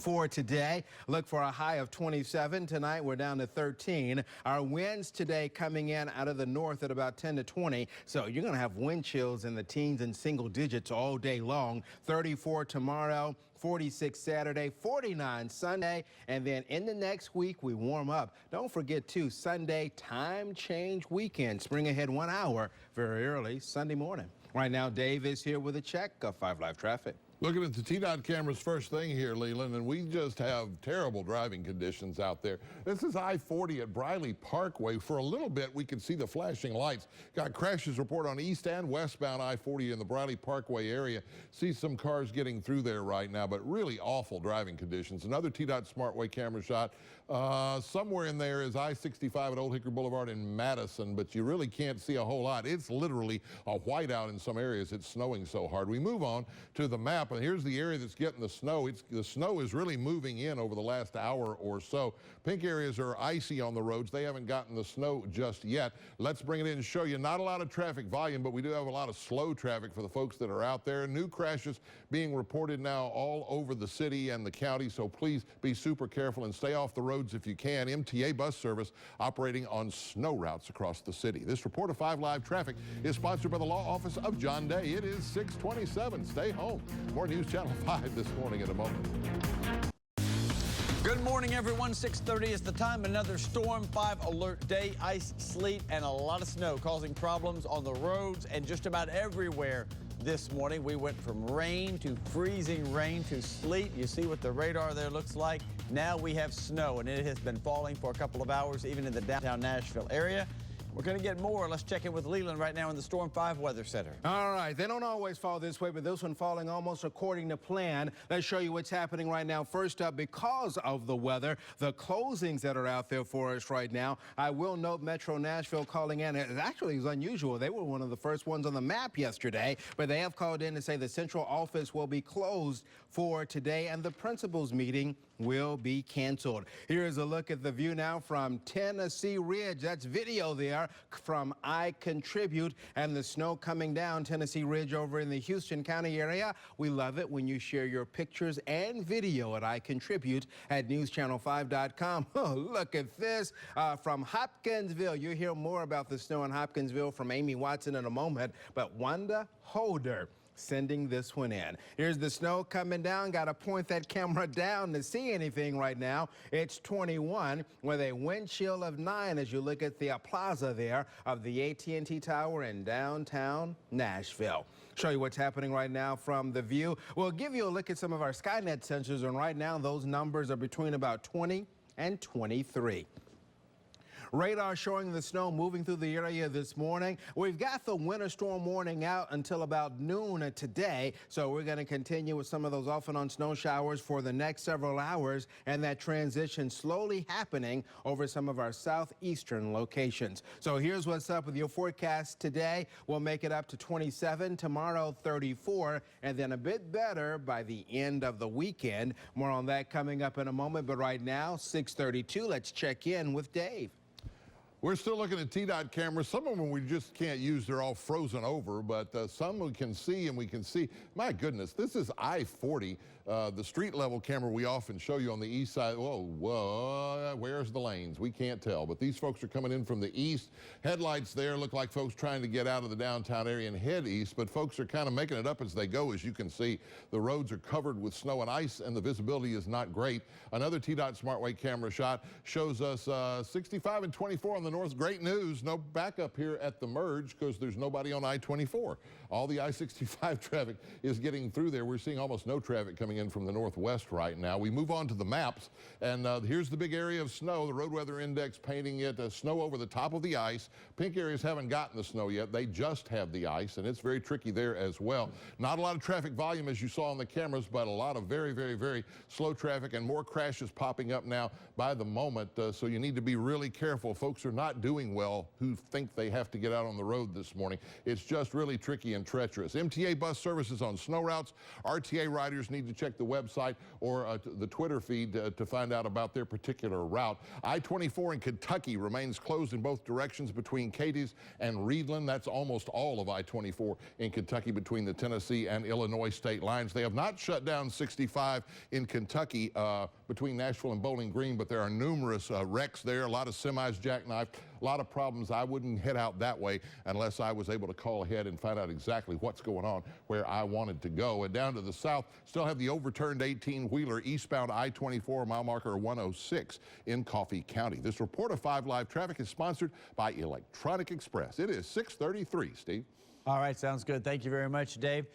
For today, look for a high of 27. Tonight, we're down to 13. Our winds today coming in out of the north at about 10 to 20. So you're going to have wind chills in the teens and single digits all day long. 34 tomorrow, 46 Saturday, 49 Sunday, and then in the next week, we warm up. Don't forget, too, Sunday, time change weekend. Spring ahead 1 hour very early Sunday morning. Right now, Dave is here with a check of 5 Live traffic. Looking at the TDOT cameras first thing here, Leland, and we just have terrible driving conditions out there. This is I-40 at Briley Parkway. For a little bit, we could see the flashing lights. Got crashes report on east and westbound I-40 in the Briley Parkway area. See some cars getting through there right now, but really awful driving conditions. Another TDOT SmartWay camera shot. Somewhere in there is I-65 at Old Hickory Boulevard in Madison, but you really can't see a whole lot. It's literally a whiteout in some areas. It's snowing so hard. We move on to the map, and here's the area that's getting the snow. The snow is really moving in over the last hour or so. Pink areas are icy on the roads. They haven't gotten the snow just yet. Let's bring it in and show you. Not a lot of traffic volume, but we do have a lot of slow traffic for the folks that are out there. New crashes being reported now all over the city and the county, so please be super careful and stay off the roads if you can. MTA bus service operating on snow routes across the city. This report of 5 Live Traffic is sponsored by the Law Office of John Day. It is 6:27. Stay home. More News Channel 5 this morning in a moment. Good morning, everyone. 6:30 is the time. Another Storm 5 alert day. Ice, sleet, and a lot of snow causing problems on the roads and just about everywhere this morning. We went from rain to freezing rain to sleet. You see what the radar there looks like. Now we have snow, and it has been falling for a couple of hours, even in the downtown Nashville area. We're going to get more. Let's check in with Leland right now in the Storm 5 Weather Center. All right. They don't always fall this way, but this one falling almost according to plan. Let's show you what's happening right now. First up, because of the weather, the closings that are out there for us right now. I will note Metro Nashville calling in. It actually is unusual. They were one of the first ones on the map yesterday, but they have called in to say the central office will be closed for today, and the principals meeting will be canceled. Here is a look at the view now from Tennessee Ridge. That's video there from I Contribute, and the snow coming down Tennessee Ridge over in the Houston County area. We love it when you share your pictures and video at I Contribute at newschannel5.com. Oh, look at this from Hopkinsville. You'll hear more about the snow in Hopkinsville from Amy Watson in a moment, but Wanda Holder sending this one in. Here's the snow coming down. Got to point that camera down to see anything right now. It's 21 with a wind chill of 9 as you look at the plaza there of the AT&T Tower in downtown Nashville. Show you what's happening right now from the view. We'll give you a look at some of our Skynet sensors, and right now those numbers are between about 20 and 23. Radar showing the snow moving through the area this morning. We've got the winter storm warning out until about noon today, so we're going to continue with some of those off and on snow showers for the next several hours, and that transition slowly happening over some of our southeastern locations. So here's what's up with your forecast today. We'll make it up to 27, tomorrow 34, and then a bit better by the end of the weekend. More on that coming up in a moment, but right now, 6:32, let's check in with Dave. We're still looking at TDOT cameras. Some of them we just can't use. They're all frozen over, but some we can see, and we can see. My goodness, this is I-40. The street level camera we often show you on the east side. Whoa, where's the lanes? We can't tell, but these folks are coming in from the east. Headlights there look like folks trying to get out of the downtown area and head east, but folks are kind of making it up as they go. As you can see, the roads are covered with snow and ice, and the visibility is not great. Another TDOT SmartWay camera shot shows us 65 and 24 on the north. Great news, no backup here at the merge because there's nobody on I-24. All the I-65 traffic is getting through there. We're seeing almost no traffic coming coming in from the northwest right now. We move on to the maps, and here's the big area of snow. The Road Weather Index painting it snow over the top of the ice. Pink areas haven't gotten the snow yet. They just have the ice, and it's very tricky there as well. Not a lot of traffic volume, as you saw on the cameras, but a lot of very, very, very slow traffic and more crashes popping up now by the moment. So you need to be really careful. Folks are not doing well who think they have to get out on the road this morning. It's just really tricky and treacherous. MTA bus services on snow routes. RTA riders need to check the website or the Twitter feed to find out about their particular route. I-24 in Kentucky remains closed in both directions between Cadiz and Reedland. That's almost all of I-24 in Kentucky between the Tennessee and Illinois state lines. They have not shut down 65 in Kentucky between Nashville and Bowling Green, but there are numerous wrecks there, a lot of semis jackknifed, a lot of problems. I wouldn't head out that way unless I was able to call ahead and find out exactly what's going on where I wanted to go. And down to the south, still have the overturned 18-wheeler eastbound I-24 mile marker 106 in Coffee County. This report of 5 Live Traffic is sponsored by Electronic Express. It is 6:33, Steve. All right, sounds good. Thank you very much, Dave.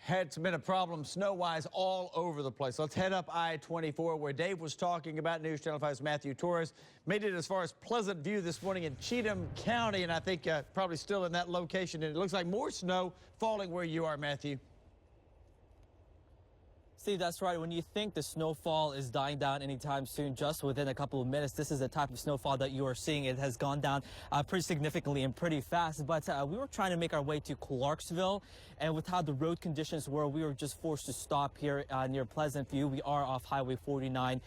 It's been a problem snow-wise all over the place. Let's head up I-24 where Dave was talking about. News Channel 5's Matthew Torres made it as far as Pleasant View this morning in Cheatham County, and I think probably still in that location. And it looks like more snow falling where you are, Matthew. Steve, that's right. When you think the snowfall is dying down anytime soon, just within a couple of minutes, this is the type of snowfall that you are seeing. It has gone down pretty significantly and pretty fast. But we were trying to make our way to Clarksville, and with how the road conditions were, we were just forced to stop here near Pleasant View. We are off Highway 49,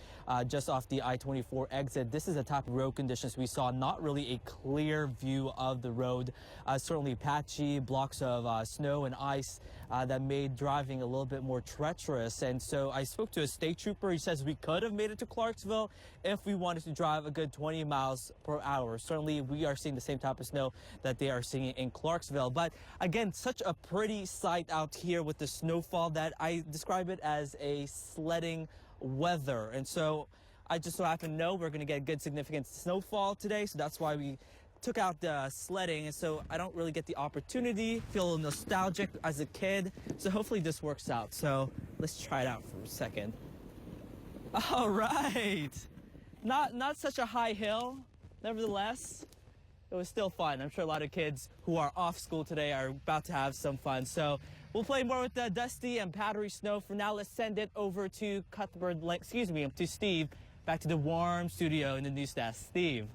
just off the I-24 exit. This is the type of road conditions we saw. Not really a clear view of the road. Certainly patchy blocks of snow and ice that made driving a little bit more treacherous. And so I spoke to a state trooper. He says we could have made it to Clarksville if we wanted to drive a good 20 miles per hour. Certainly, we are seeing the same type of snow that they are seeing in Clarksville. But again, such a pretty sight out here with the snowfall that I describe it as a sledding weather. And so I just so happen to know we're going to get good significant snowfall today. So that's why we took out the sledding, and so I don't really get the opportunity, feel a little nostalgic as a kid, so hopefully this works out. So let's try it out for a second. All right, not such a high hill, nevertheless, it was still fun. I'm sure a lot of kids who are off school today are about to have some fun. So we'll play more with the dusty and powdery snow. For now, let's send it over to to Steve, back to the warm studio in the news desk. Steve.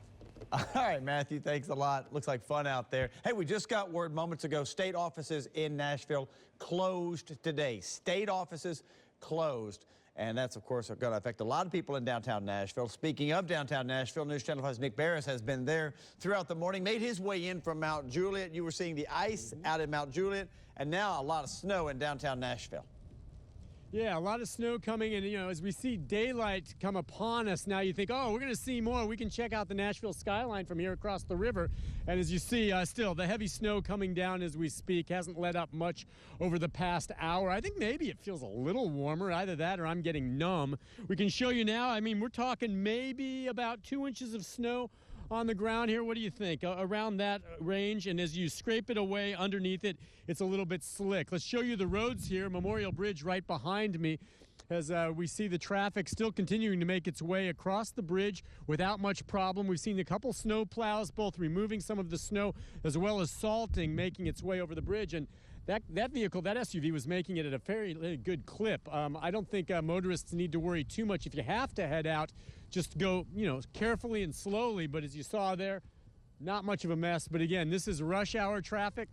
All right, Matthew, thanks a lot. Looks like fun out there. Hey, we just got word moments ago, state offices in Nashville closed today. State offices closed. And that's, of course, going to affect a lot of people in downtown Nashville. Speaking of downtown Nashville, News Channel 5's Nick Barris has been there throughout the morning, made his way in from Mount Juliet. You were seeing the ice out in Mount Juliet, and now a lot of snow in downtown Nashville. Yeah, a lot of snow coming, and as we see daylight come upon us now, you think, oh, we're going to see more. We can check out the Nashville skyline from here across the river. And as you see, still, the heavy snow coming down as we speak hasn't let up much over the past hour. I think maybe it feels a little warmer, either that or I'm getting numb. We can show you now. I mean, we're talking maybe about 2 inches of snow on the ground here. What do you think? Around that range, and as you scrape it away underneath it, it's a little bit slick. Let's show you the roads here. Memorial Bridge right behind me, as we see the traffic still continuing to make its way across the bridge without much problem. We've seen a couple snow plows both removing some of the snow as well as salting making its way over the bridge, and that vehicle, that SUV, was making it at a very good clip. I don't think motorists need to worry too much. If you have to head out, just go, carefully and slowly. But as you saw there, not much of a mess. But again, this is rush hour traffic.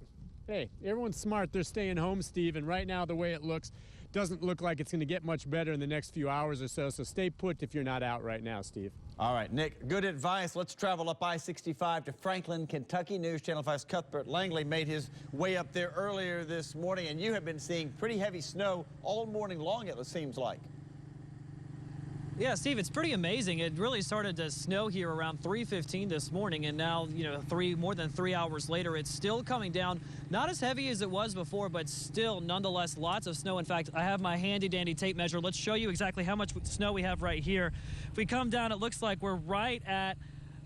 Hey, everyone's smart. They're staying home, Steve. And right now, the way it looks, doesn't look like it's going to get much better in the next few hours or so. So stay put if you're not out right now, Steve. All right, Nick, good advice. Let's travel up I-65 to Franklin, Kentucky. News Channel 5's Cuthbert Langley made his way up there earlier this morning, and you have been seeing pretty heavy snow all morning long, it seems like. Yeah, Steve, it's pretty amazing. It really started to snow here around 3:15 this morning, and now, more than 3 hours later, it's still coming down. Not as heavy as it was before, but still, nonetheless, lots of snow. In fact, I have my handy-dandy tape measure. Let's show you exactly how much snow we have right here. If we come down, it looks like we're right at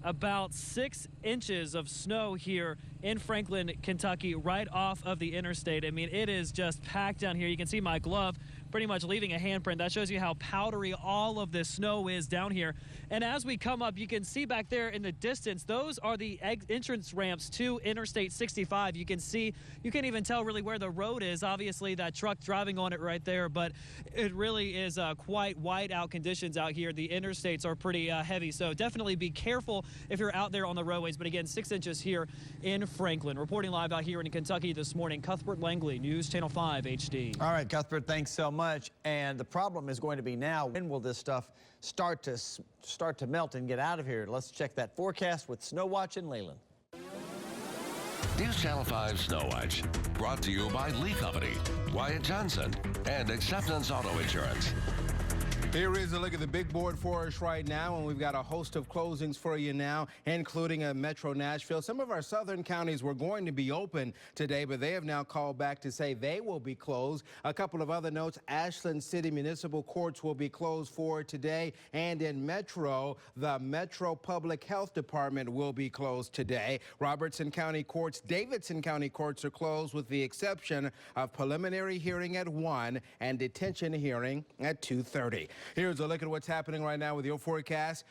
about 6 inches of snow here in Franklin, Kentucky, right off of the interstate. I mean, it is just packed down here. You can see my glove pretty much leaving a handprint. That shows you how powdery all of this snow is down here. And as we come up, you can see back there in the distance, those are the entrance ramps to Interstate 65. You can see, you can't even tell really where the road is. Obviously, that truck driving on it right there, but it really is quite white-out conditions out here. The interstates are pretty heavy, so definitely be careful if you're out there on the roadways. But again, 6 inches here in Franklin. Reporting live out here in Kentucky this morning, Cuthbert Langley, News Channel 5 HD. All right, Cuthbert, thanks so much. And the problem is going to be now, when will this stuff start to melt and get out of here? Let's check that forecast with Snow Watch and Leland. News Channel 5 Snow Watch, brought to you by Lee Company, Wyatt Johnson, and Acceptance Auto Insurance. Here is a look at the big board for us right now, and we've got a host of closings for you now, including Metro Nashville. Some of our southern counties were going to be open today, but they have now called back to say they will be closed. A couple of other notes: Ashland City Municipal Courts will be closed for today, and in Metro, the Metro Public Health Department will be closed today. Robertson County Courts, Davidson County Courts are closed with the exception of preliminary hearing at 1 and detention hearing at 2:30. Here's a look at what's happening right now with your forecast.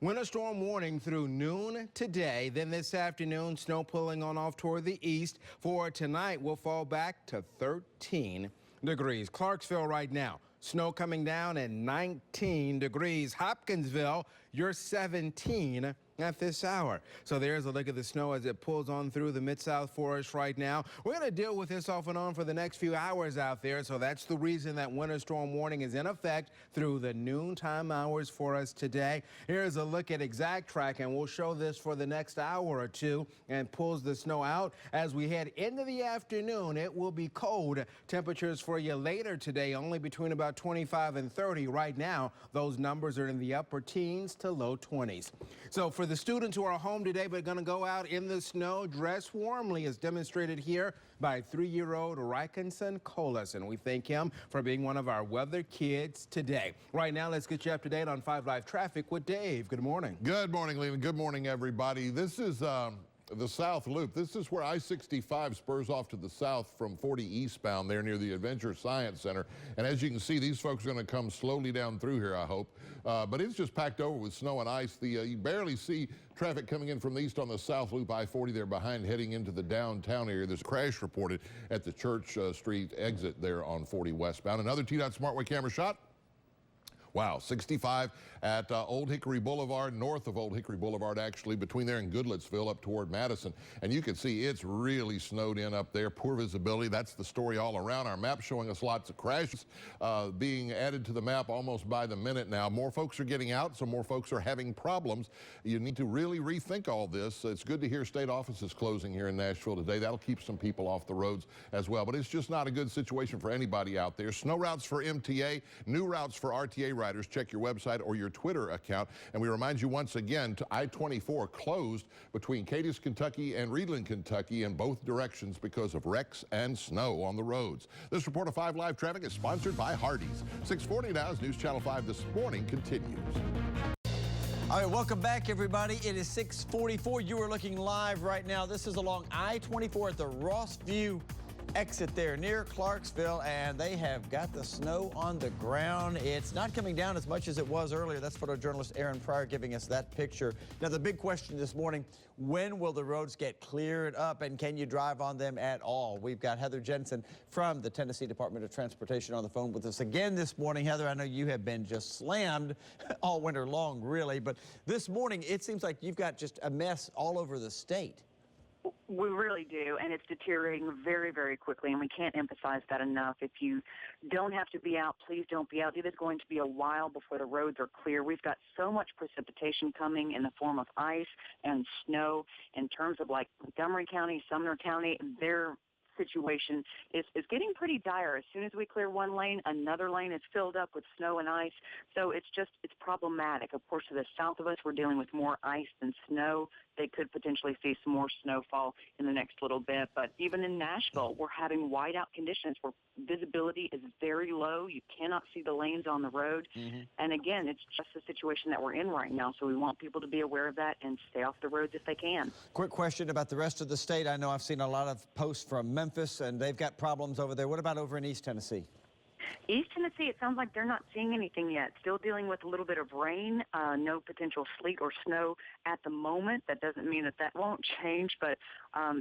Winter storm warning through noon today. Then this afternoon, snow pulling on off toward the east. For tonight, we'll fall back to 13 degrees. Clarksville right now, snow coming down and 19 degrees. Hopkinsville, you're 17 at this hour. So there's a look at the snow as it pulls on through the Mid-South for us right now. We're going to deal with this off and on for the next few hours out there, so that's the reason that winter storm warning is in effect through the noontime hours for us today. Here's a look at exact track, and we'll show this for the next hour or two, and pulls the snow out as we head into the afternoon. It will be cold. Temperatures for you later today only between about 25 and 30. Right now, those numbers are in the upper teens to low 20s. So for the students who are home today but going to go out in the snow, dress warmly as demonstrated here by 3-year-old Rykenson Colas, and we thank him for being one of our weather kids today. Right now, let's get you up to date on 5 Live Traffic with Dave. Good morning. Good morning, Leland. Good morning, everybody. This is the South Loop. This is where I-65 spurs off to the south from 40 eastbound there near the Adventure Science Center. And as you can see, these folks are going to come slowly down through here, I hope. But it's just packed over with snow and ice. You barely see traffic coming in from the east on the South Loop I-40 there behind, heading into the downtown area. There's a crash reported at the Church Street exit there on 40 westbound. Another TDOT SmartWay camera shot. Wow, 65 at Old Hickory Boulevard, north of Old Hickory Boulevard, actually, between there and Goodlettsville up toward Madison. And you can see it's really snowed in up there. Poor visibility. That's the story all around. Our map showing us lots of crashes being added to the map almost by the minute now. More folks are getting out, so more folks are having problems. You need to really rethink all this. It's good to hear state offices closing here in Nashville today. That'll keep some people off the roads as well. But it's just not a good situation for anybody out there. Snow routes for MTA, new routes for RTA riders. Check your website or your Twitter account. And we remind you once again, to I-24 closed between Cadiz, Kentucky and Reedland, Kentucky in both directions because of wrecks and snow on the roads. This report of 5 Live Traffic is sponsored by Hardee's. 6:40 now as News Channel 5 This Morning continues. All right, welcome back, everybody. It is 6:44. You are looking live right now. This is along I-24 at the Rossview exit there near Clarksville, and they have got the snow on the ground. It's not coming down as much as it was earlier. That's photojournalist Aaron Pryor giving us that picture. Now, the big question this morning, when will the roads get cleared up, and can you drive on them at all? We've got Heather Jensen from the Tennessee Department of Transportation on the phone with us again this morning. Heather, I know you have been just slammed all winter long, really, but this morning it seems like you've got just a mess all over the state. We really do, and it's deteriorating very, very quickly, and we can't emphasize that enough. If you don't have to be out, please don't be out. It is going to be a while before the roads are clear. We've got so much precipitation coming in the form of ice and snow. In terms of like Montgomery County, Sumner County, their situation is getting pretty dire. As soon as we clear one lane, another lane is filled up with snow and ice. So it's problematic. Of course, to the south of us, we're dealing with more ice than snow. They could potentially see some more snowfall in the next little bit. But even in Nashville, we're having whiteout conditions where visibility is very low. You cannot see the lanes on the road. Mm-hmm. And again, it's just the situation that we're in right now. So we want people to be aware of that and stay off the roads if they can. Quick question about the rest of the state. I know I've seen a lot of posts from Memphis, and they've got problems over there. What about over in East Tennessee? East Tennessee, it sounds like they're not seeing anything yet. Still dealing with a little bit of rain, no potential sleet or snow at the moment. That doesn't mean that won't change, but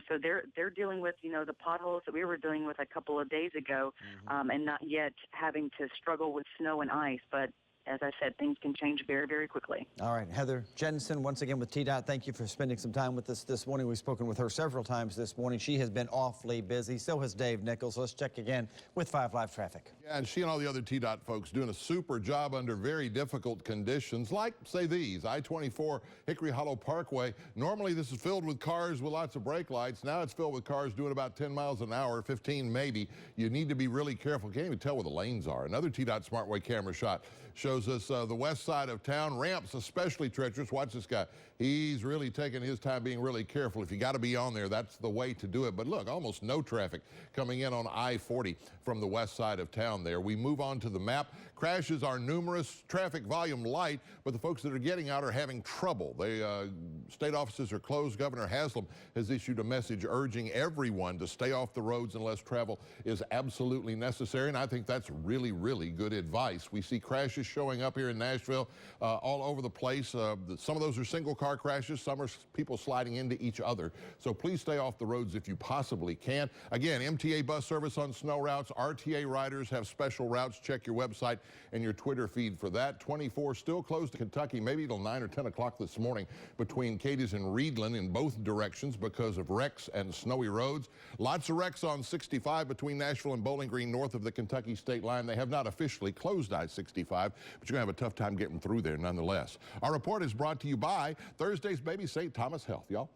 so they're dealing with, the potholes that we were dealing with a couple of days ago, and not yet having to struggle with snow and ice. But as I said, things can change very, very quickly. All right, Heather Jensen, once again with TDOT, thank you for spending some time with us this morning. We've spoken with her several times this morning. She has been awfully busy. So has Dave Nichols. Let's check again with 5 Live Traffic. Yeah, and she and all the other TDOT folks doing a super job under very difficult conditions, like, say, these. I-24 Hickory Hollow Parkway. Normally, this is filled with cars with lots of brake lights. Now it's filled with cars doing about 10 miles an hour, 15 maybe. You need to be really careful. Can't even tell where the lanes are. Another TDOT SmartWay camera shot shows us the west side of town. Ramps especially treacherous. Watch this guy. He's really taking his time being really careful. If you got to be on there, that's the way to do it. But look, almost no traffic coming in on I-40 from the west side of town there. We move on to the map. Crashes are numerous, traffic volume light, but the folks that are getting out are having trouble. State offices are closed. Governor Haslam has issued a message urging everyone to stay off the roads unless travel is absolutely necessary, and I think that's really, really good advice. We see crashes showing up here in Nashville all over the place. Some of those are single-car crashes. Some are people sliding into each other. So please stay off the roads if you possibly can. Again, MTA bus service on snow routes. RTA riders have special routes. Check your website and your Twitter feed for that. 24 still closed to Kentucky, maybe till 9 or 10 o'clock this morning between Cadiz and Reedland in both directions because of wrecks and snowy roads. Lots of wrecks on 65 between Nashville and Bowling Green north of the Kentucky state line. They have not officially closed I-65, but you're going to have a tough time getting through there nonetheless. Our report is brought to you by Thursday's Baby St. Thomas Health, y'all.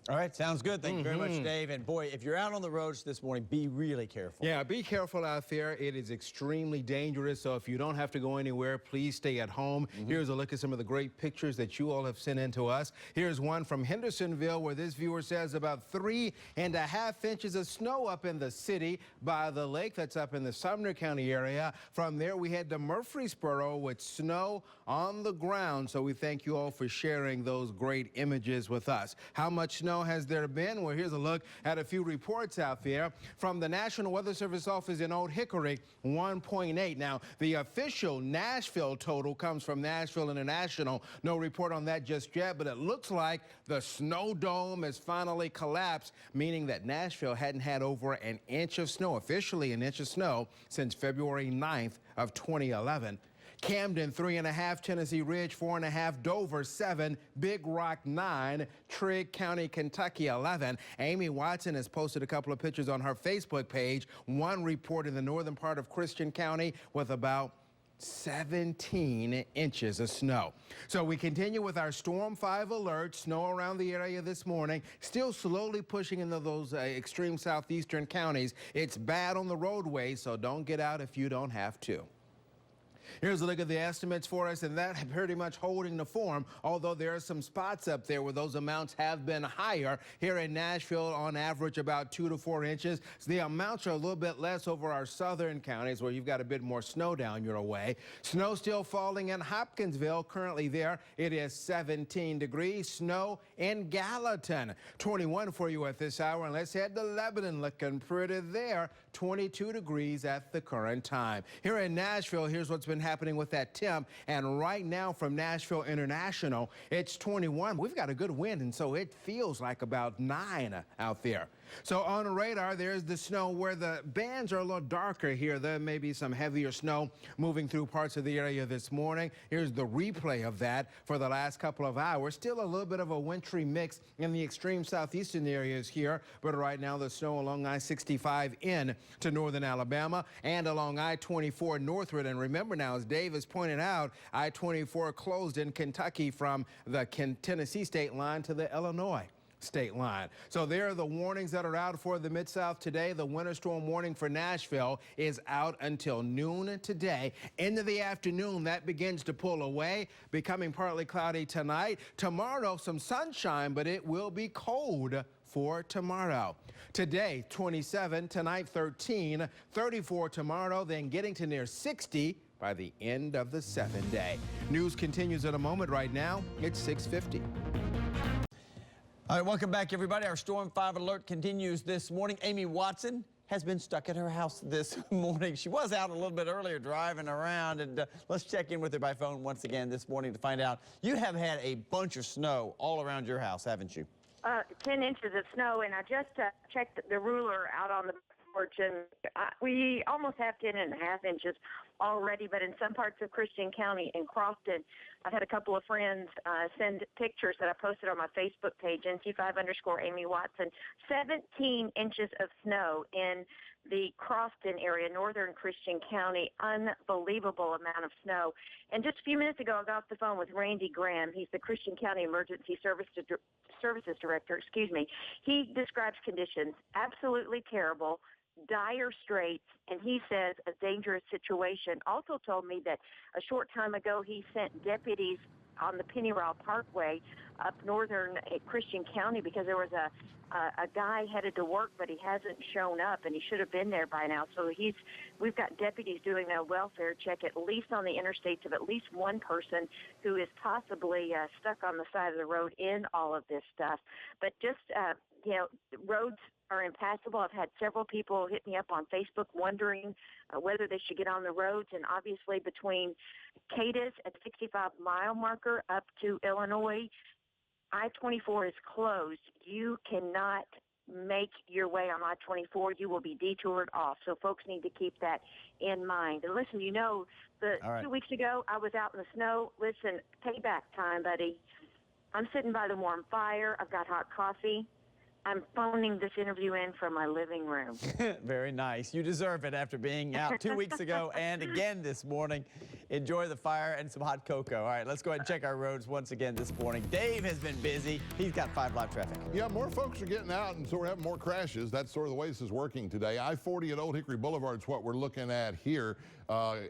All right, sounds good. Thank you very much, Dave. And boy, if you're out on the roads this morning, be really careful. Yeah, be careful out there. It is extremely dangerous. So if you don't have to go anywhere, please stay at home. Here's a look at some of the great pictures that you all have sent in to us. Here's one from Hendersonville where this viewer says about 3.5 inches of snow up in the city by the lake. That's up in the Sumner County area. From there, we head to Murfreesboro with snow on the ground. So we thank you all for sharing those great images with us. How much snow has there been? Well, here's a look at a few reports out there. From the National Weather Service office in Old Hickory, 1.8. Now, the official Nashville total comes from Nashville International. No report on that just yet, but it looks like the snow dome has finally collapsed, meaning that Nashville hadn't had over an inch of snow, officially an inch of snow, since February 9th of 2011. Camden, 3.5, Tennessee Ridge, 4.5, Dover, 7, Big Rock, 9, Trigg County, Kentucky, 11. Amy Watson has posted a couple of pictures on her Facebook page. One report in the northern part of Christian County with about 17 inches of snow. So we continue with our Storm 5 alert. Snow around the area this morning, still slowly pushing into those extreme southeastern counties. It's bad on the roadways, so don't get out if you don't have to. Here's a look at the estimates for us, and that pretty much holding the form, although there are some spots up there where those amounts have been higher. Here in Nashville, on average, about 2 to 4 inches. So the amounts are a little bit less over our southern counties where you've got a bit more snow down your way. Snow still falling in Hopkinsville. Currently there, it is 17 degrees. Snow in Gallatin, 21 for you at this hour. And let's head to Lebanon, looking pretty there. 22 degrees at the current time. Here in Nashville, here's what's been happening with that temp. And right now from Nashville International, it's 21. We've got a good wind, and so it feels like about 9 out there. So on the radar, there's the snow where the bands are a little darker here. There may be some heavier snow moving through parts of the area this morning. Here's the replay of that for the last couple of hours. Still a little bit of a wintry mix in the extreme southeastern areas here, but right now the snow along I-65 in to northern Alabama and along I-24 northward. And remember now, as Dave has pointed out, I-24 closed in Kentucky from the Tennessee state line to the Illinois state line. So there are the warnings that are out for the Mid-South today. The winter storm warning for Nashville is out until noon today. Into the afternoon, that begins to pull away, becoming partly cloudy tonight. Tomorrow, some sunshine, but it will be cold for tomorrow. Today, 27, tonight 13, 34 tomorrow, then getting to near 60 by the end of the 7-day. News continues in a moment. Right now, it's 6:50. All right, welcome back, everybody. Our Storm 5 alert continues this morning. Amy Watson has been stuck at her house this morning. She was out a little bit earlier driving around, and let's check in with her by phone once again this morning to find out. You have had a bunch of snow all around your house, haven't you? 10 inches of snow, and I just checked the ruler out on the porch, and we almost have 10.5 inches already, but in some parts of Christian County and Crofton, I've had a couple of friends send pictures that I posted on my Facebook page, NC5_Amy Watson, 17 inches of snow in the Crofton area, northern Christian County. Unbelievable amount of snow. And just a few minutes ago, I got off the phone with Randy Graham. He's the Christian County Emergency Services Director. He describes conditions absolutely terrible, dire straits, and he says a dangerous situation. Also told me that a short time ago he sent deputies on the Pennyroyal Parkway up northern Christian County because there was a guy headed to work, but he hasn't shown up, and he should have been there by now. So we've got deputies doing a welfare check, at least on the interstates, of at least one person who is possibly stuck on the side of the road in all of this stuff. But just, roads are impassable. I've had several people hit me up on Facebook wondering whether they should get on the roads, and obviously between Cadiz at the 65-mile marker up to Illinois, I-24 is closed. You cannot make your way on I-24. You will be detoured off. So folks need to keep that in mind. And listen, 2 weeks ago, I was out in the snow. Listen, payback time, buddy. I'm sitting by the warm fire. I've got hot coffee. I'm phoning this interview in from my living room. Very nice. You deserve it after being out 2 weeks ago and again this morning. Enjoy the fire and some hot cocoa. All right, let's go ahead and check our roads once again this morning. Dave has been busy. He's got 5 live traffic. Yeah, more folks are getting out, and so we're having more crashes. That's sort of the way this is working today. I-40 at Old Hickory Boulevard is what we're looking at here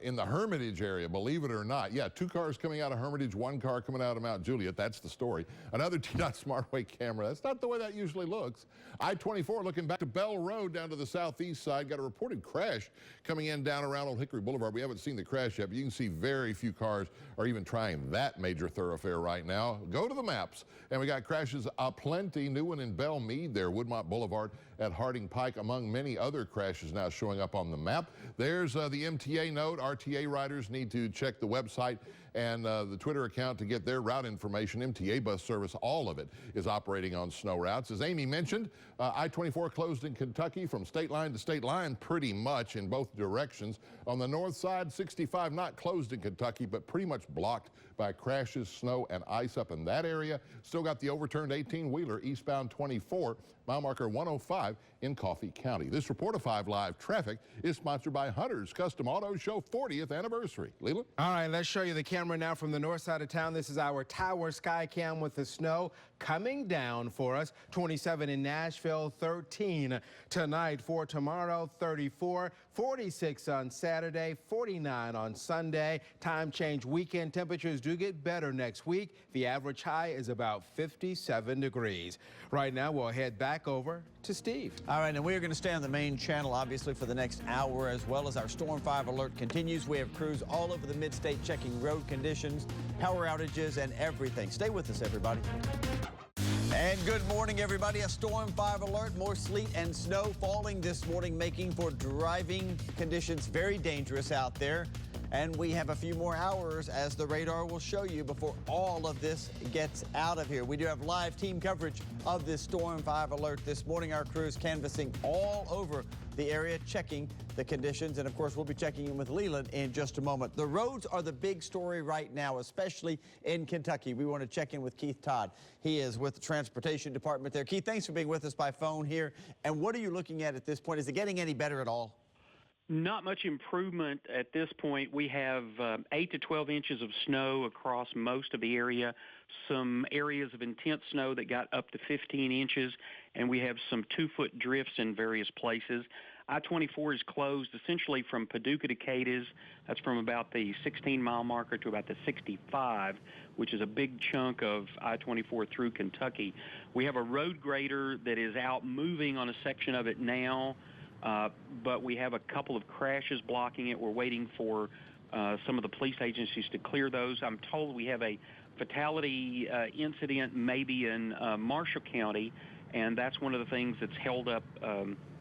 in the Hermitage area, believe it or not. Yeah, 2 cars coming out of Hermitage, 1 car coming out of Mount Juliet. That's the story. Another TDOT SmartWay camera. That's not the way that usually looks. I-24 looking back to Bell Road down to the southeast side. Got a reported crash coming in down around Old Hickory Boulevard. We haven't seen the crash yet, but you can see very few cars are even trying that major thoroughfare right now. Go to the maps, and we got crashes aplenty. New one in Belle Meade there, Woodmont Boulevard at Harding Pike, among many other crashes now showing up on the map. There's the MTA note. RTA riders need to check the website and the Twitter account to get their route information. MTA bus service, all of it, is operating on snow routes. As Amy mentioned, I-24 closed in Kentucky from state line to state line pretty much in both directions. On the north side, 65 not closed in Kentucky, but pretty much blocked by crashes, snow, and ice up in that area. Still got the overturned 18-wheeler eastbound 24, mile marker 105 in Coffee County. This report of 5 Live Traffic is sponsored by Hunter's Custom Auto Show 40th anniversary. Leland? All right, let's show you the camera now from the north side of town. This is our tower sky cam with the snow coming down for us. 27 in Nashville, 13 tonight. For tomorrow, 34, 46 on Saturday, 49 on Sunday. Time change weekend. Temperatures do get better next week. The average high is about 57 degrees. Right now, we'll head back over to Steve. All right, and we're going to stay on the main channel, obviously, for the next hour, as well as our Storm 5 alert continues. We have crews all over the mid-state checking road conditions, power outages, and everything. Stay with us, everybody. And good morning, everybody. A Storm 5 alert. More sleet and snow falling this morning, making for driving conditions very dangerous out there. And we have a few more hours, as the radar will show you, before all of this gets out of here. We do have live team coverage of this Storm 5 alert this morning. Our crews canvassing all over the area, checking the conditions. And of course, we'll be checking in with Leland in just a moment. The roads are the big story right now, especially in Kentucky. We want to check in with Keith Todd. He is with the Transportation Department there. Keith, thanks for being with us by phone here. And what are you looking at this point? Is it getting any better at all? Not much improvement at this point. We have 8 to 12 inches of snow across most of the area, some areas of intense snow that got up to 15 inches, and we have some 2-foot drifts in various places. I-24 is closed essentially from Paducah to Cadiz. That's from about the 16-mile marker to about the 65, which is a big chunk of I-24 through Kentucky. We have a road grader that is out moving on a section of it now, but we have a couple of crashes blocking it. We're waiting for some of the police agencies to clear those. I'm told we have a fatality incident maybe in Marshall County, and that's one of the things that's held up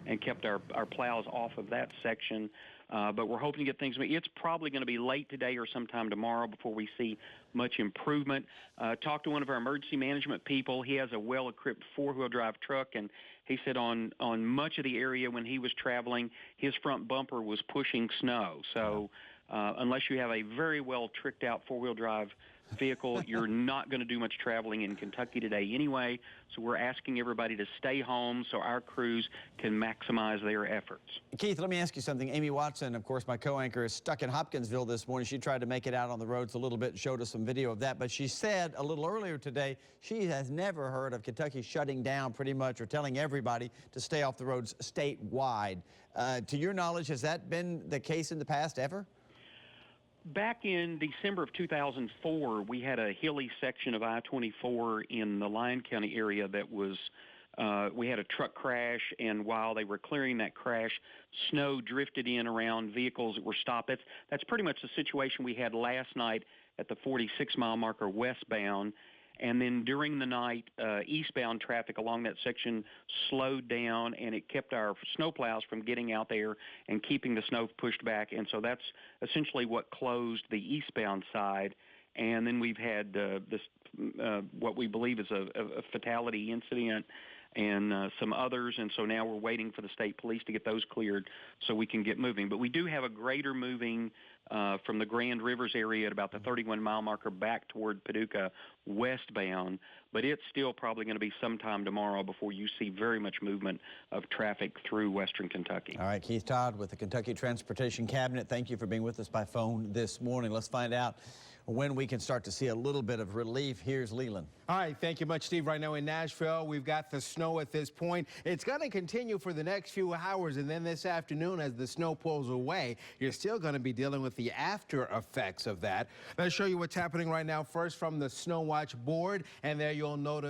and kept our plows off of that section. But we're hoping to get things moving. It's probably going to be late today or sometime tomorrow before we see much improvement. Talked to one of our emergency management people. He has a well-equipped four-wheel drive truck, and he said on much of the area when he was traveling, his front bumper was pushing snow. So unless you have a very well tricked out four-wheel drive vehicle, you're not going to do much traveling in Kentucky today anyway. So we're asking everybody to stay home so our crews can maximize their efforts. Keith, let me ask you something. Amy Watson, of course, my co-anchor, is stuck in Hopkinsville this morning. She tried to make it out on the roads a little bit and showed us some video of that. But she said a little earlier today she has never heard of Kentucky shutting down pretty much or telling everybody to stay off the roads statewide. To your knowledge, has that been the case in the past ever? Back in December of 2004, we had a hilly section of I-24 in the Lyon County area that was, we had a truck crash, and while they were clearing that crash, snow drifted in around vehicles that were stopped. That's pretty much the situation we had last night at the 46-mile marker westbound. And then during the night, eastbound traffic along that section slowed down, and it kept our snowplows from getting out there and keeping the snow pushed back. And so that's essentially what closed the eastbound side. And then we've had what we believe is a fatality incident and some others. And so now we're waiting for the state police to get those cleared so we can get moving. But we do have a grader moving from the Grand Rivers area at about the 31-mile marker back toward Paducah westbound, but it's still probably going to be sometime tomorrow before you see very much movement of traffic through western Kentucky. All right, Keith Todd with the Kentucky Transportation Cabinet, thank you for being with us by phone this morning. Let's find out when we can start to see a little bit of relief. Here's Leland. All right, thank you much, Steve. Right now in Nashville, we've got the snow at this point. It's going to continue for the next few hours, and then this afternoon as the snow pulls away, you're still going to be dealing with the after effects of that. Let's show you what's happening right now first from the Snow Watch board, and there you'll note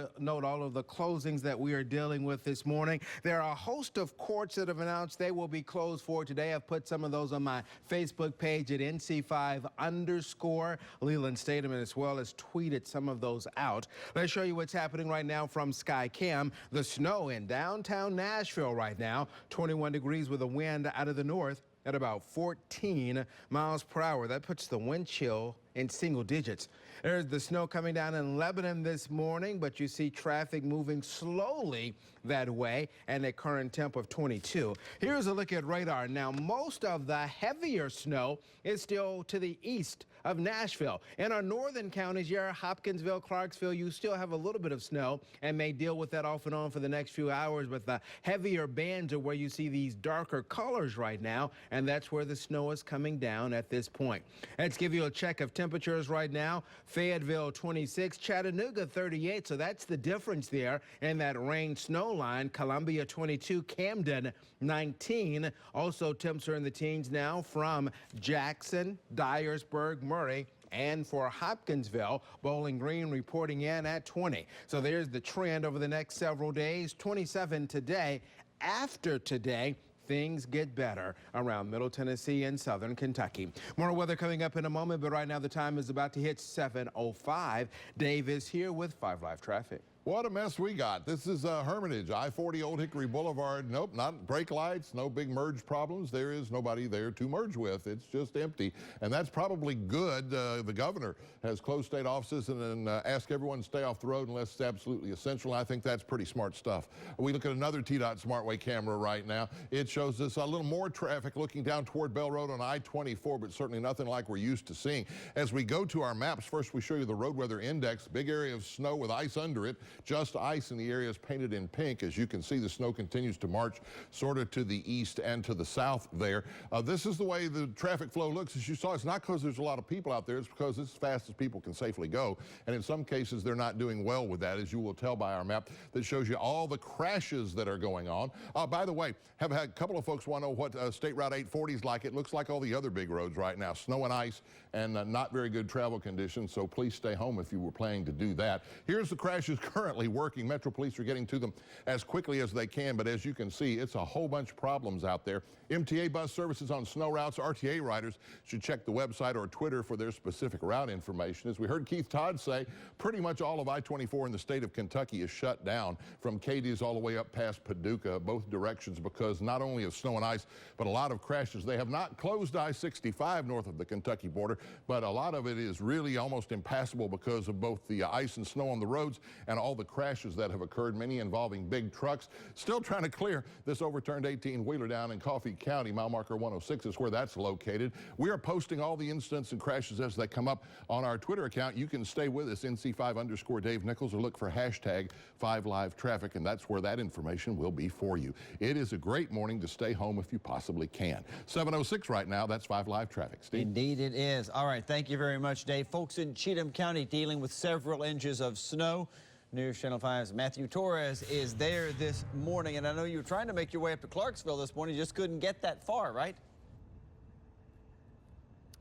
all of the closings that we are dealing with this morning. There are a host of courts that have announced they will be closed for today. I've put some of those on my Facebook page at NC5_. Leland Statham, as well as tweeted some of those out. Let's show you what's happening right now from Skycam. The snow in downtown Nashville right now, 21 degrees with a wind out of the north at about 14 miles per hour. That puts the wind chill in single digits. There's the snow coming down in Lebanon this morning, but you see traffic moving slowly that way and a current temp of 22. Here's a look at radar. Now, most of the heavier snow is still to the east of Nashville. In our northern counties, Hopkinsville, Clarksville, you still have a little bit of snow and may deal with that off and on for the next few hours, but the heavier bands are where you see these darker colors right now, and that's where the snow is coming down at this point. Let's give you a check of temperatures right now. Fayetteville 26, Chattanooga 38, so that's the difference there in that rain snow line. Columbia 22, Camden 19. Also temps are in the teens now from Jackson, Dyersburg, Murray, and for Hopkinsville, Bowling Green reporting in at 20. So there's the trend over the next several days. 27 today. After today, things get better around Middle Tennessee and Southern Kentucky. More weather coming up in a moment, but right now the time is about to hit 7:05. Dave is here with 5 Live Traffic. What a mess we got. This is Hermitage, I-40 Old Hickory Boulevard. Nope, not brake lights, no big merge problems. There is nobody there to merge with. It's just empty, and that's probably good. The governor has closed state offices and asked everyone to stay off the road unless it's absolutely essential. I think that's pretty smart stuff. We look at another TDOT SmartWay camera right now. It shows us a little more traffic looking down toward Bell Road on I-24, but certainly nothing like we're used to seeing. As we go to our maps, first we show you the road weather index. Big area of snow with ice under it. Just ice in the areas painted in pink. As you can see, the snow continues to march sort of to the east and to the south there. This is the way the traffic flow looks. As you saw, it's not because there's a lot of people out there. It's because it's as fast as people can safely go. And in some cases, they're not doing well with that, as you will tell by our map that shows you all the crashes that are going on. By the way, have had a couple of folks want to know what State Route 840 is like. It looks like all the other big roads right now. Snow and ice and not very good travel conditions. So please stay home if you were planning to do that. Here's the crashes currently currently working. Metro Police are getting to them as quickly as they can, but as you can see, it's a whole bunch of problems out there. MTA bus services on snow routes. RTA riders should check the website or Twitter for their specific route information. As we heard Keith Todd say, pretty much all of I-24 in the state of Kentucky is shut down from Cadiz all the way up past Paducah, both directions, because not only of snow and ice, but a lot of crashes. They have not closed I-65 north of the Kentucky border, but a lot of it is really almost impassable because of both the ice and snow on the roads and all the crashes that have occurred, many involving big trucks. Still trying to clear this overturned 18-wheeler down in Coffee County. Mile marker 106 is where that's located. We are posting all the incidents and crashes as they come up on our Twitter account. You can stay with us, NC5_Dave Nichols, or look for hashtag 5LiveTraffic, and that's where that information will be for you. It is a great morning to stay home if you possibly can. 7:06 right now. That's 5LiveTraffic. Steve? Indeed it is. All right, thank you very much, Dave. Folks in Cheatham County dealing with several inches of snow. News Channel 5's Matthew Torres is there this morning, and I know you were trying to make your way up to Clarksville this morning. You just couldn't get that far, right?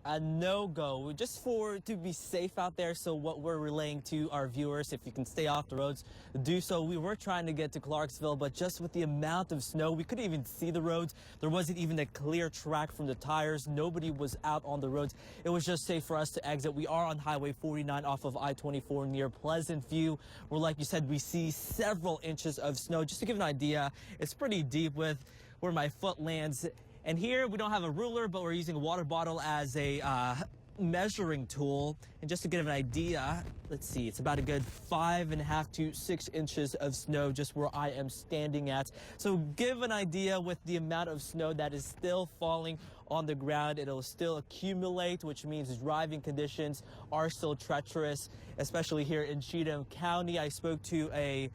A no-go, just to be safe out there. So what we're relaying to our viewers, if you can stay off the roads, do so. We were trying to get to Clarksville, but just with the amount of snow, we couldn't even see the roads. There wasn't even a clear track from the tires. Nobody was out on the roads. It was just safe for us to exit. We are on Highway 49 off of I-24 near Pleasant View, where, like you said, we see several inches of snow. Just to give an idea, it's pretty deep with where my foot lands. And here we don't have a ruler, but we're using a water bottle as a measuring tool. And just to give an idea, let's see, it's about a good 5.5 to 6 inches of snow just where I am standing at. So give an idea with the amount of snow that is still falling on the ground. It'll still accumulate, which means driving conditions are still treacherous, especially here in Cheatham County. I spoke to a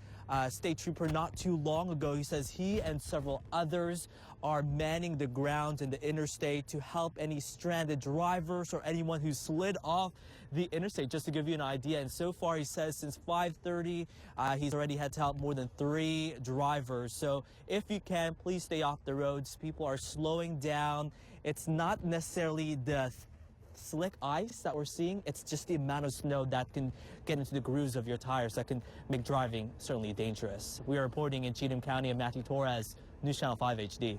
state trooper not too long ago. He says he and several others are manning the grounds in the interstate to help any stranded drivers or anyone who slid off the interstate, just to give you an idea. And so far, he says since 5:30, he's already had to help more than 3 drivers. So if you can, please stay off the roads. People are slowing down. It's not necessarily the slick ice that we're seeing. It's just the amount of snow that can get into the grooves of your tires that can make driving certainly dangerous. We are reporting in Cheatham County. I'm Matthew Torres, News Channel 5 HD.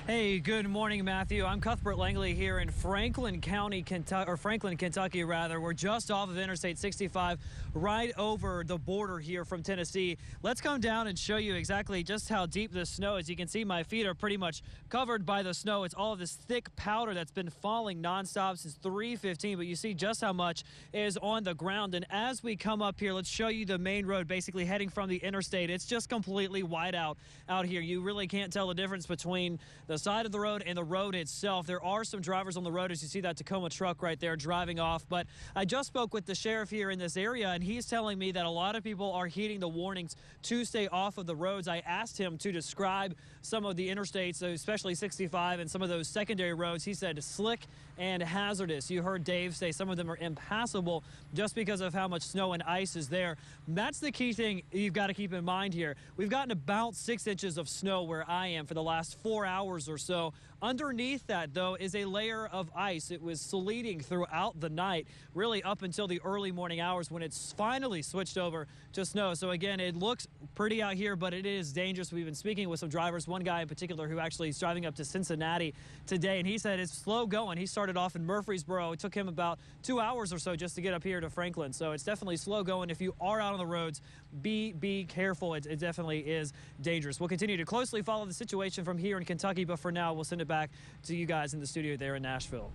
Hey, good morning, Matthew. I'm Cuthbert Langley here in Franklin County, Kentucky, or Franklin, Kentucky, rather. We're just off of Interstate 65, right over the border here from Tennessee. Let's come down and show you exactly just how deep this snow is. You can see my feet are pretty much covered by the snow. It's all of this thick powder that's been falling nonstop since 3:15, but you see just how much is on the ground. And as we come up here, let's show you the main road, basically heading from the interstate. It's just completely white out here. You really can't tell the difference between the side of the road and the road itself. There are some drivers on the road, as you see that Tacoma truck right there driving off. But I just spoke with the sheriff here in this area, and he's telling me that a lot of people are heeding the warnings to stay off of the roads. I asked him to describe some of the interstates, especially 65 and some of those secondary roads. He said slick and hazardous. You heard Dave say some of them are impassable just because of how much snow and ice is there. That's the key thing you've got to keep in mind here. We've gotten about 6 inches of snow where I am for the last 4 hours or so. Underneath that, though, is a layer of ice. It was sleeting throughout the night, really up until the early morning hours when it's finally switched over to snow. So again, it looks pretty out here, but it is dangerous. We've been speaking with some drivers, one guy in particular who actually is driving up to Cincinnati today, and he said it's slow going. He started off in Murfreesboro. It took him about 2 hours or so just to get up here to Franklin. So it's definitely slow going. If you are out on the roads, be careful. It definitely is dangerous. We'll continue to closely follow the situation from here in Kentucky, but for now, we'll send it back to you guys in the studio there in Nashville.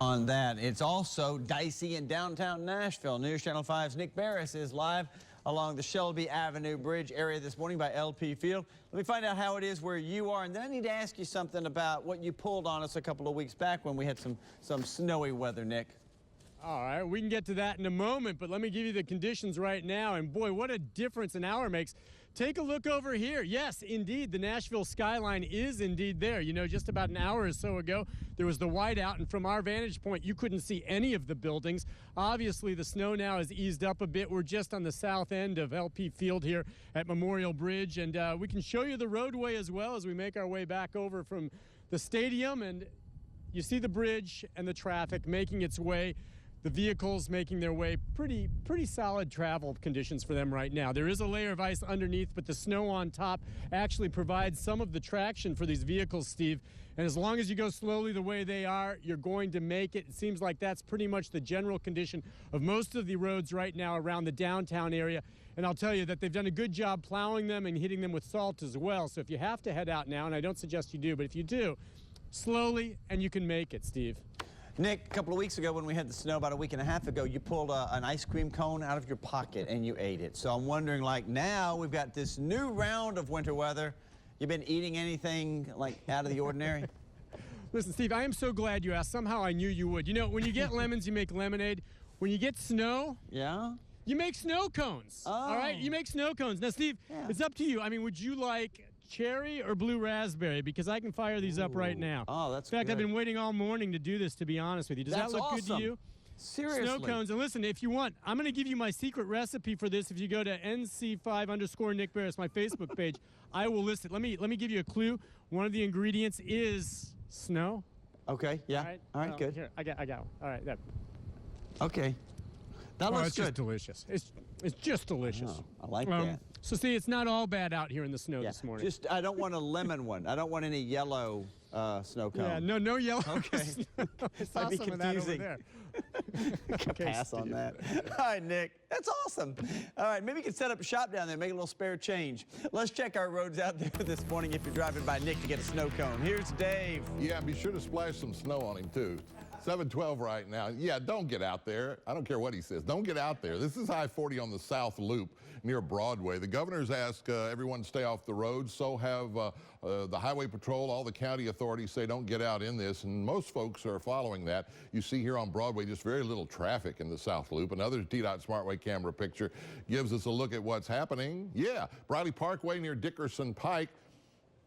On that, it's also dicey in downtown Nashville. News Channel 5's Nick Barris is live along the Shelby Avenue Bridge area this morning by LP Field. Let me find out how it is where you are, and then I need to ask you something about what you pulled on us a couple of weeks back when we had some snowy weather, Nick. All right, we can get to that in a moment, but let me give you the conditions right now, and boy, what a difference an hour makes. Take a look over here. Yes, indeed, the Nashville skyline is indeed there. You know, just about an hour or so ago, there was the whiteout, and from our vantage point, you couldn't see any of the buildings. Obviously, the snow now has eased up a bit. We're just on the south end of LP Field here at Memorial Bridge, and we can show you the roadway as well as we make our way back over from the stadium. And you see the bridge and the traffic making its way, the vehicles making their way, pretty solid travel conditions for them right now. There is a layer of ice underneath, but the snow on top actually provides some of the traction for these vehicles, Steve. And as long as you go slowly the way they are, you're going to make it. It seems like that's pretty much the general condition of most of the roads right now around the downtown area. And I'll tell you that they've done a good job plowing them and hitting them with salt as well. So if you have to head out now, and I don't suggest you do, but if you do, slowly and you can make it, Steve. Nick, a couple of weeks ago when we had the snow, about a week and a half ago, you pulled an ice cream cone out of your pocket and you ate it. So I'm wondering, like, now we've got this new round of winter weather. You been eating anything, like, out of the ordinary? Listen, Steve, I am so glad you asked. Somehow I knew you would. You know, when you get lemons, you make lemonade. When you get snow, yeah, you make snow cones. Oh. All right? You make snow cones. Now, Steve, it's up to you. I mean, would you like cherry or blue raspberry? Because I can fire these up right now. Oh, that's In fact, good. I've been waiting all morning to do this, to be honest with you. Does That's that look good to awesome. you? Seriously. Snow cones. And listen, if you want, I'm going to give you my secret recipe for this. If you go to NC5_Nick Barris, my Facebook page, I will list it. Let me give you a clue. One of the ingredients is snow. Okay, yeah. All right, good. Here, I got one. All right, that. Okay. That looks it's good. just delicious. It's just delicious. Oh, I like that. So see, it's not all bad out here in the snow this morning. Just, I don't want a lemon one. I don't want any yellow snow cone. Yeah, no yellow. Okay. I saw Might be some of that over confusing. there. Pass on that. All right, Nick. That's awesome. All right, maybe you could set up a shop down there, make a little spare change. Let's check our roads out there this morning if you're driving by Nick to get a snow cone. Here's Dave. Yeah, be sure to splash some snow on him, too. 712 right now. Yeah, don't get out there. I don't care what he says. Don't get out there. This is I-40 on the South Loop near Broadway. The governor's asked everyone to stay off the road. So have the Highway Patrol. All the county authorities say don't get out in this, and most folks are following that. You see here on Broadway just very little traffic in the South Loop. Another DDOT SmartWay camera picture gives us a look at what's happening. Yeah, Briley Parkway near Dickerson Pike.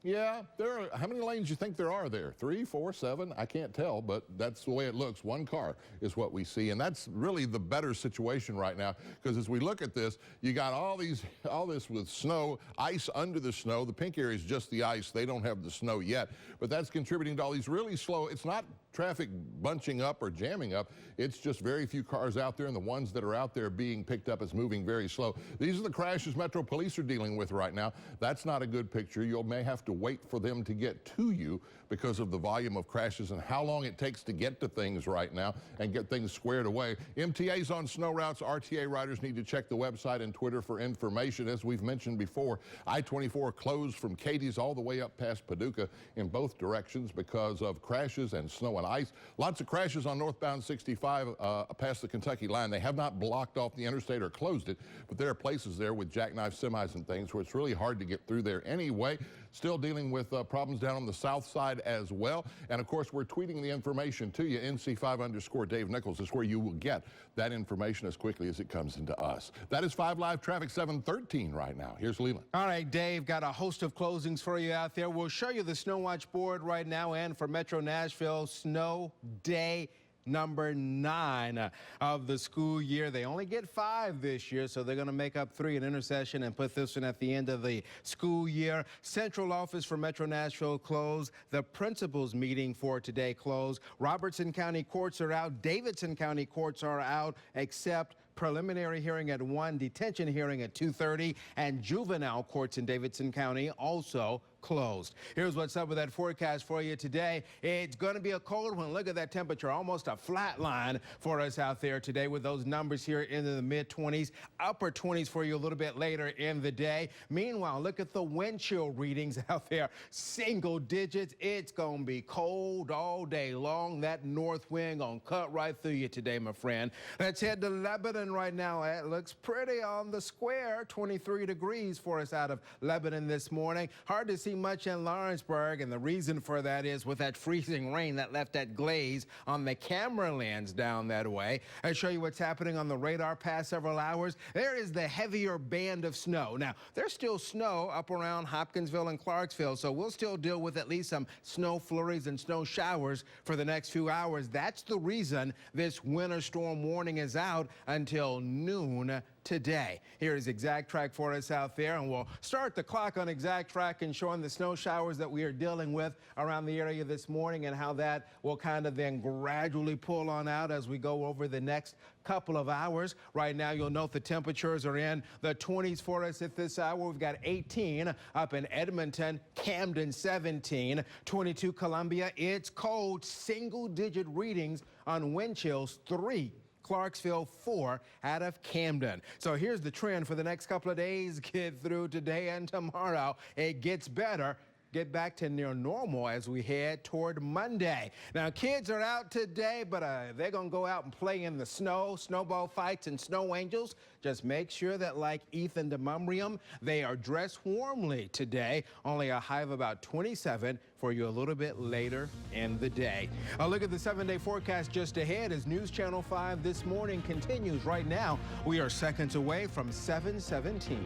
Yeah, there are, how many lanes do you think there are there? 3, 4, 7? I can't tell, but that's the way it looks. One car is what we see, and that's really the better situation right now, because as we look at this, you got all this with snow, ice under the snow. The pink area is just the ice. They don't have the snow yet, but that's contributing to all these really slow. It's not traffic bunching up or jamming up. It's just very few cars out there, and the ones that are out there being picked up is moving very slow. These are the crashes Metro Police are dealing with right now. That's not a good picture. You may have to wait for them to get to you because of the volume of crashes and how long it takes to get to things right now and get things squared away. MTAs on snow routes. RTA riders need to check the website and Twitter for information. As we've mentioned before, I-24 closed from Cadiz all the way up past Paducah in both directions because of crashes and snow and ice. Lots of crashes on northbound 65 past the Kentucky line. They have not blocked off the interstate or closed it, but there are places there with jackknife semis and things where it's really hard to get through there anyway. Still dealing with problems down on the south side as well. And of course, we're tweeting the information to you. NC5_Dave Nichols is where you will get that information as quickly as it comes into us. That is 5 Live Traffic, 713 right now. Here's Leland. All right, Dave, got a host of closings for you out there. We'll show you the snow watch board right now, and for Metro Nashville, snow day number 9 of the school year. They only get 5 this year, so they're going to make up 3 in intercession and put this one at the end of the school year. Central office for Metro Nashville closed. The principals meeting for today closed. Robertson County courts are out. Davidson County courts are out, except preliminary hearing at 1, detention hearing at 2:30, and juvenile courts in Davidson County also closed. Here's what's up with that forecast for you today. It's going to be a cold one. Look at that temperature, almost a flat line for us out there today with those numbers here into the mid-20s, upper 20s for you a little bit later in the day. Meanwhile, look at the wind chill readings out there, single digits. It's going to be cold all day long. That north wind going to cut right through you today, my friend. Let's head to Lebanon right now. It looks pretty on the square, 23 degrees for us out of Lebanon this morning. Hard to see much in Lawrenceburg, and the reason for that is with that freezing rain that left that glaze on the camera lens down that way. I'll show you what's happening on the radar past several hours. There is the heavier band of snow. Now, there's still snow up around Hopkinsville and Clarksville, so we'll still deal with at least some snow flurries and snow showers for the next few hours. That's the reason this winter storm warning is out until noon today. Here is Exact Track for us out there, and we'll start the clock on Exact Track and showing the snow showers that we are dealing with around the area this morning and how that will kind of then gradually pull on out as we go over the next couple of hours. Right now, you'll note the temperatures are in the 20s for us at this hour. We've got 18 up in Edmonton, Camden 17, 22 Columbia. It's cold, single-digit readings on wind chills 3. Clarksville 4 out of Camden. So here's the trend for the next couple of days. Get through today and tomorrow. It gets better. Get back to near normal as we head toward Monday. Now, kids are out today, but they're going to go out and play in the snow, snowball fights, and snow angels. Just make sure that, like Ethan DeMumbrium, they are dressed warmly today. Only a high of about 27 for you a little bit later in the day. A look at the 7-day forecast just ahead as News Channel 5 This Morning continues. Right now, we are seconds away from 7:17.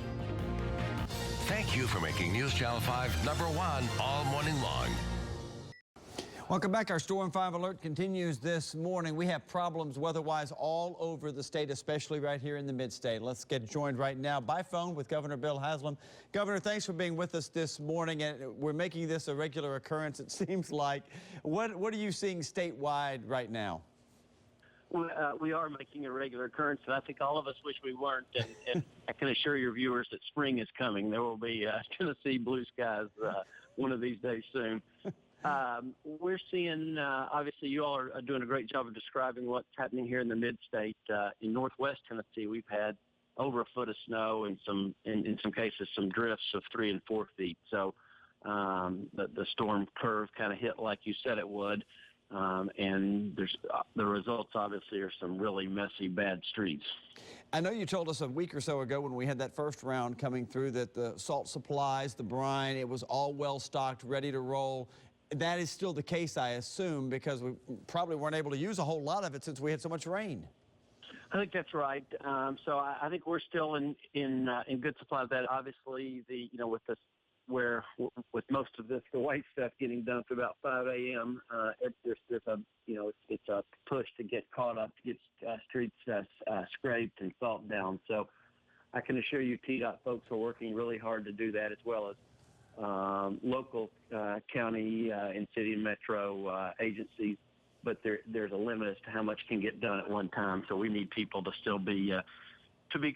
Thank you for making News Channel 5 #1 all morning long. Welcome back. Our Storm 5 alert continues this morning. We have problems weather-wise all over the state, especially right here in the mid-state. Let's get joined right now by phone with Governor Bill Haslam. Governor, thanks for being with us this morning. And we're making this a regular occurrence, it seems like. What are you seeing statewide right now? We are making a regular occurrence, and I think all of us wish we weren't. And I can assure your viewers that spring is coming. There will be Tennessee blue skies one of these days soon. We're seeing, obviously, you all are doing a great job of describing what's happening here in the mid-state. In northwest Tennessee, we've had over a foot of snow and in some cases, some drifts of 3 and 4 feet. So the storm curve kind of hit like you said it would. And the results, obviously, are some really messy, bad streets. I know you told us a week or so ago when we had that first round coming through that the salt supplies, the brine, it was all well-stocked, ready to roll. That is still the case, I assume, because we probably weren't able to use a whole lot of it since we had so much rain. I think that's right. So I think we're still in good supply of that. Obviously, with most of the white stuff getting done for about 5 a.m., it's a push to get caught up, to get streets scraped and salt down. So I can assure you TDOT folks are working really hard to do that, as well as local county and city and metro agencies. But there's a limit as to how much can get done at one time. So we need people to still be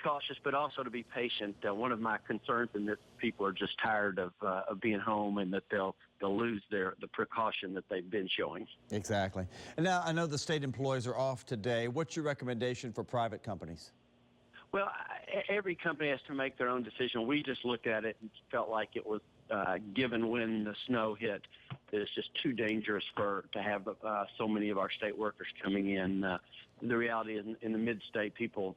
cautious, but also to be patient. One of my concerns is that people are just tired of being home, and that they'll lose the precaution that they've been showing. Exactly. And now I know the state employees are off today. What's your recommendation for private companies? Well, every company has to make their own decision. We just looked at it and felt like it was given when the snow hit, that it's just too dangerous to have so many of our state workers coming in. The reality is, in the mid-state, people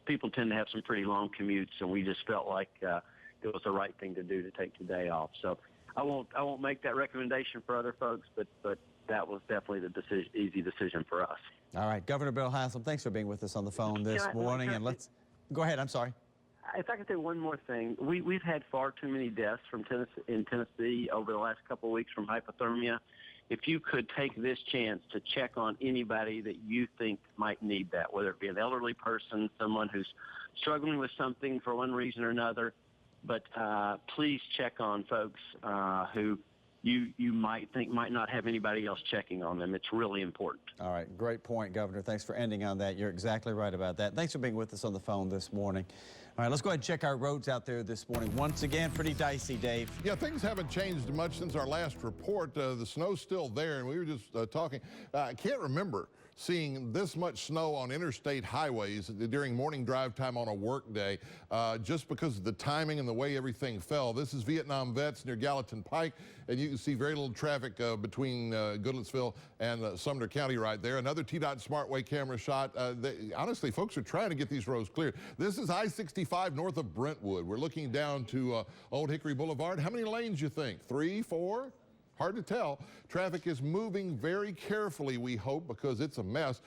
tend to have some pretty long commutes, and we just felt like it was the right thing to do to take today off. So I won't make that recommendation for other folks, but that was definitely the easy decision for us. All right, Governor Bill Haslam, thanks for being with us on the phone this morning. And let's go ahead. I'm sorry. If I could say one more thing, we've had far too many deaths in Tennessee over the last couple of weeks from hypothermia. If you could take this chance to check on anybody that you think might need that, whether it be an elderly person, someone who's struggling with something for one reason or another, but please check on folks who you might think might not have anybody else checking on them. It's really important. All right, great point, Governor. Thanks for ending on that. You're exactly right about that. Thanks for being with us on the phone this morning. All right, let's go ahead and check our roads out there this morning. Once again, pretty dicey, Dave. Yeah, things haven't changed much since our last report. The snow's still there, and we were just talking. I can't remember seeing this much snow on interstate highways during morning drive time on a work day, just because of the timing and the way everything fell. This is Vietnam Vets near Gallatin Pike, and you can see very little traffic between Goodlettsville and Sumner County right there. Another TDOT SmartWay camera shot. Honestly, folks are trying to get these roads clear. This is I-65 north of Brentwood. We're looking down to Old Hickory Boulevard. How many lanes you think? 3, 4? hard to tell. Traffic is moving very carefully, we hope, because it's a mess.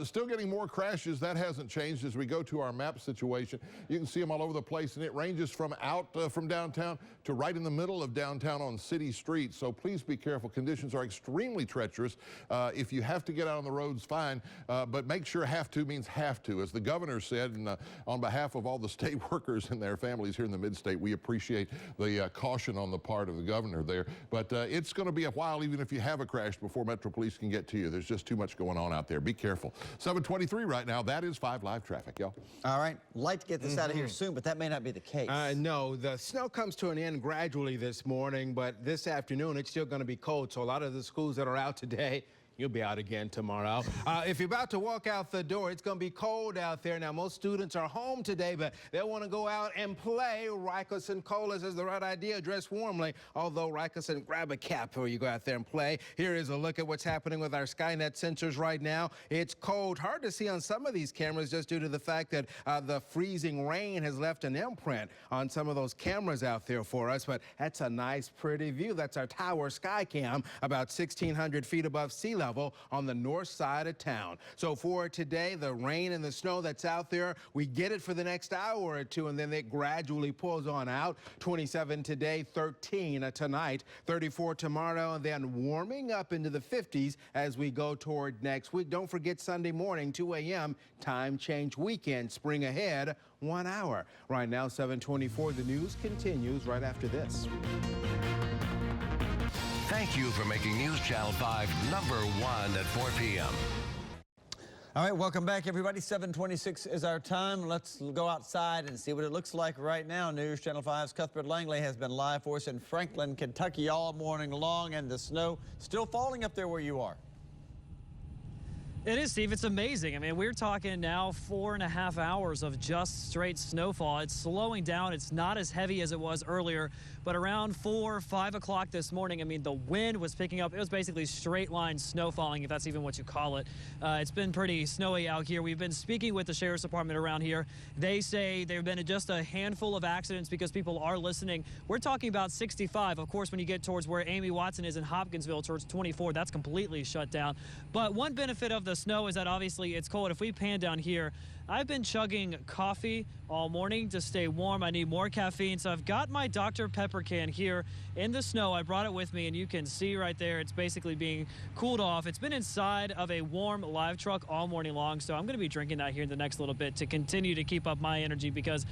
Still getting more crashes. That hasn't changed as we go to our map situation. You can see them all over the place, and it ranges from out from downtown to right in the middle of downtown on city streets. So please be careful. Conditions are extremely treacherous. If you have to get out on the roads, fine, but make sure have to means have to. As the governor said, and on behalf of all the state workers and their families here in the mid-state, we appreciate the caution on the part of the governor there. But it's going to be a while, even if you have a crash, before Metro Police can get to you. There's just too much going on out there. Be careful. 7:23 right now. That is 5 Live traffic, y'all. All right. Like to get this out of here soon, but that may not be the case. No, the snow comes to an end gradually this morning, but this afternoon it's still going to be cold. So a lot of the schools that are out today, you'll be out again tomorrow. If you're about to walk out the door, it's going to be cold out there. Now, most students are home today, but they'll want to go out and play. Rykerson Cola says the right idea, dress warmly. Although, Rykerson, grab a cap before you go out there and play. Here is a look at what's happening with our Skynet sensors right now. It's cold. Hard to see on some of these cameras just due to the fact that the freezing rain has left an imprint on some of those cameras out there for us. But that's a nice, pretty view. That's our tower sky cam, about 1,600 feet above sea level on the north side of town. So for today, the rain and the snow that's out there, we get it for the next hour or two, and then it gradually pulls on out. 27 today, 13 tonight, 34 tomorrow, and then warming up into the 50s as we go toward next week. Don't forget Sunday morning, 2 a.m., time change weekend, spring ahead, 1 hour. Right now, 7:24, the news continues right after this. Thank you for making News Channel 5 #1 at 4 p.m. All right, welcome back, everybody. 7:26 is our time. Let's go outside and see what it looks like right now. News Channel 5's Cuthbert Langley has been live for us in Franklin, Kentucky all morning long, and the snow still falling up there where you are. It is, Steve. It's amazing. I mean, we're talking now 4.5 hours of just straight snowfall. It's slowing down. It's not as heavy as it was earlier, but around 4 or 5 o'clock this morning, I mean, the wind was picking up. It was basically straight line snow falling, if that's even what you call it. It's been pretty snowy out here. We've been speaking with the Sheriff's Department around here. They say there have been just a handful of accidents because people are listening. We're talking about 65. Of course, when you get towards where Amy Watson is in Hopkinsville, towards 24, that's completely shut down. But one benefit of the snow is that obviously it's cold. If we pan down here, I've been chugging coffee all morning to stay warm. I need more caffeine, so I've got my Dr. Pepper can here in the snow. I brought it with me, and you can see right there it's basically being cooled off. It's been inside of a warm live truck all morning long, so I'm going to be drinking that here in the next little bit to continue to keep up my energy because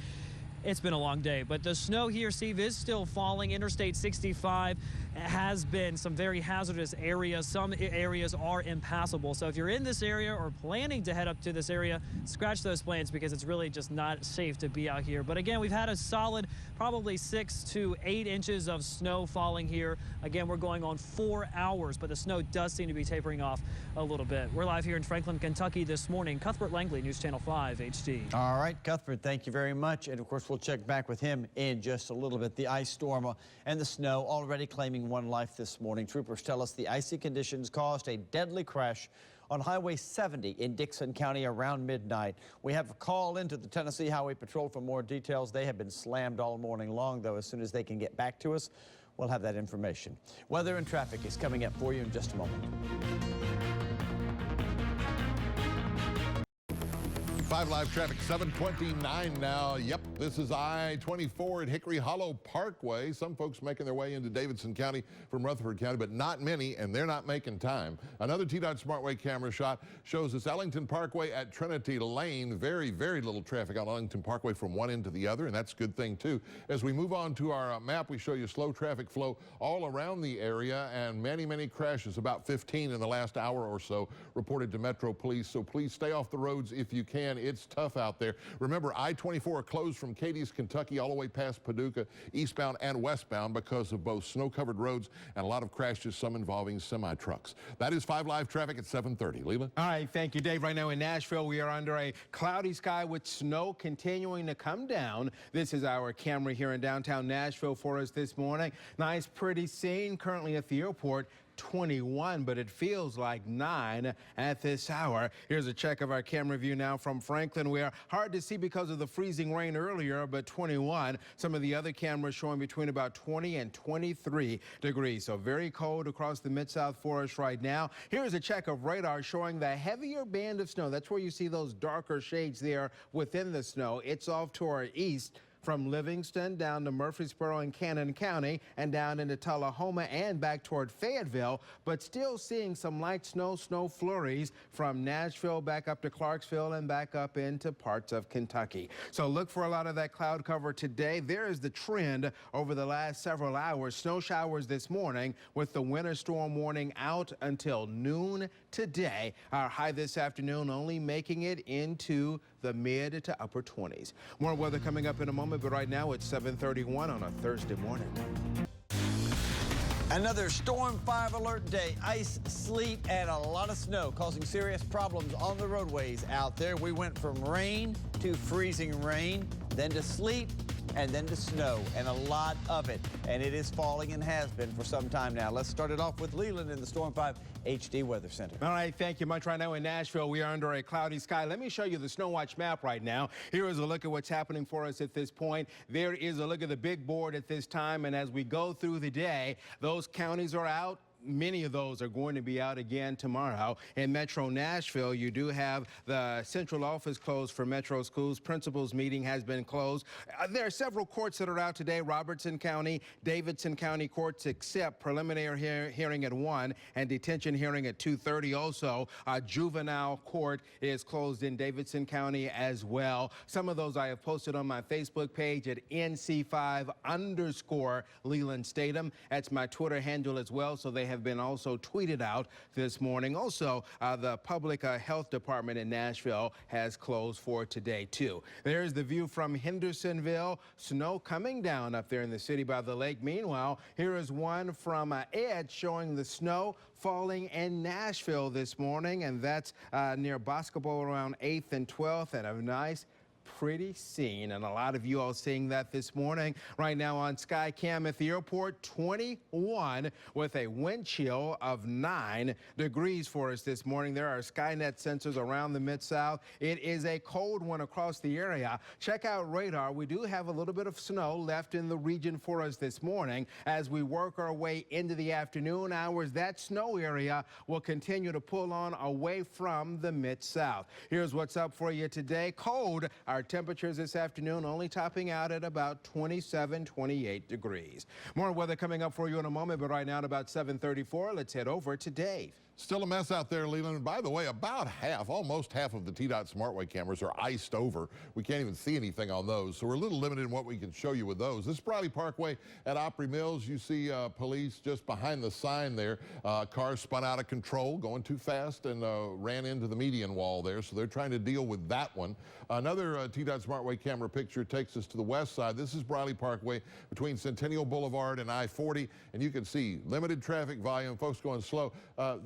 it's been a long day. But the snow here, Steve, is still falling. Interstate 65 has been some very hazardous areas. Some areas are impassable. So if you're in this area or planning to head up to this area, scratch those plans because it's really just not safe to be out here. But again, we've had a solid probably 6 to 8 inches of snow falling here. Again, we're going on 4 hours, but the snow does seem to be tapering off a little bit. We're live here in Franklin, Kentucky this morning. Cuthbert Langley, News Channel 5 HD. All right, Cuthbert, thank you very much. And of course, we'll check back with him in just a little bit. The ice storm and the snow already claiming one life this morning. Troopers tell us the icy conditions caused a deadly crash on Highway 70 in Dixon County around midnight. We have a call into the Tennessee Highway Patrol for more details. They have been slammed all morning long, though. As soon as they can get back to us, we'll have that information. Weather and traffic is coming up for you in just a moment. 5 Live traffic, 7:29 now. Yep, this is I-24 at Hickory Hollow Parkway. Some folks making their way into Davidson County from Rutherford County, but not many, and they're not making time. Another TDOT SmartWay camera shot shows us Ellington Parkway at Trinity Lane. Very, very little traffic on Ellington Parkway from one end to the other, and that's a good thing, too. As we move on to our map, we show you slow traffic flow all around the area, and many, many crashes, about 15 in the last hour or so, reported to Metro Police. So please stay off the roads if you can. It's tough out there. Remember, I-24 closed from Cadiz, Kentucky, all the way past Paducah, eastbound and westbound because of both snow-covered roads and a lot of crashes, some involving semi-trucks. That is 5 Live traffic at 7:30. Leland? All right, thank you, Dave. Right now in Nashville, we are under a cloudy sky with snow continuing to come down. This is our camera here in downtown Nashville for us this morning. Nice, pretty scene currently at the airport. 21, but it feels like 9 at this hour. Here's a check of our camera view now from Franklin. We are hard to see because of the freezing rain earlier, but 21. Some of the other cameras showing between about 20 and 23 degrees. So very cold across the Mid-South for us right now. Here's a check of radar showing the heavier band of snow. That's where you see those darker shades there within the snow. It's off to our east from Livingston down to Murfreesboro and Cannon County and down into Tullahoma and back toward Fayetteville, but still seeing some light snow flurries from Nashville back up to Clarksville and back up into parts of Kentucky. So look for a lot of that cloud cover today. There is the trend over the last several hours. Snow showers this morning with the winter storm warning out until noon today. Our high this afternoon only making it into the mid to upper 20s. More weather coming up in a moment, but right now it's 7:31 on a Thursday morning. Another Storm 5 alert day. Ice, sleet, and a lot of snow causing serious problems on the roadways out there. We went from rain to freezing rain, then to sleet, and then to snow, and a lot of it. And it is falling and has been for some time now. Let's start it off with Leland in the Storm 5 HD Weather Center. All right, thank you much. Right now in Nashville, we are under a cloudy sky. Let me show you the snow watch map right now. Here is a look at what's happening for us at this point. There is a look at the big board at this time, and as we go through the day, those counties are out. Many of those are going to be out again tomorrow. In Metro Nashville, you do have the central office closed for Metro Schools. Principals meeting has been closed. There are several courts that are out today. Robertson County, Davidson County courts, except preliminary hearing at 1 and detention hearing at 2:30. Also, a juvenile court is closed in Davidson County as well. Some of those I have posted on my Facebook page at NC5_Leland Statham. That's my Twitter handle as well, so they have been also tweeted out this morning. Also, the public health department in Nashville has closed for today too. There's the view from Hendersonville. Snow coming down up there in the city by the lake. Meanwhile, here is one from Ed showing the snow falling in Nashville this morning, and that's near Basketball around 8th and 12th, and a nice pretty scene, and a lot of you all seeing that this morning. Right now on Skycam at the airport, 21 with a wind chill of 9 degrees for us this morning. There are Skynet sensors around the Mid-South. It is a cold one across the area. Check out radar. We do have a little bit of snow left in the region for us this morning. As we work our way into the afternoon hours, that snow area will continue to pull on away from the Mid-South. Here's what's up for you today. Cold. Our temperatures this afternoon only topping out at about 27, 28 degrees. More weather coming up for you in a moment, but right now at about 7:34, let's head over to Dave. Still a mess out there, Leland. By the way, about half, almost half of the TDOT SmartWay cameras are iced over. We can't even see anything on those, so we're a little limited in what we can show you with those. This is Briley Parkway at Opry Mills. You see police just behind the sign there. Cars spun out of control, going too fast, and ran into the median wall there, so they're trying to deal with that one. Another TDOT SmartWay camera picture takes us to the west side. This is Briley Parkway between Centennial Boulevard and I-40, and you can see limited traffic volume, folks going slow.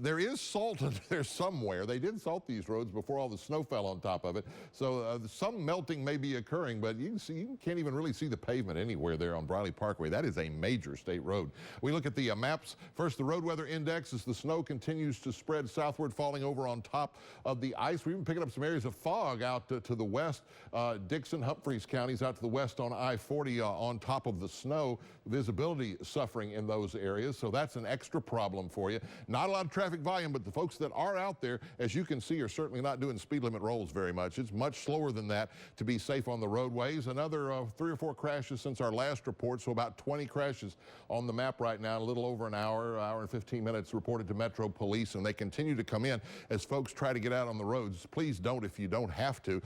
There is salt in there somewhere. They did salt these roads before all the snow fell on top of it, so some melting may be occurring, but you can't even really see the pavement anywhere there on Briley Parkway. That is a major state road. We look at the maps. First, the road weather index as the snow continues to spread southward, falling over on top of the ice. We're even picking up some areas of fog out to the west. Dixon, Humphreys counties out to the west on I-40 on top of the snow. Visibility suffering in those areas, so that's an extra problem for you. Not a lot of traffic volume, but the folks that are out there, as you can see, are certainly not doing speed limit rolls very much. It's much slower than that to be safe on the roadways. Another 3 or 4 crashes since our last report, so about 20 crashes on the map right now, a little over an hour and 15 minutes reported to Metro Police, and they continue to come in as folks try to get out on the roads. Please don't if you don't have to.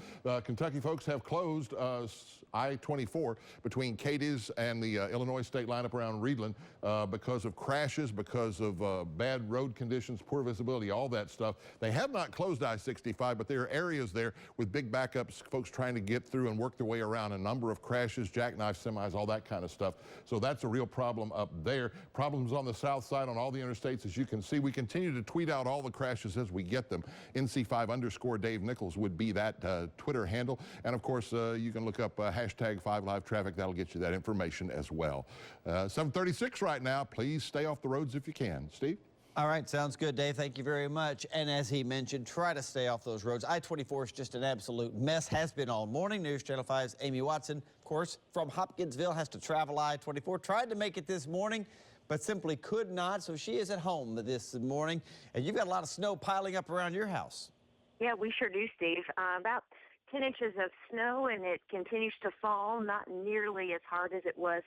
Kentucky folks have closed I-24 between Cadiz and the Illinois state line up around Reedland because of crashes, because of bad road conditions, poor visibility, all that stuff. They have not closed I-65, but there are areas there with big backups, folks trying to get through and work their way around, a number of crashes, jackknife semis, all that kind of stuff. So that's a real problem up there. Problems on the south side on all the interstates, as you can see. We continue to tweet out all the crashes as we get them. NC5_Dave Nichols would be that Twitter handle. And of course, you can look up hashtag 5LiveTraffic. That'll get you that information as well. 7:36 right now. Please stay off the roads if you can. Steve? All right, sounds good, Dave. Thank you very much. And as he mentioned, try to stay off those roads. I-24 is just an absolute mess, has been all morning. News Channel 5's Amy Watson, of course, from Hopkinsville, has to travel I-24. Tried to make it this morning, but simply could not, so she is at home this morning. And you've got a lot of snow piling up around your house. Yeah, we sure do, Steve. About 10 inches of snow, and it continues to fall, not nearly as hard as it was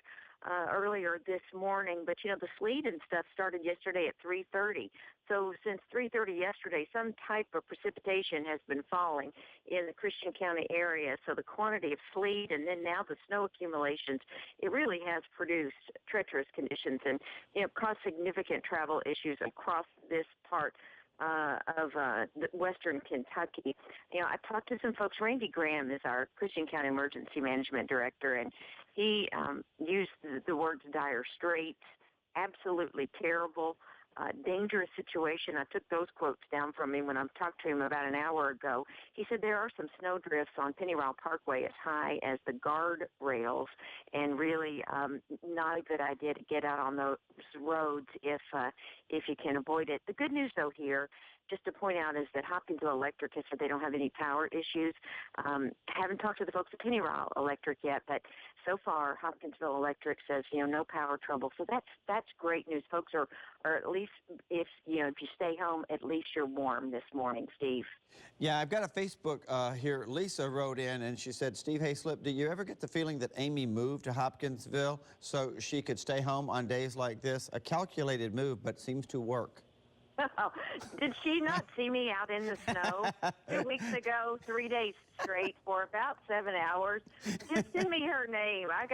earlier this morning. But, you know, the sleet and stuff started yesterday at 3:30. So since 3:30 yesterday, some type of precipitation has been falling in the Christian County area. So the quantity of sleet and then now the snow accumulations, it really has produced treacherous conditions and, you know, caused significant travel issues across this part of western Kentucky. You know, I talked to some folks. Randy Graham is our Christian County Emergency Management Director, and he used the words dire straits, absolutely terrible, dangerous situation. I took those quotes down from him when I talked to him about an hour ago. He said there are some snow drifts on Pennyroyal Parkway as high as the guard rails, and really not a good idea to get out on those roads if you can avoid it. The good news, though, here, just to point out, is that Hopkinsville Electric has said they don't have any power issues. Haven't talked to the folks at Pennyroyal Electric yet, but so far Hopkinsville Electric says, you know, no power trouble. So that's great news. Folks are at least, if you stay home, at least you're warm this morning, Steve. Yeah, I've got a Facebook here. Lisa wrote in and she said, Steve Hayslip, do you ever get the feeling that Amy moved to Hopkinsville so she could stay home on days like this? A calculated move, but seems to work. Oh, did she not see me out in the snow 2 weeks ago, 3 days straight for about 7 hours? Just send me her name. I've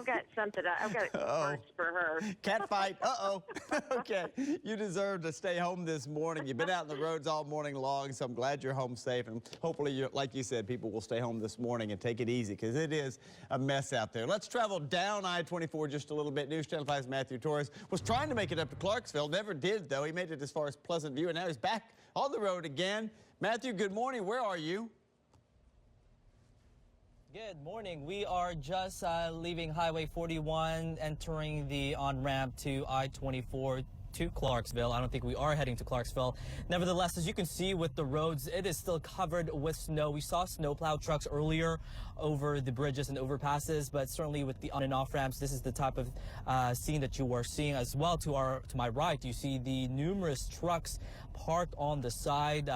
got something. I've got words for her. Cat fight. Uh-oh. Okay. You deserve to stay home this morning. You've been out on the roads all morning long, so I'm glad you're home safe. And hopefully, like you said, people will stay home this morning and take it easy because it is a mess out there. Let's travel down I-24 just a little bit. News Channel 5's Matthew Torres was trying to make it up to Clarksville. Never did, though. He made it as far as Pleasant View, and now he's back on the road again. Matthew, good morning. Where are you? Good morning. We are just leaving Highway 41, entering the on-ramp to I-24 to Clarksville. I don't think we are heading to Clarksville. Nevertheless, as you can see with the roads, it is still covered with snow. We saw snowplow trucks earlier over the bridges and overpasses, but certainly with the on and off ramps, this is the type of scene that you are seeing as well. To my right, you see the numerous trucks parked on the side,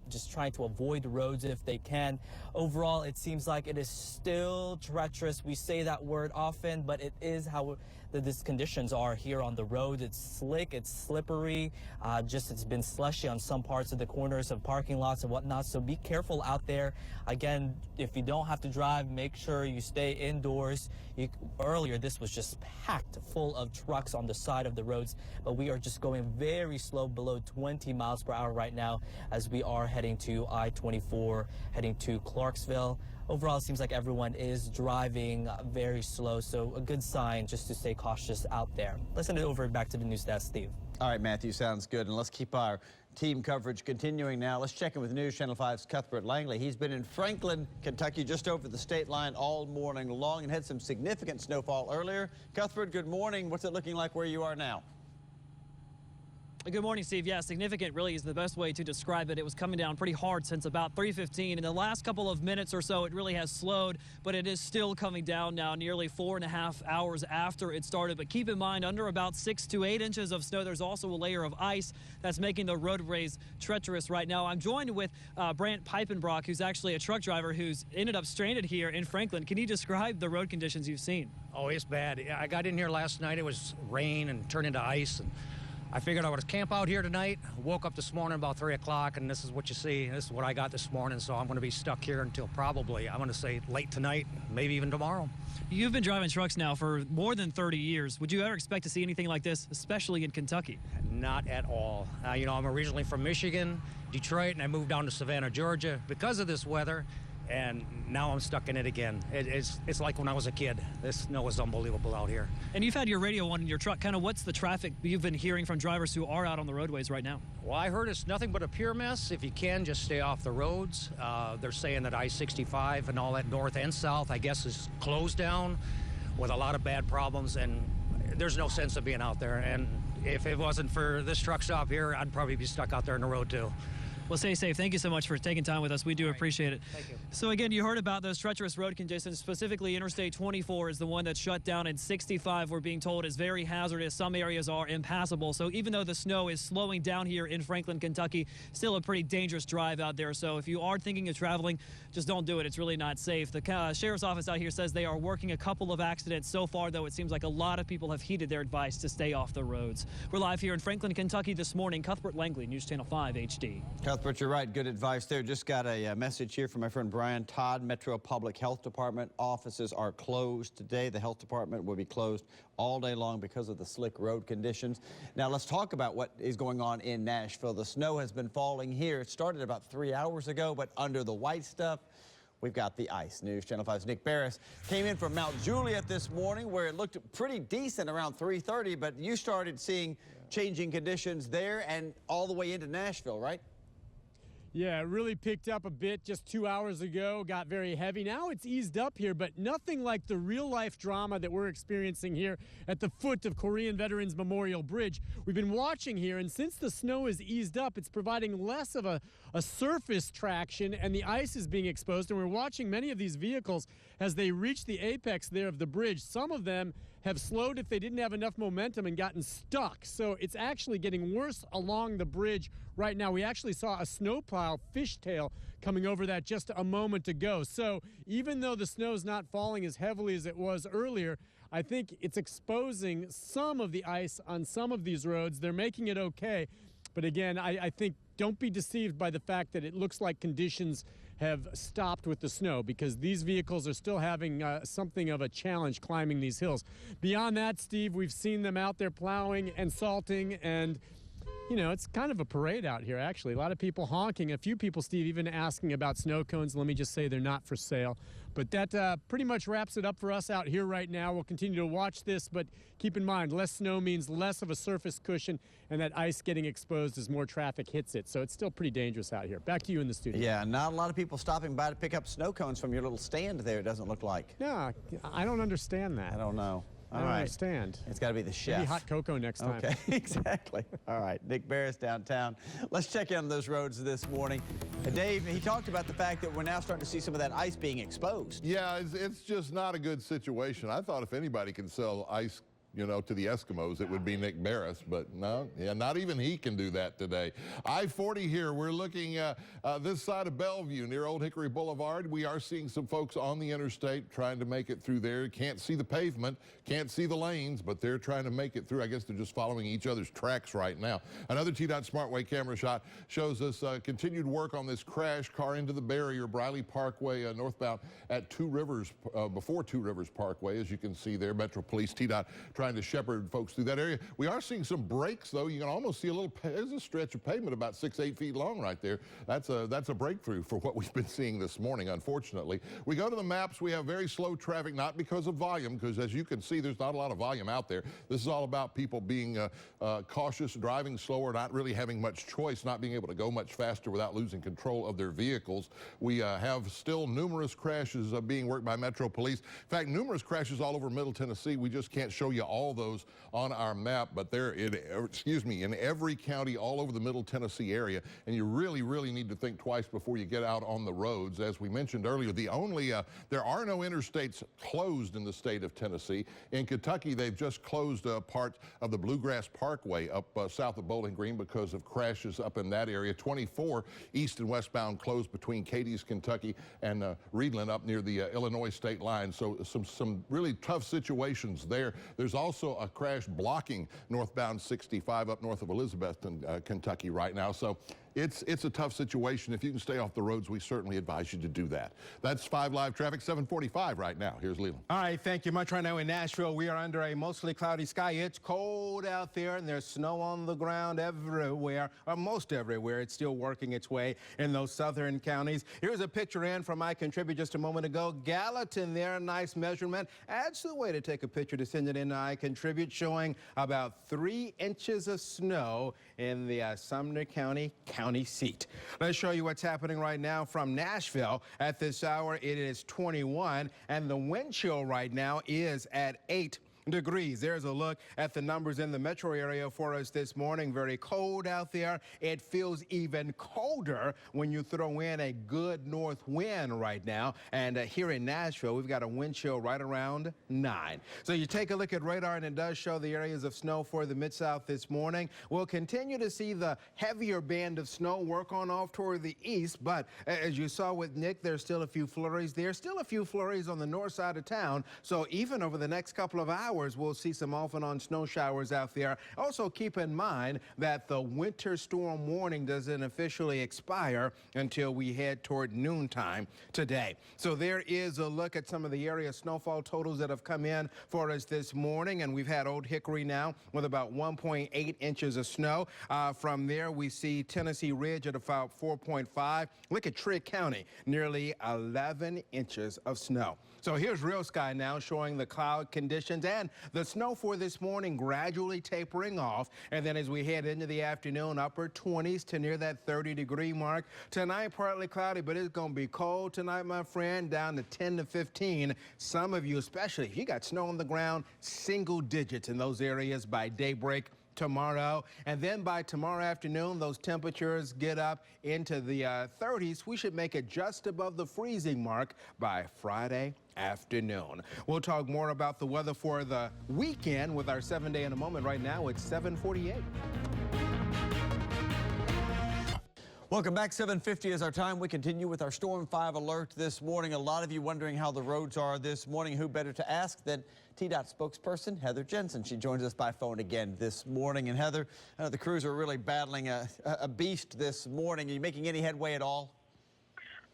just trying to avoid the roads if they can. Overall, it seems like it is still treacherous. We say that word often, but it is how these conditions are here on the road. It's slick, it's slippery, it's been slushy on some parts of the corners of parking lots and whatnot, so be careful out there. Again, if you don't have to drive, make sure you stay indoors. Earlier, this was just packed full of trucks on the side of the roads, but we are just going very slow, below 20 miles per hour right now as we are heading to I-24, heading to Clarksville. Overall, it seems like everyone is driving very slow, so a good sign just to stay cautious out there. Let's send it over back to the news desk, Steve. All right, Matthew, sounds good. And let's keep our team coverage continuing now. Let's check in with News Channel 5's Cuthbert Langley. He's been in Franklin, Kentucky, just over the state line all morning long and had some significant snowfall earlier. Cuthbert, good morning. What's it looking like where you are now? Good morning, Steve. Yeah, significant really is the best way to describe it. It was coming down pretty hard since about 3:15. In the last couple of minutes or so, it really has slowed, but it is still coming down now nearly 4.5 hours after it started. But keep in mind, under about 6 to 8 inches of snow, there's also a layer of ice that's making the roadways treacherous right now. I'm joined with Brant Peipenbrock, who's actually a truck driver who's ended up stranded here in Franklin. Can you describe the road conditions you've seen? Oh, it's bad. I got in here last night. It was rain and turned into ice. And I figured I would camp out here tonight. Woke up this morning about 3 o'clock, and this is what you see. This is what I got this morning, so I'm going to be stuck here until probably, I'm going to say, late tonight, maybe even tomorrow. You've been driving trucks now for more than 30 years. Would you ever expect to see anything like this, especially in Kentucky? Not at all. I'm originally from Michigan, Detroit, and I moved down to Savannah, Georgia because of this weather. And now I'm stuck in it again. It's like when I was a kid. This snow is unbelievable out here. And you've had your radio on in your truck. Kind of what's the traffic you've been hearing from drivers who are out on the roadways right now? Well, I heard it's nothing but a pure mess. If you can, just stay off the roads. They're saying that I-65 and all that north and south, I guess, is closed down with a lot of bad problems. And there's no sense of being out there. And if it wasn't for this truck stop here, I'd probably be stuck out there in the road too. Well, stay safe. Thank you so much for taking time with us. We do appreciate it. Thank you. So again, you heard about those treacherous road conditions. Specifically, Interstate 24 is the one that's shut down, and 65 we're being told is very hazardous. Some areas are impassable. So even though the snow is slowing down here in Franklin, Kentucky, still a pretty dangerous drive out there. So if you are thinking of traveling, just don't do it. It's really not safe. The sheriff's office out here says they are working a couple of accidents so far, though it seems like a lot of people have heeded their advice to stay off the roads. We're live here in Franklin, Kentucky this morning. Cuthbert Langley, News Channel 5 HD. Cuthbert, you're right. Good advice there. Just got a message here from my friend Brian Todd. Metro Public Health Department offices are closed today. The health department will be closed all day long because of the slick road conditions. Now let's talk about what is going on in Nashville. The snow has been falling here. It started about 3 hours ago, but under the white stuff, we've got the ice. News Channel 5's Nick Barris came in from Mount Juliet this morning where it looked pretty decent around 3:30, but you started seeing changing conditions there and all the way into Nashville, right? Yeah, it really picked up a bit just 2 hours ago, got very heavy. Now it's eased up here, but nothing like the real-life drama that we're experiencing here at the foot of Korean Veterans Memorial Bridge. We've been watching here, and since the snow is eased up, it's providing less of a surface traction, and the ice is being exposed. And we're watching many of these vehicles as they reach the apex there of the bridge. Some of them have slowed if they didn't have enough momentum and gotten stuck. So it's actually getting worse along the bridge right now. We actually saw a snowplow fishtail coming over that just a moment ago. So even though the snow is not falling as heavily as it was earlier, I think it's exposing some of the ice on some of these roads. They're making it okay. But again, I think don't be deceived by the fact that it looks like conditions have stopped with the snow, because these vehicles are still having something of a challenge climbing these hills. Beyond that, Steve, we've seen them out there plowing and salting, and you know, it's kind of a parade out here, actually. A lot of people honking. A few people, Steve, even asking about snow cones. Let me just say they're not for sale. But that pretty much wraps it up for us out here right now. We'll continue to watch this, but keep in mind, less snow means less of a surface cushion, and that ice getting exposed as more traffic hits it. So it's still pretty dangerous out here. Back to you in the studio. Yeah, not a lot of people stopping by to pick up snow cones from your little stand there, it doesn't look like. No, I don't understand that. I don't know. I don't understand. It's got to be the chef. Maybe hot cocoa next time. Okay, exactly. All right, Nick Barris downtown. Let's check in on those roads this morning. Dave, he talked about the fact that we're now starting to see some of that ice being exposed. Yeah, it's just not a good situation. I thought if anybody can sell ice, you know, to the Eskimos, it would be Nick Barris, but no, yeah, not even he can do that today. I-40 here, we're looking this side of Bellevue near Old Hickory Boulevard. We are seeing some folks on the interstate trying to make it through there. Can't see the pavement, can't see the lanes, but they're trying to make it through. I guess they're just following each other's tracks right now. Another TDOT SmartWay camera shot shows us continued work on this crash car into the barrier, Briley Parkway northbound at Two Rivers, before Two Rivers Parkway, as you can see there. Metro Police, TDOT trying to shepherd folks through that area. We are seeing some breaks, though. You can almost see there's a stretch of pavement about 6-8 feet long right there. That's a breakthrough for what we've been seeing this morning, unfortunately. We go to the maps. We have very slow traffic, not because of volume, because as you can see, there's not a lot of volume out there. This is all about people being cautious, driving slower, not really having much choice, not being able to go much faster without losing control of their vehicles. We have still numerous crashes being worked by Metro Police. In fact, numerous crashes all over Middle Tennessee. We just can't show you all those on our map, but they're in every county all over the Middle Tennessee area, and you really, really need to think twice before you get out on the roads. As we mentioned earlier, there are no interstates closed in the state of Tennessee. In Kentucky, they've just closed part of the Bluegrass Parkway up south of Bowling Green because of crashes up in that area. 24 east and westbound closed between Cadiz, Kentucky, and Reedland up near the Illinois state line. So some really tough situations there. There's also a crash blocking northbound 65 up north of Elizabethton, Kentucky right now. So it's a tough situation. If you can stay off the roads, we certainly advise you to do that. That's 5 Live Traffic, 7:45 right now. Here's Leland. All right, thank you much. Right now in Nashville, we are under a mostly cloudy sky. It's cold out there, and there's snow on the ground everywhere, or most everywhere. It's still working its way in those southern counties. Here's a picture in from I Contribute just a moment ago. Gallatin there, a nice measurement. That's the way to take a picture to send it in to I Contribute, showing about 3 inches of snow in the Sumner County seat. Let's show you what's happening right now from Nashville. At this hour, it is 21, and the wind chill right now is at 8. degrees. There's a look at the numbers in the metro area for us this morning. Very cold out there. It feels even colder when you throw in a good north wind right now. And here in Nashville, we've got a wind chill right around 9. So you take a look at radar, and it does show the areas of snow for the Mid-South this morning. We'll continue to see the heavier band of snow work on off toward the east, but as you saw with Nick, there's still a few flurries. There's still a few flurries on the north side of town. So even over the next couple of hours, we'll see some off and on snow showers out there. Also keep in mind that the winter storm warning doesn't officially expire until we head toward noontime today. So there is a look at some of the area snowfall totals that have come in for us this morning, and we've had Old Hickory now with about 1.8 inches of snow. From there, we see Tennessee Ridge at about 4.5. Look at Trigg County, nearly 11 inches of snow. So here's Real Sky now showing the cloud conditions and the snow for this morning gradually tapering off. And then as we head into the afternoon, upper 20s to near that 30-degree mark. Tonight, partly cloudy, but it's going to be cold tonight, my friend, down to 10 to 15. Some of you, especially if you got snow on the ground, single digits in those areas by daybreak tomorrow. And then by tomorrow afternoon, those temperatures get up into the 30s. We should make it just above the freezing mark by Friday afternoon. We'll talk more about the weather for the weekend with our 7-day in a moment. Right now, it's 7:48. Welcome back. 7:50 is our time. We continue with our Storm 5 alert this morning. A lot of you wondering how the roads are this morning. Who better to ask than TDOT spokesperson Heather Jensen. She joins us by phone again this morning. And Heather, I know the crews are really battling a beast this morning. Are you making any headway at all?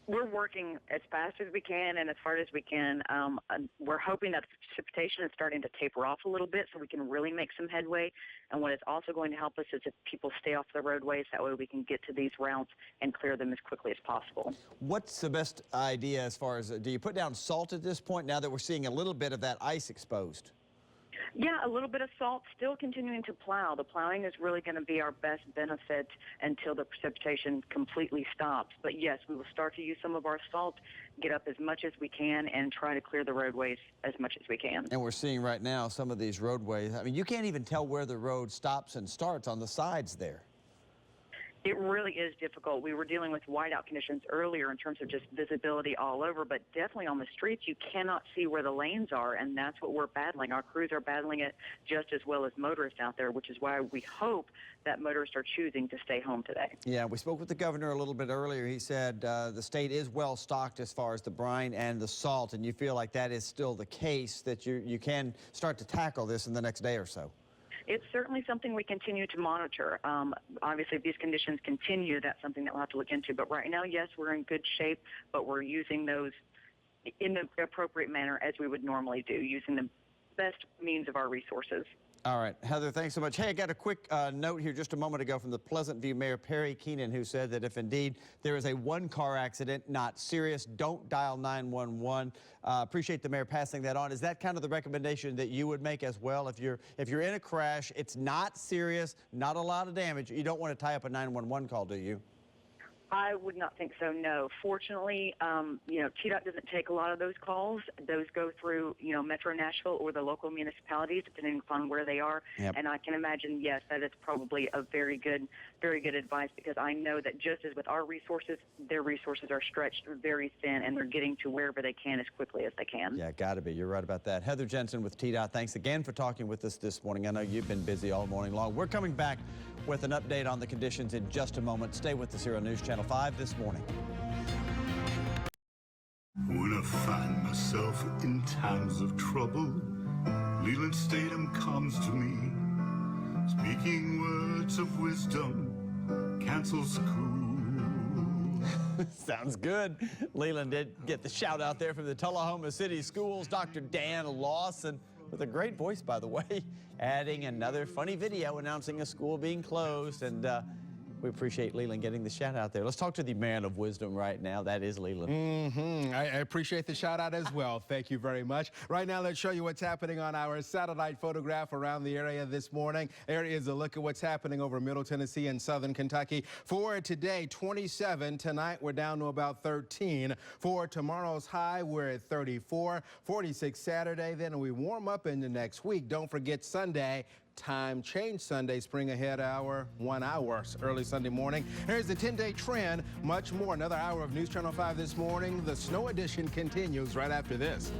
We're working as fast as we can and as hard as we can. We're hoping that precipitation is starting to taper off a little bit so we can really make some headway. And what is also going to help us is if people stay off the roadways, that way we can get to these routes and clear them as quickly as possible. What's the best idea as far as, do you put down salt at this point now that we're seeing a little bit of that ice exposed? Yeah, a little bit of salt, still continuing to plow. The plowing is really going to be our best benefit until the precipitation completely stops. But yes, we will start to use some of our salt, get up as much as we can, and try to clear the roadways as much as we can. And we're seeing right now some of these roadways. I mean, you can't even tell where the road stops and starts on the sides there. It really is difficult. We were dealing with whiteout conditions earlier in terms of just visibility all over, but definitely on the streets, you cannot see where the lanes are, and that's what we're battling. Our crews are battling it just as well as motorists out there, which is why we hope that motorists are choosing to stay home today. Yeah, we spoke with the governor a little bit earlier. He said the state is well stocked as far as the brine and the salt, and you feel like that is still the case, that you can start to tackle this in the next day or so. It's certainly something we continue to monitor. Obviously, if these conditions continue, that's something that we'll have to look into. But right now, yes, we're in good shape, but we're using those in the appropriate manner as we would normally do, using the best means of our resources. All right, Heather, thanks so much. Hey, I got a quick note here just a moment ago from the Pleasant View Mayor Perry Keenan, who said that if indeed there is a one-car accident, not serious, don't dial 911. Appreciate the mayor passing that on. Is that kind of the recommendation that you would make as well? If you're in a crash, it's not serious, not a lot of damage, you don't want to tie up a 911 call, do you? I would not think so, no. Fortunately, TDOT doesn't take a lot of those calls. Those go through, Metro Nashville or the local municipalities, depending upon where they are. Yep. And I can imagine, yes, that is probably a very good advice, because I know that just as with our resources, their resources are stretched very thin, and they're getting to wherever they can as quickly as they can. Yeah, got to be. You're right about that. Heather Jensen with TDOT, thanks again for talking with us this morning. I know you've been busy all morning long. We're coming back with an update on the conditions in just a moment. Stay with us here on News Channel 5 this morning. When I find myself in times of trouble, Leland Statham comes to me, speaking words of wisdom, cancel school. Sounds good. Leland did get the shout out there from the Tullahoma City Schools. Dr. Dan Lawson, with a great voice, by the way, adding another funny video announcing a school being closed. And We appreciate Leland getting the shout out there. Let's talk to the man of wisdom right now. That is Leland. I appreciate the shout out as well. Thank you very much. Right now, let's show you what's happening on our satellite photograph around the area this morning. There is a look at what's happening over Middle Tennessee and Southern Kentucky. For today, 27. Tonight, we're down to about 13. For tomorrow's high, we're at 34. 46 Saturday. Then we warm up into next week. Don't forget Sunday. Time change Sunday, spring ahead hour, 1 hour early Sunday morning. Here's the 10-day trend. Much more. Another hour of News Channel 5 this morning. The snow edition continues right after this.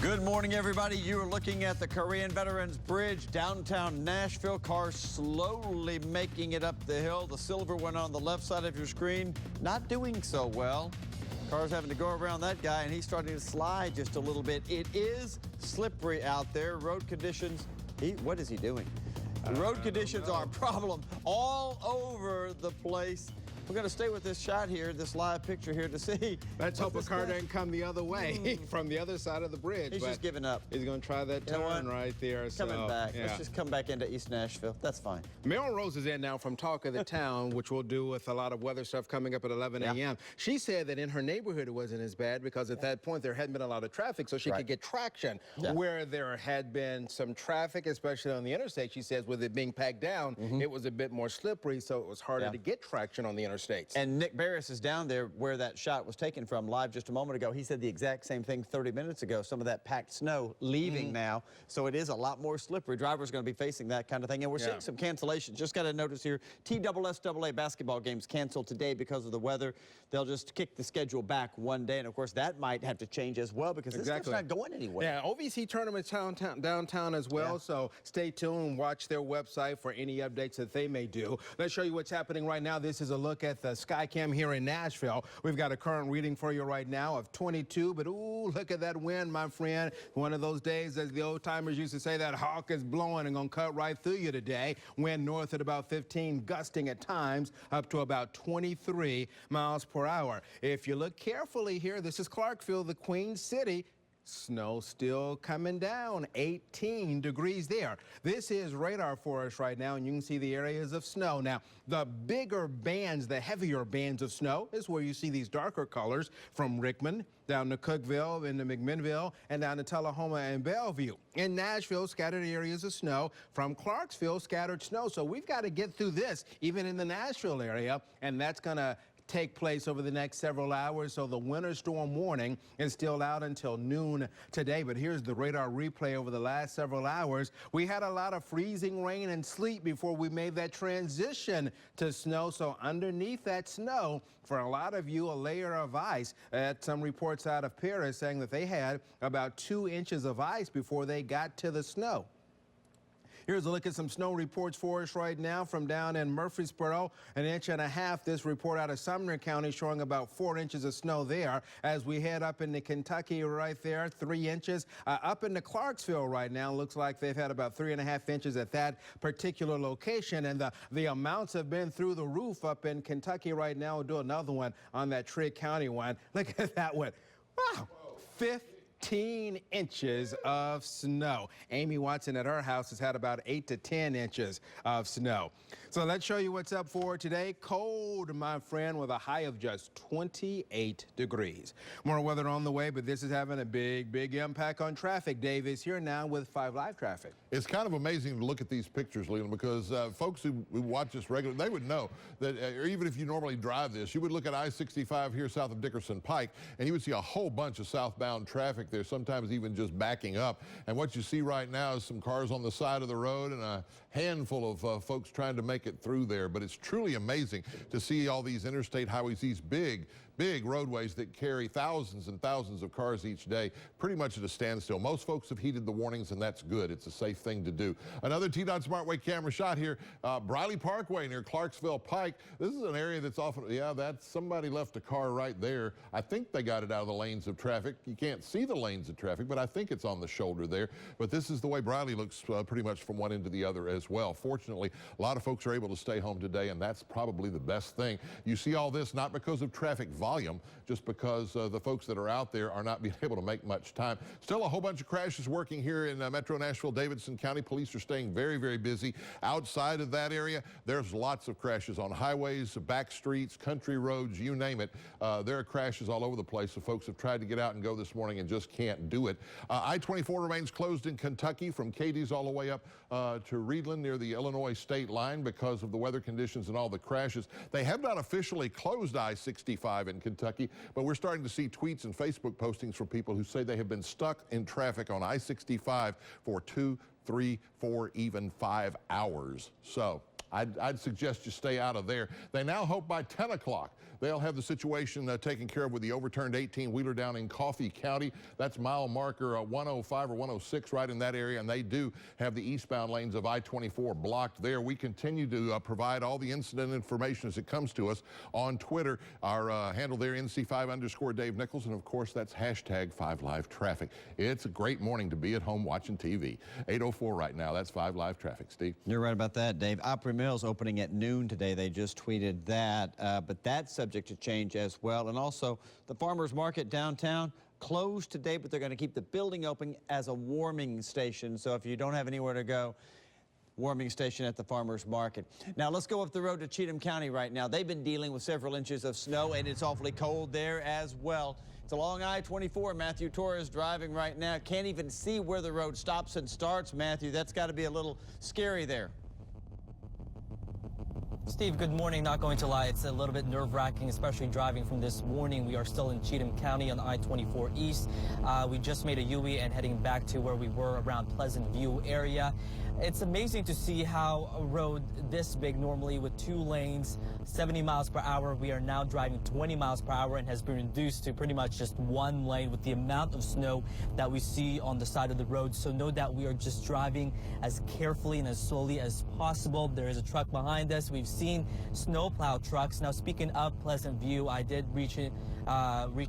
Good morning, everybody. You are looking at the Korean Veterans Bridge, downtown Nashville. Cars slowly making it up the hill. The silver one on the left side of your screen, not doing so well. Cars having to go around that guy, and he's starting to slide just a little bit. It is slippery out there. Road conditions, what is he doing? Road conditions are a problem all over the place. We're going to stay with this shot here, this live picture here to see. Let's hope a car doesn't come the other way from the other side of the bridge. He's just giving up. He's going to try that turn right there. Coming back. Yeah. Let's just come back into East Nashville. That's fine. Meryl Rose is in now from Talk of the Town, which we'll do with a lot of weather stuff coming up at 11 a.m. She said that in her neighborhood it wasn't as bad because at that point there hadn't been a lot of traffic, so she could get traction. Where there had been some traffic, especially on the interstate, she says with it being packed down, it was a bit more slippery, so it was harder to get traction on the interstates. And Nick Barris is down there where that shot was taken from live just a moment ago. He said the exact same thing 30 minutes ago. Some of that packed snow leaving now, so it is a lot more slippery. Drivers are going to be facing that kind of thing. And we're seeing some cancellations. Just got a notice here, TSSAA basketball games canceled today because of the weather. They'll just kick the schedule back one day. And of course, that might have to change as well because this stuff's not going anywhere. Yeah, OVC tournament downtown as well. So stay tuned and watch their website for any updates that they may do. Let's show you what's happening right now. This is a look at the Skycam here in Nashville. We've got a current reading for you right now of 22, but ooh, look at that wind, my friend. One of those days, as the old timers used to say, that hawk is blowing and gonna cut right through you today. Wind north at about 15, gusting at times up to about 23 miles per hour. If you look carefully here, this is Clarksville, the Queen City. Snow still coming down, 18 degrees there. This is radar for us right now, and you can see the areas of snow. Now, the bigger bands, the heavier bands of snow is where you see these darker colors from Rickman down to Cookville, into McMinnville, and down to Tullahoma and Bellevue. In Nashville, scattered areas of snow. From Clarksville, scattered snow. So we've got to get through this, even in the Nashville area, and that's going to take place over the next several hours. So the winter storm warning is still out until noon today. But here's the radar replay over the last several hours. We had a lot of freezing rain and sleet before we made that transition to snow. So underneath that snow, for a lot of you, a layer of ice. Some reports out of Paris saying that they had about 2 inches of ice before they got to the snow. Here's a look at some snow reports for us right now from down in Murfreesboro, 1.5 inches. This report out of Sumner County showing about 4 inches of snow there. As we head up into Kentucky right there, 3 inches. Up into Clarksville right now, looks like they've had about 3.5 inches at that particular location. And the amounts have been through the roof up in Kentucky right now. We'll do another one on that Trigg County one. Look at that one. Wow, 15 inches of snow. Amy Watson at her house has had about 8 to 10 inches of snow. So let's show you what's up for today. Cold, my friend, with a high of just 28 degrees. More weather on the way, but this is having a big impact on traffic. Dave is here now with 5 Live traffic. It's kind of amazing to look at these pictures, Leland, because folks who watch this regularly, they would know that even if you normally drive this, you would look at I-65 here south of Dickerson Pike, and you would see a whole bunch of southbound traffic there, sometimes even just backing up. And what you see right now is some cars on the side of the road and a handful of folks trying to make it through there. But it's truly amazing to see all these interstate highways, these big roadways that carry thousands and thousands of cars each day, pretty much at a standstill. Most folks have heeded the warnings, and that's good. It's a safe thing to do. Another TDOT SmartWay camera shot here, Briley Parkway near Clarksville Pike. This is an area that's often, that's somebody left a car right there. I think they got it out of the lanes of traffic. You can't see the lanes of traffic, but I think it's on the shoulder there. But this is the way Briley looks pretty much from one end to the other as well. Fortunately, a lot of folks are able to stay home today, and that's probably the best thing. You see all this not because of traffic volume, just because the folks that are out there are not being able to make much time. Still a whole bunch of crashes working here in Metro Nashville, Davidson County. Police are staying very, very busy. Outside of that area, there's lots of crashes on highways, back streets, country roads, you name it. There are crashes all over the place, so folks have tried to get out and go this morning and just can't do it. I-24 remains closed in Kentucky from Cadiz all the way up to Reedland near the Illinois state line because of the weather conditions and all the crashes. They have not officially closed I-65 in Kentucky, but we're starting to see tweets and Facebook postings from people who say they have been stuck in traffic on I-65 for 2, 3, 4, even 5 hours. So I'd suggest you stay out of there. They now hope by 10 o'clock they'll have the situation taken care of with the overturned 18-wheeler down in Coffee County. That's mile marker 105 or 106 right in that area, and they do have the eastbound lanes of I-24 blocked there. We continue to provide all the incident information as it comes to us on Twitter. Our handle there, NC5_Dave Nichols, and of course that's hashtag 5LiveTraffic. It's a great morning to be at home watching TV. 8:04 right now. That's 5 Live Traffic. Steve? You're right about that, Dave. Opry Mills opening at noon today. They just tweeted that, but that's subject to change as well. And also, the farmers market downtown closed today, but they're going to keep the building open as a warming station. So if you don't have anywhere to go, warming station at the farmers market. Now let's go up the road to Cheatham County right now. They've been dealing with several inches of snow, and it's awfully cold there as well. It's along I-24. Matthew Torres driving right now. Can't even see where the road stops and starts, Matthew. That's got to be a little scary there. Steve, good morning. Not going to lie, it's a little bit nerve-wracking, especially driving from this morning. We are still in Cheatham County on I-24 East. We just made a U-turn and heading back to where we were around Pleasant View area. It's amazing to see how a road this big, normally with 2 lanes, 70 miles per hour, we are now driving 20 miles per hour and has been reduced to pretty much just 1 lane with the amount of snow that we see on the side of the road. So no doubt we are just driving as carefully and as slowly as possible. There is a truck behind us. We've seen snowplow trucks. Now, speaking of Pleasant View, I did reach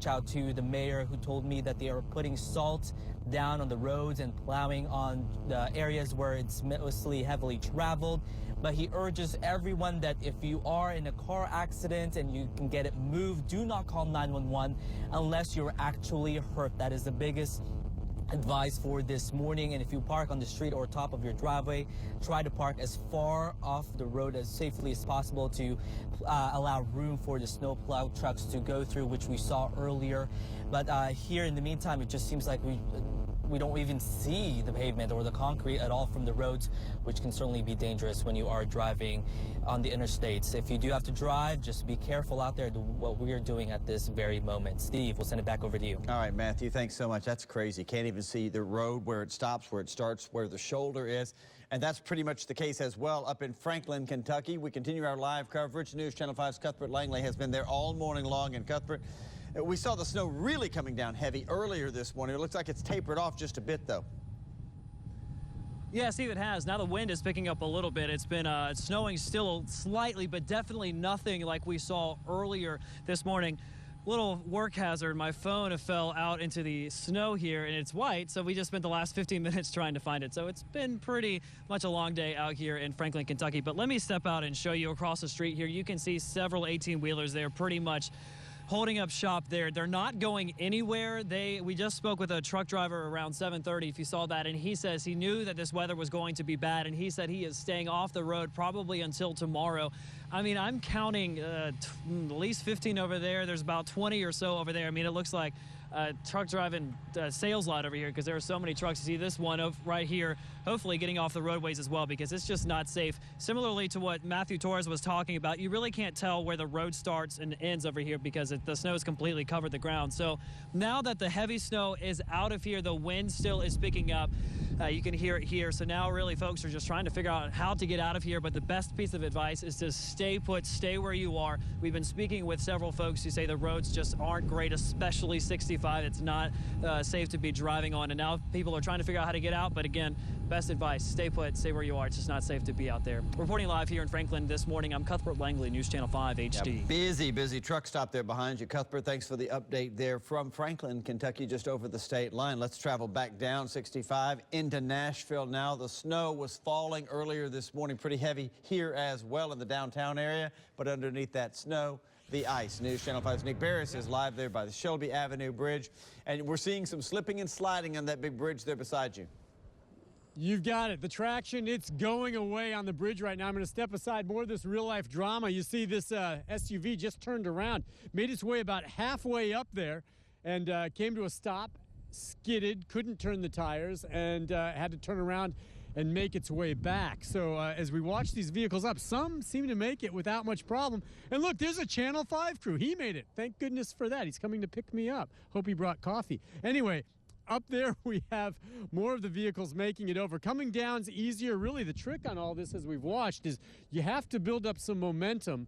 out to the mayor, who told me that they are putting salt down on the roads and plowing on the areas where it's mostly heavily traveled. But he urges everyone that if you are in a car accident and you can get it moved, do not call 911 unless you're actually hurt. That is the biggest advice for this morning. And if you park on the street or top of your driveway, try to park as far off the road as safely as possible to allow room for the snowplow trucks to go through, which we saw earlier. But here in the meantime, it just seems like we don't even see the pavement or the concrete at all from the roads, which can certainly be dangerous when you are driving on the interstates. If you do have to drive, just be careful out there, what we are doing at this very moment. Steve, we'll send it back over to you. All right, Matthew, thanks so much. That's crazy. Can't even see the road, where it stops, where it starts, where the shoulder is. And that's pretty much the case as well up in Franklin, Kentucky. We continue our live coverage. News Channel 5's Cuthbert Langley has been there all morning long. And Cuthbert, we saw the snow really coming down heavy earlier this morning. It looks like it's tapered off just a bit, though. Yeah, Steve, it has. Now the wind is picking up a little bit. It's been snowing still slightly, but definitely nothing like we saw earlier this morning. Little work hazard. My phone fell out into the snow here, and it's white, so we just spent the last 15 minutes trying to find it. So it's been pretty much a long day out here in Franklin, Kentucky. But let me step out and show you across the street here. You can see several 18-wheelers there pretty much holding up shop there. They're not going anywhere. We just spoke with a truck driver around 7:30, if you saw that, and he says he knew that this weather was going to be bad, and he said he is staying off the road probably until tomorrow. I mean, I'm counting at least 15 over there. There's about 20 or so over there. I mean, it looks like a truck driving sales lot over here, because there are so many trucks. You see this one right here, hopefully getting off the roadways as well, because it's just not safe. Similarly to what Matthew Torres was talking about, you really can't tell where the road starts and ends over here because the snow has completely covered the ground. So now that the heavy snow is out of here, the wind still is picking up. You can hear it here. So now really folks are just trying to figure out how to get out of here. But the best piece of advice is to stay put, stay where you are. We've been speaking with several folks who say the roads just aren't great, especially 65. It's not safe to be driving on. And now people are trying to figure out how to get out. But again, best advice, stay put, stay where you are. It's just not safe to be out there. Reporting live here in Franklin this morning, I'm Cuthbert Langley, News Channel 5 HD. Yeah, busy truck stop there behind you. Cuthbert, thanks for the update there from Franklin, Kentucky, just over the state line. Let's travel back down 65 into Nashville now. The snow was falling earlier this morning, pretty heavy here as well in the downtown area, but underneath that snow, the ice. News Channel 5's Nick Barris is live there by the Shelby Avenue Bridge, and we're seeing some slipping and sliding on that big bridge there beside you. You've got it. The traction, it's going away on the bridge right now. I'm going to step aside more of this real-life drama. You see this SUV just turned around, made its way about halfway up there, and came to a stop, skidded, couldn't turn the tires, and had to turn around and make its way back. So as we watch these vehicles up, some seem to make it without much problem. And look, there's a Channel 5 crew. He made it. Thank goodness for that. He's coming to pick me up. Hope he brought coffee. Anyway, up there we have more of the vehicles making it over. Coming down's easier. Really, the trick on all this, as we've watched, is you have to build up some momentum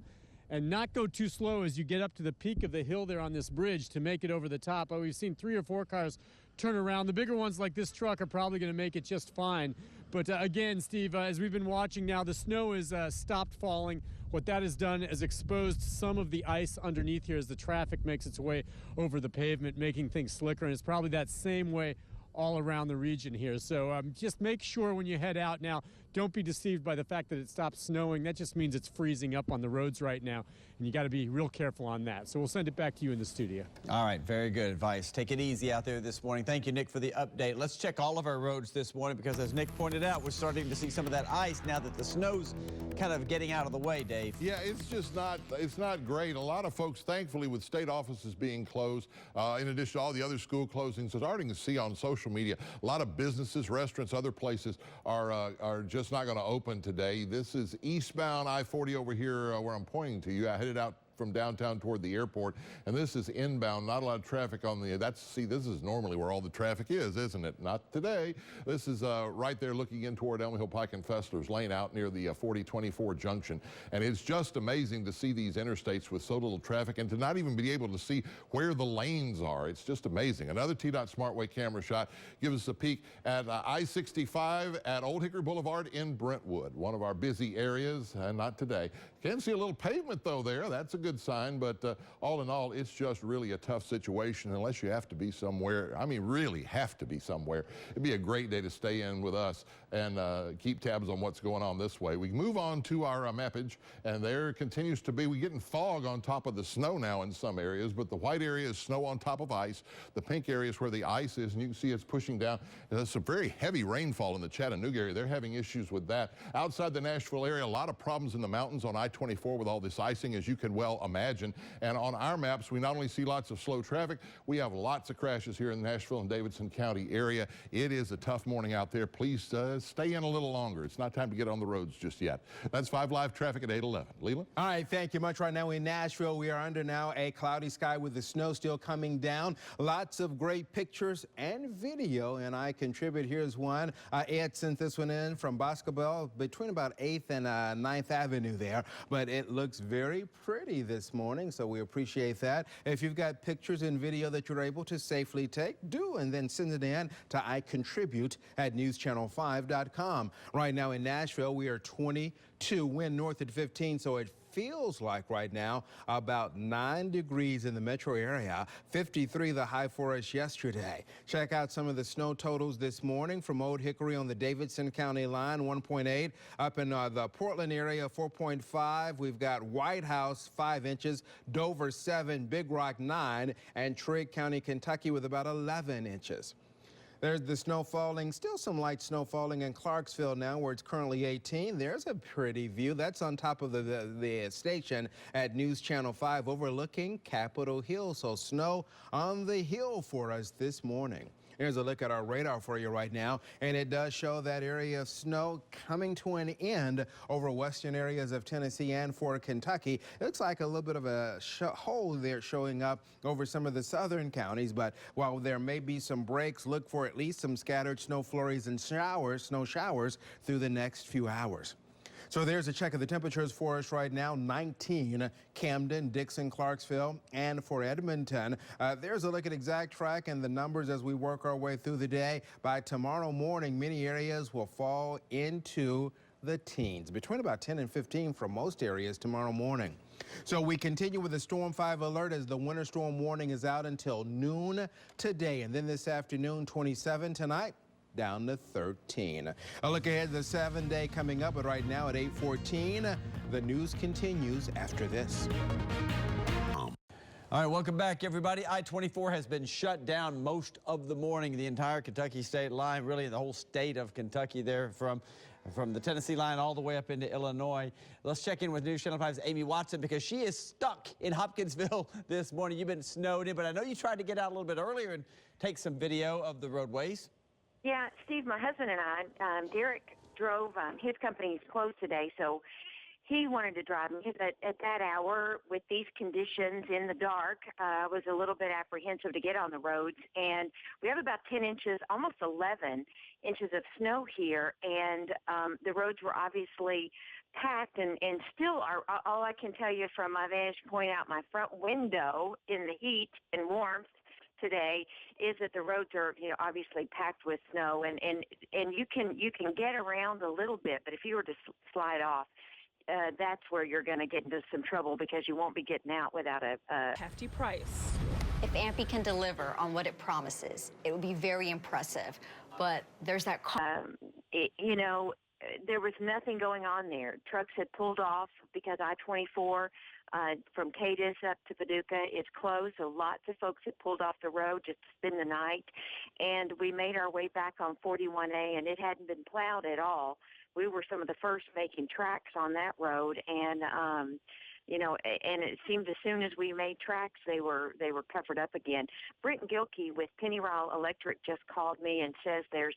and not go too slow as you get up to the peak of the hill there on this bridge to make it over the top. We've seen 3 or 4 cars turn around. The bigger ones like this truck are probably going to make it just fine. But again, Steve, as we've been watching now, the snow is stopped falling. What that has done is exposed some of the ice underneath here as the traffic makes its way over the pavement, making things slicker. And it's probably that same way all around the region here. So just make sure when you head out now, don't be deceived by the fact that it stopped snowing. That just means it's freezing up on the roads right now, and you got to be real careful on that. So we'll send it back to you in the studio. All right, very good advice. Take it easy out there this morning. Thank you, Nick, for the update. Let's check all of our roads this morning because, as Nick pointed out, we're starting to see some of that ice now that the snow's kind of getting out of the way, Dave. Yeah, it's not great. A lot of folks, thankfully, with state offices being closed, in addition to all the other school closings, are starting to see on social media, a lot of businesses, restaurants, other places are just not going to open today. This is eastbound I-40 over here where I'm pointing to you. I headed out from downtown toward the airport, and this is inbound. Not a lot of traffic on the, this is normally where all the traffic is, isn't it? Not today. This is right there looking in toward Elm Hill Pike and Fessler's Lane out near the 4024 junction. And it's just amazing to see these interstates with so little traffic and to not even be able to see where the lanes are. It's just amazing. Another TDOT SmartWay camera shot gives us a peek at I-65 at Old Hickory Boulevard in Brentwood, one of our busy areas, and not today. Can see a little pavement though there. That's a good sign, but all in all, it's just really a tough situation unless you have to be somewhere. I mean, really have to be somewhere. It'd be a great day to stay in with us and keep tabs on what's going on this way. We move on to our mappage, and there continues to be, we're getting fog on top of the snow now in some areas, but the white area is snow on top of ice. The pink area is where the ice is, and you can see it's pushing down. There's some very heavy rainfall in the Chattanooga area. They're having issues with that. Outside the Nashville area, a lot of problems in the mountains on I-24 with all this icing, as you can well imagine. And on our maps, we not only see lots of slow traffic, we have lots of crashes here in the Nashville and Davidson County area. It is a tough morning out there. Please stay in a little longer. It's not time to get on the roads just yet. That's 5 Live traffic at 8:11. Leland? All right, thank you much. Right now in Nashville, we are under now a cloudy sky with the snow still coming down. Lots of great pictures and video, and I contribute. Here's one. Ed sent this one in from Boscobel between about 8th and 9th Avenue there, but it looks very pretty this morning, so we appreciate that. If you've got pictures and video that you're able to safely take, do, and then send it in to icontribute@newschannel5.com. Right now in Nashville, we are 22, wind north at 15, so it feels like right now about 9 degrees in the metro area, 53 the high for us yesterday. Check out some of the snow totals this morning from Old Hickory on the Davidson County line, 1.8. Up in the Portland area, 4.5. We've got White House, 5 inches, Dover, 7, Big Rock, 9, and Trigg County, Kentucky with about 11 inches. There's the snow falling, still some light snow falling in Clarksville now, where it's currently 18. There's a pretty view. That's on top of the station at News Channel 5 overlooking Capitol Hill. So snow on the hill for us this morning. Here's a look at our radar for you right now, and it does show that area of snow coming to an end over western areas of Tennessee and for Kentucky. It looks like a little bit of a hole there showing up over some of the southern counties, but while there may be some breaks, look for at least some scattered snow flurries and snow showers through the next few hours. So there's a check of the temperatures for us right now. 19, Camden, Dixon, Clarksville, and for Edmonton. There's a look at exact track and the numbers as we work our way through the day. By tomorrow morning, many areas will fall into the teens, between about 10 and 15 for most areas tomorrow morning. So we continue with the Storm 5 alert as the winter storm warning is out until noon today. And then this afternoon, 27 tonight, down to 13. A look ahead to the 7-day coming up, but right now at 8:14, the news continues after this. All right, welcome back, everybody. I-24 has been shut down most of the morning. The entire Kentucky state line, really the whole state of Kentucky there from the Tennessee line all the way up into Illinois. Let's check in with News Channel 5's Amy Watson because she is stuck in Hopkinsville this morning. You've been snowed in, but I know you tried to get out a little bit earlier and take some video of the roadways. Yeah, Steve, my husband and I, Derek drove, his company's closed today, so he wanted to drive me. But at that hour, with these conditions in the dark, I was a little bit apprehensive to get on the roads. And we have about 10 inches, almost 11 inches of snow here, and the roads were obviously packed and still are. All I can tell you from my vantage point out my front window in the heat and warmth today is that the roads are, obviously packed with snow, and you can get around a little bit, but if you were to slide off, that's where you're going to get into some trouble because you won't be getting out without a hefty price. If AMPI can deliver on what it promises, it would be very impressive. But there's that there was nothing going on there. Trucks had pulled off because I-24 from Cadiz up to Paducah is closed, so lots of folks had pulled off the road just to spend the night. And we made our way back on 41A, and it hadn't been plowed at all. We were some of the first making tracks on that road, and and it seemed as soon as we made tracks, they were covered up again. Brent Gilkey with Pennyrile Electric just called me and says there's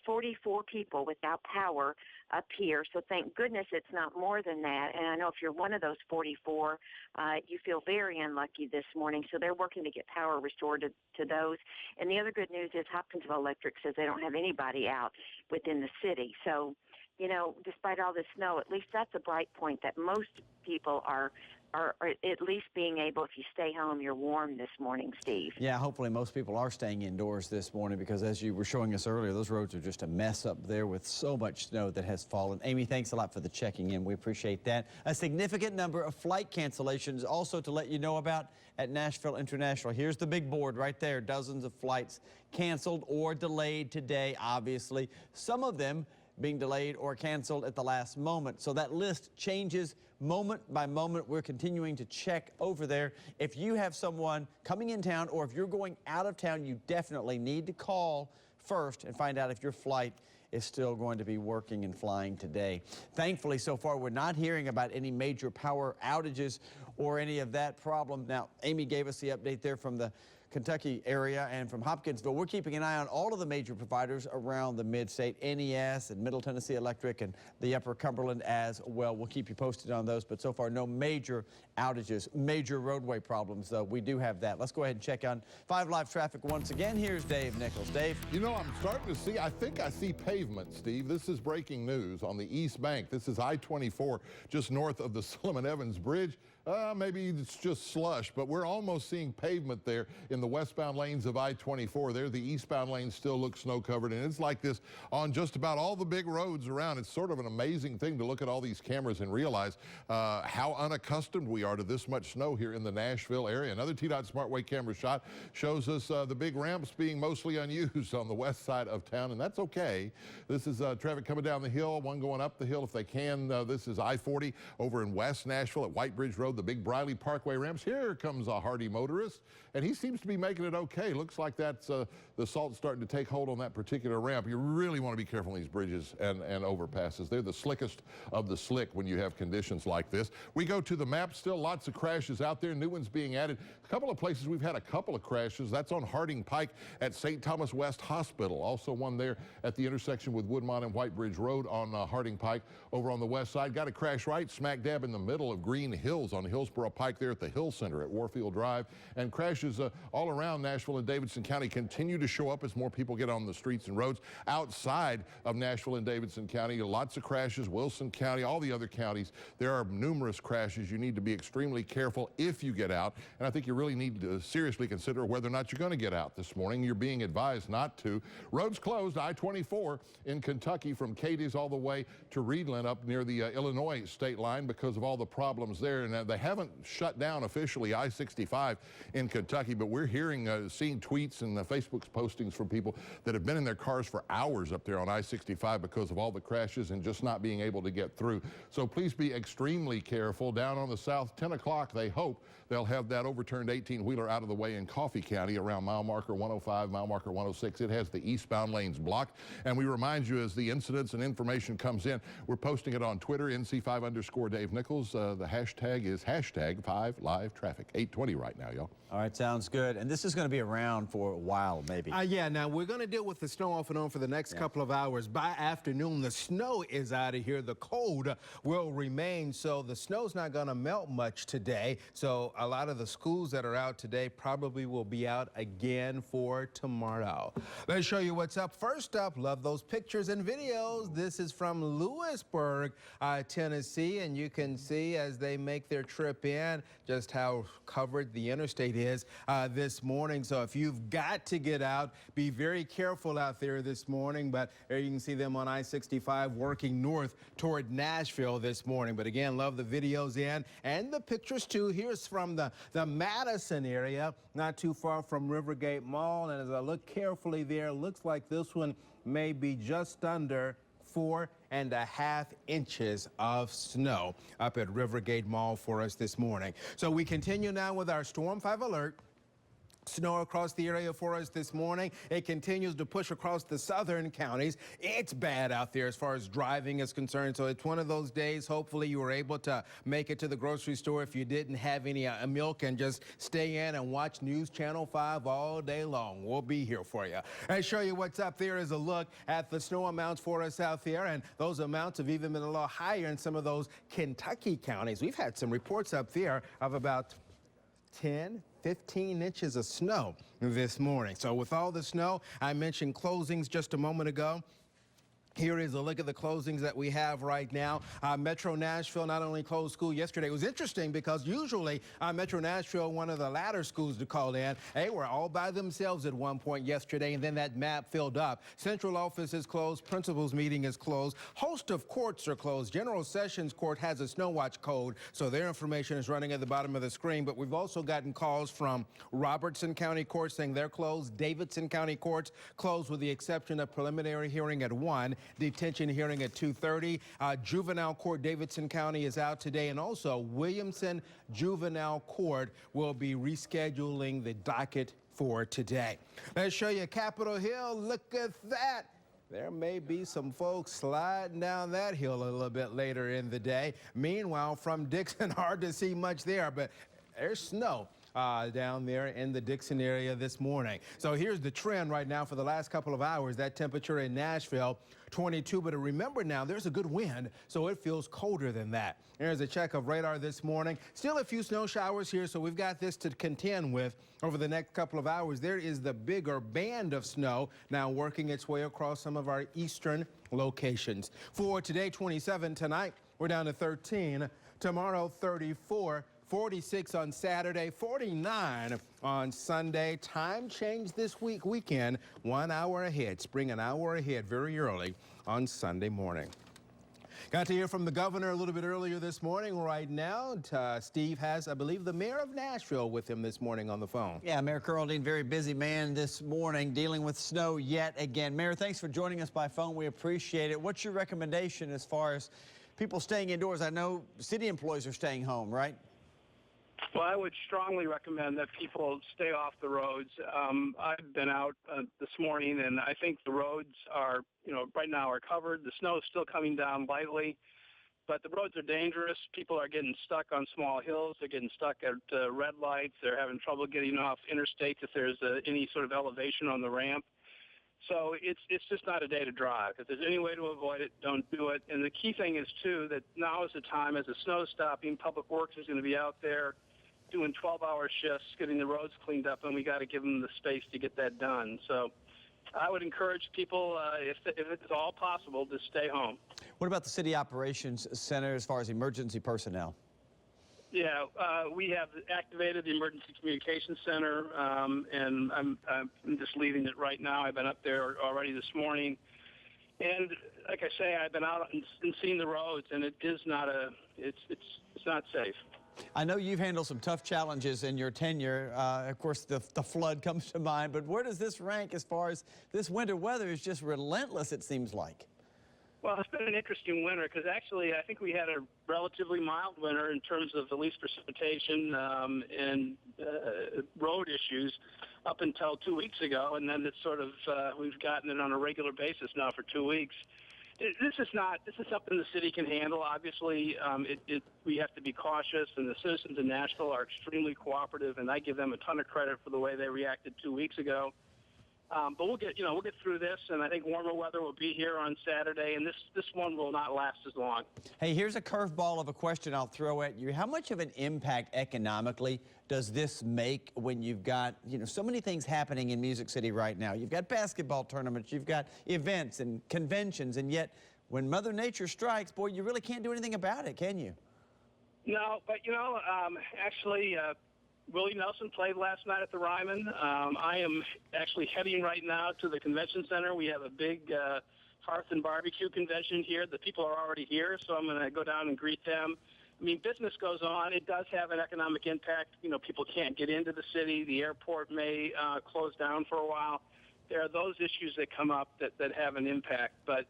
44 people without power up here. So thank goodness it's not more than that. And I know if you're one of those 44, you feel very unlucky this morning. So they're working to get power restored to those. And the other good news is Hopkinsville Electric says they don't have anybody out within the city. So, despite all this snow, at least that's a bright point that most people are at least being able, if you stay home, you're warm this morning, Steve. Yeah, hopefully most people are staying indoors this morning because as you were showing us earlier, those roads are just a mess up there with so much snow that has fallen. Amy, thanks a lot for the checking in. We appreciate that. A significant number of flight cancellations also to let you know about at Nashville International. Here's the big board right there. Dozens of flights canceled or delayed today, obviously. Some of them being delayed or canceled at the last moment. So that list changes moment by moment. We're continuing to check over there. If you have someone coming in town or if you're going out of town, you definitely need to call first and find out if your flight is still going to be working and flying today. Thankfully, so far, we're not hearing about any major power outages or any of that problem. Now, Amy gave us the update there from the Kentucky area and from Hopkinsville. We're keeping an eye on all of the major providers around the mid-state, NES and Middle Tennessee Electric and the Upper Cumberland as well. We'll keep you posted on those, but so far no major outages, major roadway problems, though. We do have that. Let's go ahead and check on 5 Live traffic once again. Here's Dave Nichols. Dave? I'm starting to see, I think I see pavement, Steve. This is breaking news on the East Bank. This is I-24 just north of the Solomon Evans Bridge. Maybe it's just slush, but we're almost seeing pavement there in the westbound lanes of I-24 there. The eastbound lanes still look snow-covered, and it's like this on just about all the big roads around. It's sort of an amazing thing to look at all these cameras and realize how unaccustomed we are to this much snow here in the Nashville area. Another TDOT SmartWay camera shot shows us the big ramps being mostly unused on the west side of town, and that's okay. This is traffic coming down the hill, one going up the hill if they can. This is I-40 over in West Nashville at White Bridge Road, the big Briley Parkway ramps. Here comes a hardy motorist, and he seems to be making it okay. Looks like that's the salt's starting to take hold on that particular ramp. You really want to be careful on these bridges and overpasses. They're the slickest of the slick when you have conditions like this. We go to the map, still lots of crashes out there, new ones being added. A couple of places we've had a couple of crashes. That's on Harding Pike at St. Thomas West Hospital. Also one there at the intersection with Woodmont and White Bridge Road on Harding Pike over on the west side. Got a crash right smack dab in the middle of Green Hills on on Hillsborough Pike there at the Hill Center at Warfield Drive. And crashes all around Nashville and Davidson County continue to show up as more people get on the streets and roads. Outside of Nashville and Davidson County, lots of crashes. Wilson County, all the other counties, there are numerous crashes. You need to be extremely careful if you get out. And I think you really need to seriously consider whether or not you're going to get out this morning. You're being advised not to. Roads closed, I-24 in Kentucky from Cadiz all the way to Reedland up near the Illinois state line because of all the problems there. And they haven't shut down officially I-65 in Kentucky, but we're hearing, seeing tweets and Facebook postings from people that have been in their cars for hours up there on I-65 because of all the crashes and just not being able to get through. So please be extremely careful. Down on the south, 10 o'clock, they hope they'll have that overturned 18-wheeler out of the way in Coffee County around mile marker 105, mile marker 106. It has the eastbound lanes blocked. And we remind you as the incidents and information comes in, we're posting it on Twitter, NC5_Dave Nichols. The hashtag is #5LiveTraffic. 8:20 right now, y'all. All right, sounds good. And this is going to be around for a while, maybe. Yeah, now we're going to deal with the snow off and on for the next couple of hours. By afternoon, the snow is out of here. The cold will remain, so the snow's not going to melt much today. So a lot of the schools that are out today probably will be out again for tomorrow. Let's show you what's up. First up, love those pictures and videos. This is from Lewisburg, Tennessee, and you can see as they make their trip in just how covered the interstate is this morning. So if you've got to get out, be very careful out there this morning. But there you can see them on I-65 working north toward Nashville this morning. But again, love the videos in and the pictures too. Here's from the Madison area, not too far from Rivergate Mall. And as I look carefully there, looks like this one may be just under 4.5 inches of snow up at Rivergate Mall for us this morning. So we continue now with our Storm 5 alert. Snow across the area for us this morning. It continues to push across the southern counties. It's bad out there as far as driving is concerned. So it's one of those days. Hopefully you were able to make it to the grocery store if you didn't have any milk and just stay in and watch News Channel 5 all day long. We'll be here for you. I'll show you what's up there is a look at the snow amounts for us out there. And those amounts have even been a little higher in some of those Kentucky counties. We've had some reports up there of about 10-15 inches of snow this morning. So with all the snow, I mentioned closings just a moment ago. Here is a look at the closings that we have right now. Metro Nashville not only closed school yesterday. It was interesting because usually Metro Nashville, one of the latter schools to call in, they were all by themselves at one point yesterday, and then that map filled up. Central office is closed. Principals meeting is closed. Host of courts are closed. General Sessions Court has a snow watch code, so their information is running at the bottom of the screen. But we've also gotten calls from Robertson County Court saying they're closed. Davidson County Courts closed with the exception of preliminary hearing at 1. Detention hearing at 2:30. Juvenile Court Davidson County is out today, and also Williamson Juvenile Court will be rescheduling the docket for today. Let's show you Capitol Hill. Look at that. There may be some folks sliding down that hill a little bit later in the day. Meanwhile, from Dixon, hard to see much there, but there's snow down there in the Dixon area this morning. So here's the trend right now for the last couple of hours. That temperature in Nashville, 22. But remember now, there's a good wind, so it feels colder than that. There's a check of radar this morning. Still a few snow showers here, so we've got this to contend with over the next couple of hours. There is the bigger band of snow now working its way across some of our eastern locations. For today, 27. Tonight, we're down to 13. Tomorrow, 34. 46 on Saturday, 49 on Sunday. Time change this weekend, 1 hour ahead. Spring an hour ahead very early on Sunday morning. Got to hear from the governor a little bit earlier this morning. Right now, Steve has, I believe, the mayor of Nashville with him this morning on the phone. Yeah, Mayor Carl Dean, very busy man this morning dealing with snow yet again. Mayor, thanks for joining us by phone. We appreciate it. What's your recommendation as far as people staying indoors? I know city employees are staying home, right? Well, I would strongly recommend that people stay off the roads. I've been out this morning, and I think the roads are, right now are covered. The snow is still coming down lightly, but the roads are dangerous. People are getting stuck on small hills. They're getting stuck at red lights. They're having trouble getting off interstates if there's any sort of elevation on the ramp. So it's just not a day to drive. If there's any way to avoid it, don't do it. And the key thing is, too, that now is the time as the snow's stopping, Public Works is going to be out there doing 12-hour shifts, getting the roads cleaned up, and we got to give them the space to get that done. So I would encourage people, if it's all possible, to stay home. What about the City Operations Center as far as emergency personnel? Yeah, we have activated the Emergency Communications Center, and I'm just leaving it right now. I've been up there already this morning. And like I say, I've been out and seen the roads, and it is not it's not safe. I know you've handled some tough challenges in your tenure. Of course, the flood comes to mind, but where does this rank as far as this winter weather is just relentless, it seems like? Well, it's been an interesting winter because actually I think we had a relatively mild winter in terms of at least precipitation and road issues up until 2 weeks ago, and then it's sort of we've gotten it on a regular basis now for 2 weeks. This is something the city can handle. Obviously, we have to be cautious, and the citizens in Nashville are extremely cooperative, and I give them a ton of credit for the way they reacted 2 weeks ago. But we'll get through this, and I think warmer weather will be here on Saturday, and this one will not last as long. Hey, here's a curveball of a question I'll throw at you. How much of an impact economically does this make when you've got, so many things happening in Music City right now? You've got basketball tournaments, you've got events and conventions, and yet when Mother Nature strikes, boy, you really can't do anything about it, can you? No, but actually, Willie Nelson played last night at the Ryman. I am actually heading right now to the convention center. We have a big hearth and barbecue convention here. The people are already here, so I'm going to go down and greet them. I mean, business goes on. It does have an economic impact. People can't get into the city. The airport may close down for a while. There are those issues that come up that have an impact. But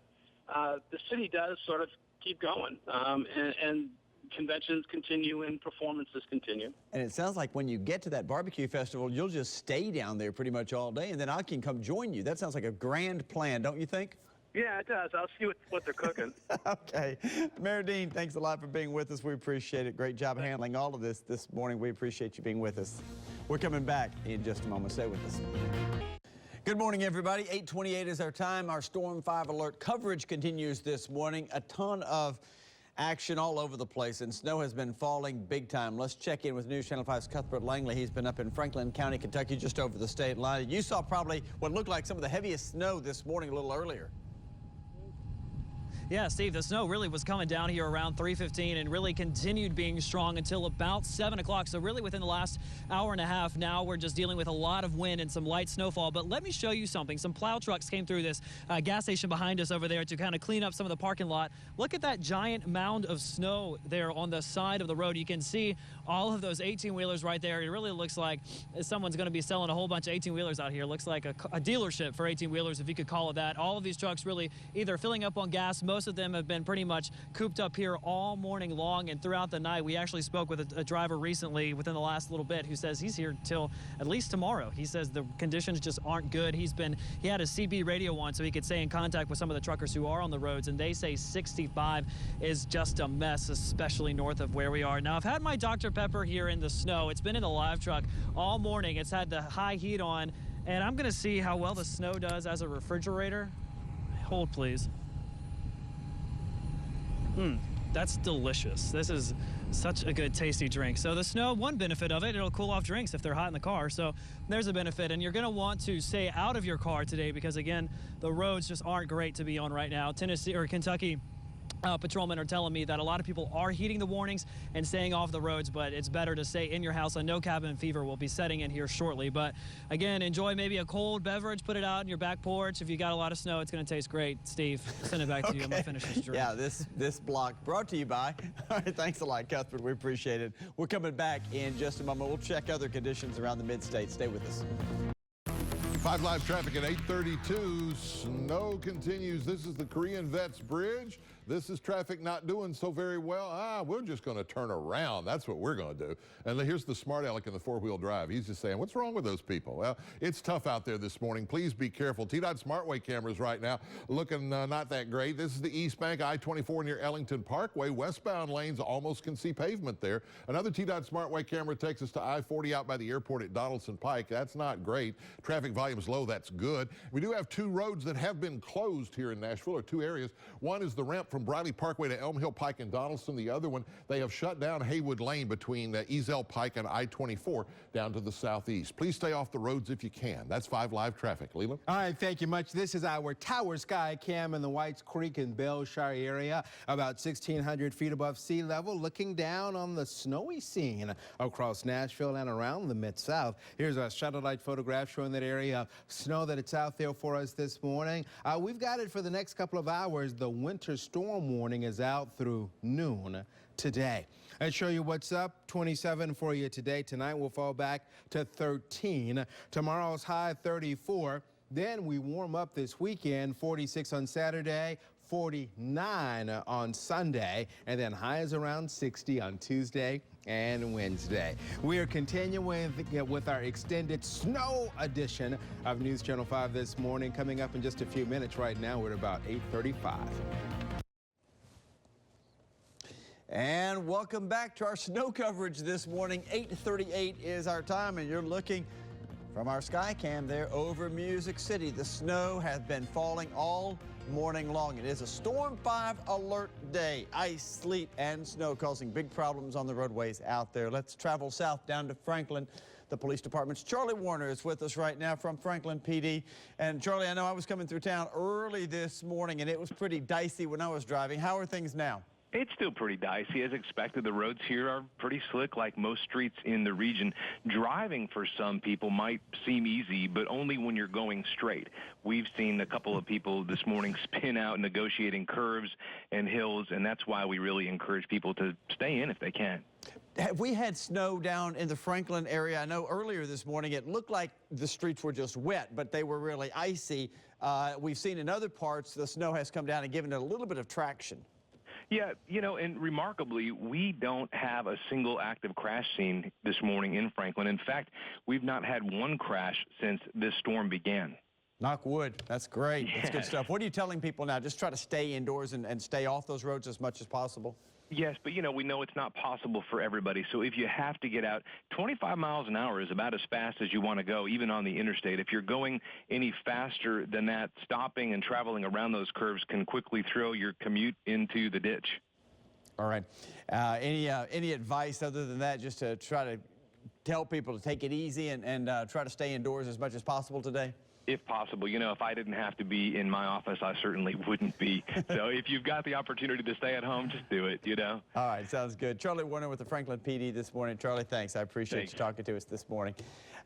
the city does sort of keep going, and conventions continue and performances continue. And it sounds like when you get to that barbecue festival, you'll just stay down there pretty much all day, and then I can come join you. That sounds like a grand plan, don't you think? Yeah, it does. I'll see what they're cooking. Okay. Mayor Dean, thanks a lot for being with us. We appreciate it. Great job handling all of this morning. We appreciate you being with us. We're coming back in just a moment. Stay with us. Good morning, everybody. 8:28 is our time. Our Storm 5 alert coverage continues this morning. A ton of action all over the place, and snow has been falling big time. Let's check in with News Channel 5's Cuthbert Langley. He's been up in Franklin County, Kentucky, just over the state line. You saw probably what looked like some of the heaviest snow this morning a little earlier. Yeah, Steve, the snow really was coming down here around 3:15 and really continued being strong until about 7 o'clock. So really within the last hour and a half now, we're just dealing with a lot of wind and some light snowfall. But let me show you something. Some plow trucks came through this gas station behind us over there to kind of clean up some of the parking lot. Look at that giant mound of snow there on the side of the road. You can see all of those 18-wheelers right there. It really looks like someone's going to be selling a whole bunch of 18-wheelers out here. Looks like a dealership for 18-wheelers, if you could call it that. All of these trucks really either filling up on gas. Most of them have been pretty much cooped up here all morning long and throughout the night. We actually spoke with a driver recently within the last little bit who says he's here till at least tomorrow. He says the conditions just aren't good. He had a CB radio on so he could stay in contact with some of the truckers who are on the roads, and they say 65 is just a mess, especially north of where we are. Now, I've had my Dr. Pepper here in the snow. It's been in the live truck all morning. It's had the high heat on, and I'm going to see how well the snow does as a refrigerator. Hold, please. That's delicious. This is such a good, tasty drink. So the snow, one benefit of it, it'll cool off drinks if they're hot in the car. So there's a benefit. And you're going to want to stay out of your car today because, again, the roads just aren't great to be on right now. Tennessee or Kentucky patrolmen are telling me that a lot of people are heeding the warnings and staying off the roads, but it's better to stay in your house. I know cabin fever will be setting in here shortly, but again, enjoy maybe a cold beverage, put it out on your back porch. If you got a lot of snow, it's going to taste great. Steve, send it back to you. I'm going to finish this drink. Yeah, this block brought to you by. All right, thanks a lot, Cuthbert. We appreciate it. We're coming back in just a moment. We'll check other conditions around the mid-state. Stay with us. 5 Live traffic at 8:32. Snow continues. This is the Korean Vets Bridge. this is traffic not doing so very well. We're just going to turn around. That's what we're going to do. And here's the smart aleck in the four-wheel drive. He's just saying, what's wrong with those people? Well, it's tough out there this morning. Please be careful. TDOT SmartWay cameras right now looking not that great. This is the East Bank I-24 near Ellington Parkway. Westbound lanes almost can see pavement there. Another TDOT SmartWay camera takes us to I-40 out by the airport at Donaldson Pike. That's not great. Traffic volume's low. That's good. We do have two roads that have been closed here in Nashville, or two areas. One is the ramp from Briley Parkway to Elm Hill Pike and Donaldson. The other one, they have shut down Haywood Lane between Eazell Pike and I-24 down to the southeast. Please stay off the roads if you can. That's 5 Live Traffic. Leland? All right, thank you much. This is our tower sky cam in the Whites Creek and Belshire area, about 1,600 feet above sea level, looking down on the snowy scene across Nashville and around the Mid-South. Here's a satellite photograph showing that area of snow that it's out there for us this morning. We've got it for the next couple of hours. The winter storm warning is out through noon today. Let's show you what's up. 27 for you today. Tonight we'll fall back to 13. Tomorrow's high 34. Then we warm up this weekend, 46 on Saturday, 49 on Sunday, and then highs around 60 on Tuesday and Wednesday. We are continuing with our extended snow edition of News Channel 5 this morning. Coming up in just a few minutes. Right now we're at about 8:35. And welcome back to our snow coverage this morning. 8:38 is our time, and you're looking from our sky cam there over Music City. The snow has been falling all morning long. It is a Storm 5 alert day. Ice, sleet, and snow causing big problems on the roadways out there. Let's travel south down to Franklin. The police department's Charlie Warner is with us right now from Franklin PD. And Charlie, I know I was coming through town early this morning, and it was pretty dicey when I was driving. How are things now? It's still pretty dicey. As expected, the roads here are pretty slick like most streets in the region. Driving for some people might seem easy, but only when you're going straight. We've seen a couple of people this morning spin out negotiating curves and hills, and that's why we really encourage people to stay in if they can. Have we had snow down in the Franklin area? I know earlier this morning it looked like the streets were just wet, but they were really icy. We've seen in other parts the snow has come down and given it a little bit of traction. Yeah, you know, and remarkably, we don't have a single active crash scene this morning in Franklin. In fact, we've not had one crash since this storm began. Knock wood. That's great. That's good stuff. What are you telling people now? Just try to stay indoors and stay off those roads as much as possible? Yes, but, you know, we know it's not possible for everybody. So if you have to get out, 25 miles an hour is about as fast as you want to go, even on the interstate. If you're going any faster than that, stopping and traveling around those curves can quickly throw your commute into the ditch. All right. Any advice other than that, just to try to tell people to take it easy and try to stay indoors as much as possible today? If possible. You know, if I didn't have to be in my office, I certainly wouldn't be. So if you've got the opportunity to stay at home, just do it, you know. All right, sounds good. Charlie Warner with the Franklin PD this morning. Charlie, thanks. I appreciate you talking to us this morning.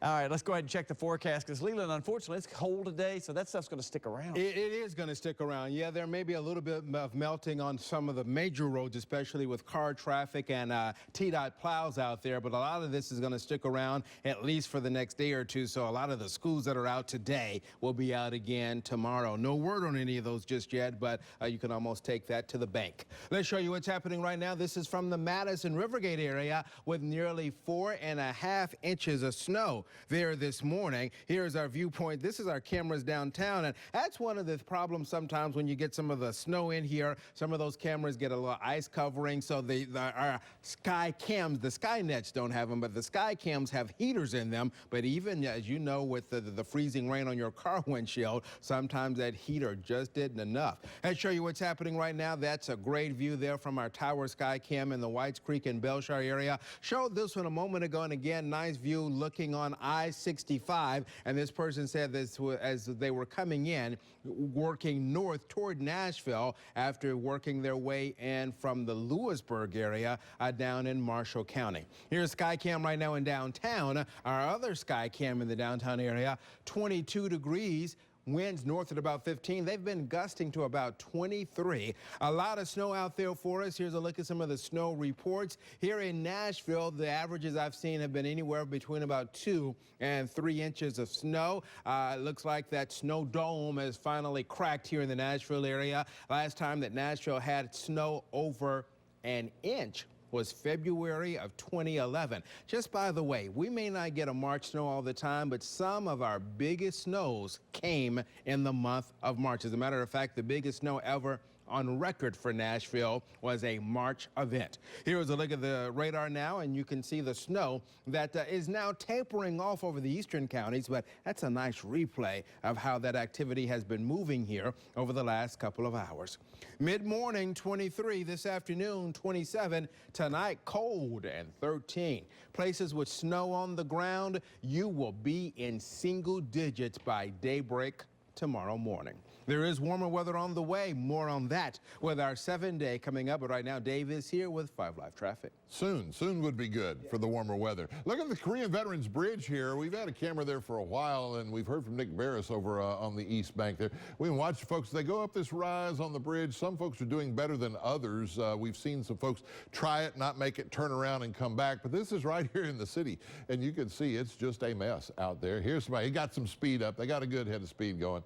All right, let's go ahead and check the forecast, because Leland, unfortunately, it's cold today, so that stuff's going to stick around. It is going to stick around. Yeah, there may be a little bit of melting on some of the major roads, especially with car traffic and TDOT plows out there, but a lot of this is going to stick around at least for the next day or two, so a lot of the schools that are out today will be out again tomorrow. No word on any of those just yet, but you can almost take that to the bank. Let's show you what's happening right now. This is from the Madison Rivergate area with nearly 4.5 inches of snow there this morning. Here's our viewpoint. This is our cameras downtown, and that's one of the problems sometimes when you get some of the snow in here. Some of those cameras get a little ice covering, so our sky cams, the sky nets don't have them, but the sky cams have heaters in them. But even as you know, with the freezing rain on your car windshield, sometimes that heater just isn't enough. Let's show you what's happening right now. That's a great view there from our tower sky cam in the Whites Creek and Belshire area. Showed this one a moment ago, and again, nice view looking on I-65. And this person said this as they were coming in, working north toward Nashville after working their way in from the Lewisburg area down in Marshall County. Here's Skycam right now in downtown. Our other Skycam in the downtown area, 22 degrees Winds north at about 15. They've been gusting to about 23. A lot of snow out there for us. Here's a look at some of the snow reports. Here in Nashville, the averages I've seen have been anywhere between about 2 and 3 inches of snow. It looks like that snow dome has finally cracked here in the Nashville area. Last time that Nashville had snow over an inch was February of 2011. Just by the way, we may not get a March snow all the time, but some of our biggest snows came in the month of March. As a matter of fact, the biggest snow ever on record for Nashville was a March event. Here is a look at the radar now, and you can see the snow that is now tapering off over the eastern counties, but that's a nice replay of how that activity has been moving here over the last couple of hours. Mid-morning, 23. This afternoon, 27. Tonight, cold and 13. Places with snow on the ground, you will be in single digits by daybreak tomorrow morning. There is warmer weather on the way. More on that with our 7-day coming up. But right now, Dave is here with 5 Live Traffic. Soon would be good for the warmer weather. Look at the Korean Veterans Bridge here. We've had a camera there for a while, and we've heard from Nick Barris over on the East Bank there. We can watch folks. They go up this rise on the bridge. Some folks are doing better than others. We've seen some folks try it, not make it, turn around and come back. But this is right here in the city, and you can see it's just a mess out there. Here's somebody. He got some speed up. They got a good head of speed going.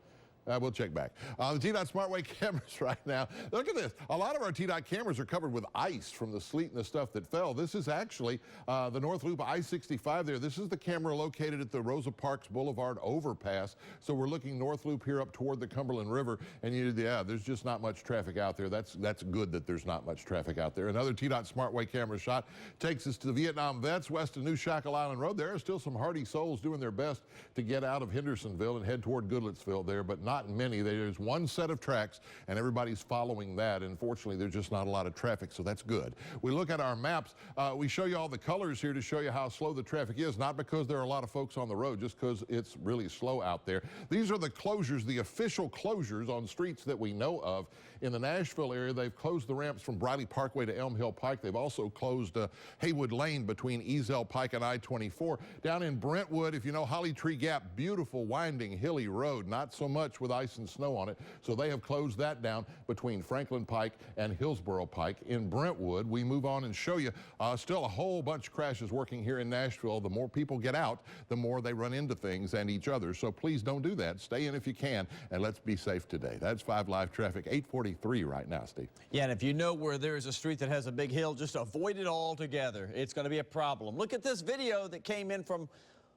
We'll check back. The TDOT SmartWay cameras right now. Look at this. A lot of our TDOT cameras are covered with ice from the sleet and the stuff that fell. This is actually the North Loop I-65 there. This is the camera located at the Rosa Parks Boulevard overpass. So we're looking North Loop here up toward the Cumberland River. And there's just not much traffic out there. That's good that there's not much traffic out there. Another TDOT SmartWay camera shot takes us to the Vietnam Vets west of New Shackle Island Road. There are still some hardy souls doing their best to get out of Hendersonville and head toward Goodlettsville there, but not many. There's one set of tracks and everybody's following that. Unfortunately, there's just not a lot of traffic, so that's good. We look at our maps. We show you all the colors here to show you how slow the traffic is, not because there are a lot of folks on the road, just because it's really slow out there. These are the closures, the official closures on streets that we know of. In the Nashville area, they've closed the ramps from Briley Parkway to Elm Hill Pike. They've also closed Haywood Lane between Eazell Pike and I-24. Down in Brentwood, if you know Holly Tree Gap, beautiful, winding, hilly road, not so much with ice and snow on it. So they have closed that down between Franklin Pike and Hillsborough Pike. In Brentwood, we move on and show you still a whole bunch of crashes working here in Nashville. The more people get out, the more they run into things and each other. So please don't do that. Stay in if you can, and let's be safe today. That's 5 Live Traffic, 843 right now, Steve. Yeah, and if you know where there is a street that has a big hill, just avoid it altogether. It's going to be a problem. Look at this video that came in from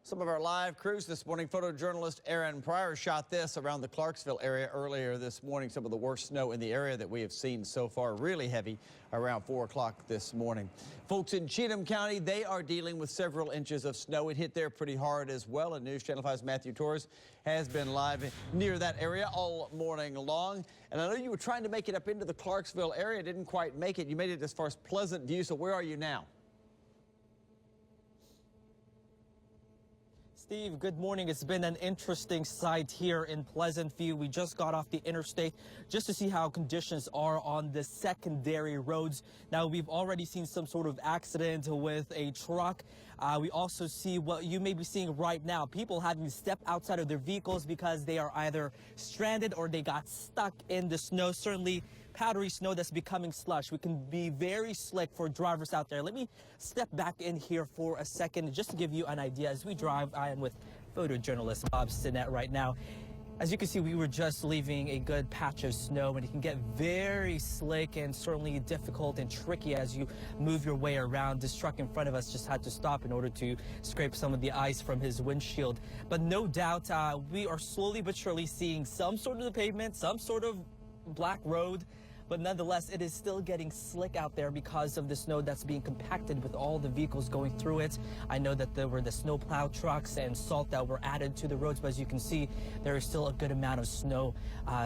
some of our live crews this morning. Photojournalist Aaron Pryor shot this around the Clarksville area earlier this morning. Some of the worst snow in the area that we have seen so far, really heavy around 4 o'clock this morning. Folks in Cheatham County, they are dealing with several inches of snow. It hit there pretty hard as well. And News Channel 5's Matthew Torres has been live near that area all morning long. And I know you were trying to make it up into the Clarksville area, didn't quite make it. You made it as far as Pleasant View. So where are you now? Steve, good morning. It's been an interesting sight here in Pleasant View. We just got off the interstate just to see how conditions are on the secondary roads. Now, we've already seen some sort of accident with a truck. We also see what you may be seeing right now, people having to step outside of their vehicles because they are either stranded or they got stuck in the snow. Certainly powdery snow that's becoming slush. We can be very slick for drivers out there. Let me step back in here for a second just to give you an idea. As we drive, I am with photojournalist Bob Sinnett right now. As you can see, we were just leaving a good patch of snow, and it can get very slick and certainly difficult and tricky as you move your way around. This truck in front of us just had to stop in order to scrape some of the ice from his windshield. But no doubt, we are slowly but surely seeing some sort of the pavement, some sort of black road. But nonetheless, it is still getting slick out there because of the snow that's being compacted with all the vehicles going through it. I know that there were the snow plow trucks and salt that were added to the roads, but as you can see, there is still a good amount of snow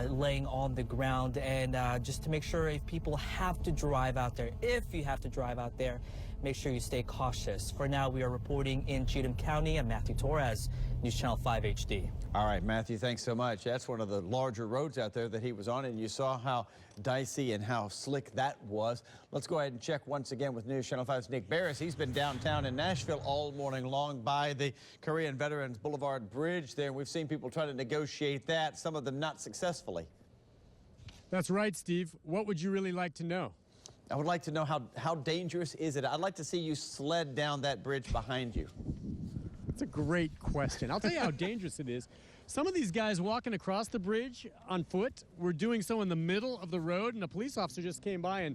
laying on the ground. And just to make sure if people have to drive out there, if you have to drive out there, make sure you stay cautious. For now, we are reporting in Cheatham County. I'm Matthew Torres, News Channel 5 HD. All right, Matthew, thanks so much. That's one of the larger roads out there that he was on, and you saw how dicey and how slick that was. Let's go ahead and check once again with News Channel 5's Nick Barris. He's been downtown in Nashville all morning long by the Korean Veterans Boulevard Bridge there. We've seen people try to negotiate that, some of them not successfully. That's right, Steve. What would you really like to know? I would like to know how dangerous is it? I'd like to see you sled down that bridge behind you. That's a great question. I'll tell you how dangerous it is. Some of these guys walking across the bridge on foot were doing so in the middle of the road, and a police officer just came by and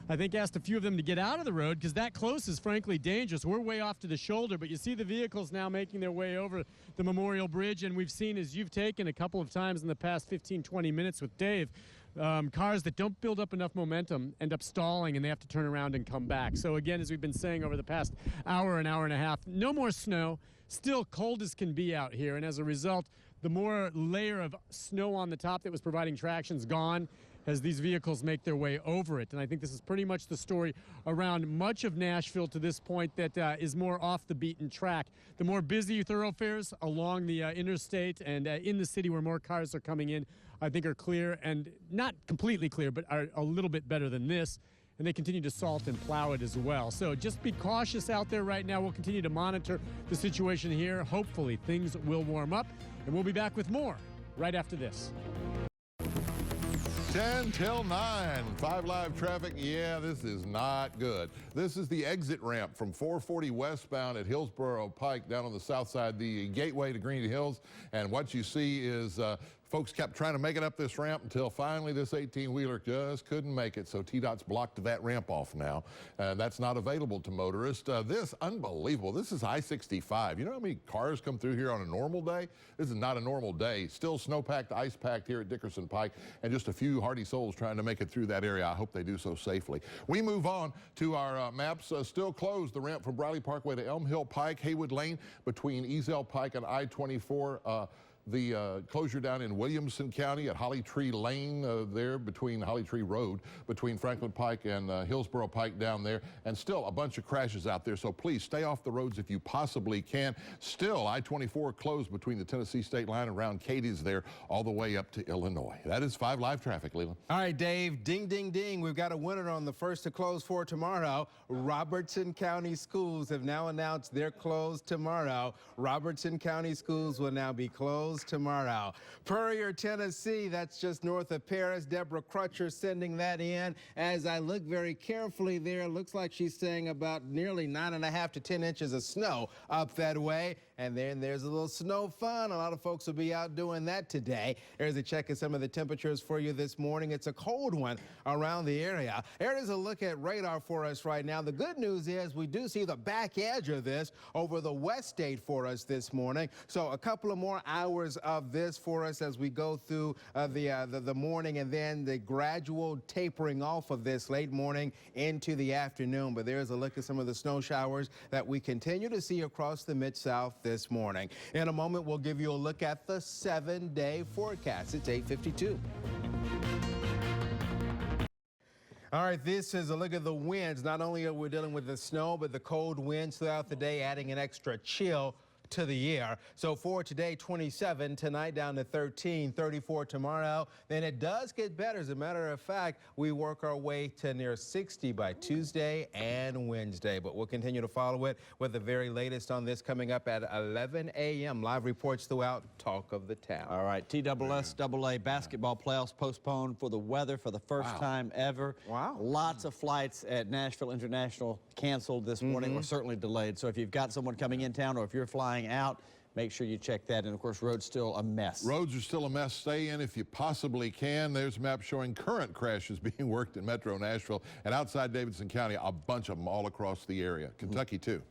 I think asked a few of them to get out of the road because that close is frankly dangerous. We're way off to the shoulder, but you see the vehicles now making their way over the Memorial Bridge, and we've seen, as you've taken a couple of times in the past 15-20 minutes with Dave, cars that don't build up enough momentum end up stalling and they have to turn around and come back. So again, as we've been saying over the past hour and a half, no more snow, still cold as can be out here, and as a result, the more layer of snow on the top that was providing traction is gone as these vehicles make their way over it. And I think this is pretty much the story around much of Nashville to this point that is more off the beaten track. The more busy thoroughfares along the interstate and in the city where more cars are coming in, I think are clear, and not completely clear, but are a little bit better than this. And they continue to salt and plow it as well. So just be cautious out there right now. We'll continue to monitor the situation here. Hopefully things will warm up, and we'll be back with more right after this. 10 till 9, 5 Live traffic. Yeah, this is not good. This is the exit ramp from 440 westbound at Hillsborough Pike down on the south side, the gateway to Green Hills. And what you see is folks kept trying to make it up this ramp until finally this 18-wheeler just couldn't make it. So TDOT's blocked that ramp off now. That's not available to motorists. This, unbelievable. This is I-65. You know how many cars come through here on a normal day? This is not a normal day. Still snow-packed, ice-packed here at Dickerson Pike, and just a few hardy souls trying to make it through that area. I hope they do so safely. We move on to our maps. Still closed, the ramp from Briley Parkway to Elm Hill Pike, Haywood Lane between Eazell Pike and I-24. The closure down in Williamson County at Holly Tree Lane there between Holly Tree Road, between Franklin Pike and Hillsborough Pike down there. And still a bunch of crashes out there, so please stay off the roads if you possibly can. Still, I-24 closed between the Tennessee state line and around Katie's there all the way up to Illinois. That is 5 Live traffic, Leland. All right, Dave, ding, ding, ding. We've got a winner on the first to close for tomorrow. Robertson County Schools have now announced they're closed tomorrow. Robertson County Schools will now be closed tomorrow. Puryear, Tennessee, that's just north of Paris. Deborah Crutcher sending that in. As I look very carefully there, it looks like she's saying about nearly 9.5 to 10 inches of snow up that way. And then there's a little snow fun. A lot of folks will be out doing that today. Here's a check of some of the temperatures for you this morning. It's a cold one around the area. Here is a look at radar for us right now. The good news is we do see the back edge of this over the west state for us this morning. So a couple of more hours of this for us as we go through the morning, and then the gradual tapering off of this late morning into the afternoon. But there's a look at some of the snow showers that we continue to see across the Mid-South this morning. In a moment, we'll give you a look at the 7-day forecast. It's 8:52. All right, this is a look at the winds. Not only are we dealing with the snow, but the cold winds throughout the day, adding an extra chill to the air. So for today, 27, tonight down to 13, 34 tomorrow. Then it does get better. As a matter of fact, we work our way to near 60 by Tuesday and Wednesday. But we'll continue to follow it with the very latest on this coming up at 11 a.m. Live reports throughout Talk of the Town. All right, TSSAA basketball playoffs postponed for the weather for the first time ever. Wow. Lots of flights at Nashville International canceled this morning, or certainly delayed. So if you've got someone coming in town or if you're flying out, make sure you check that. And of course, roads still a mess. Roads are still a mess. Stay in if you possibly can. There's a map showing current crashes being worked in Metro Nashville and outside Davidson County, a bunch of them all across the area. Kentucky too.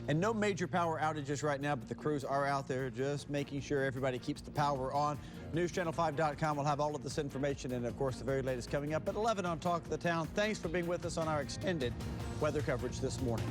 And no major power outages right now, but the crews are out there just making sure everybody keeps the power on. NewsChannel5.com will have all of this information, and of course the very latest coming up at 11 on Talk of the Town. Thanks for being with us on our extended weather coverage this morning.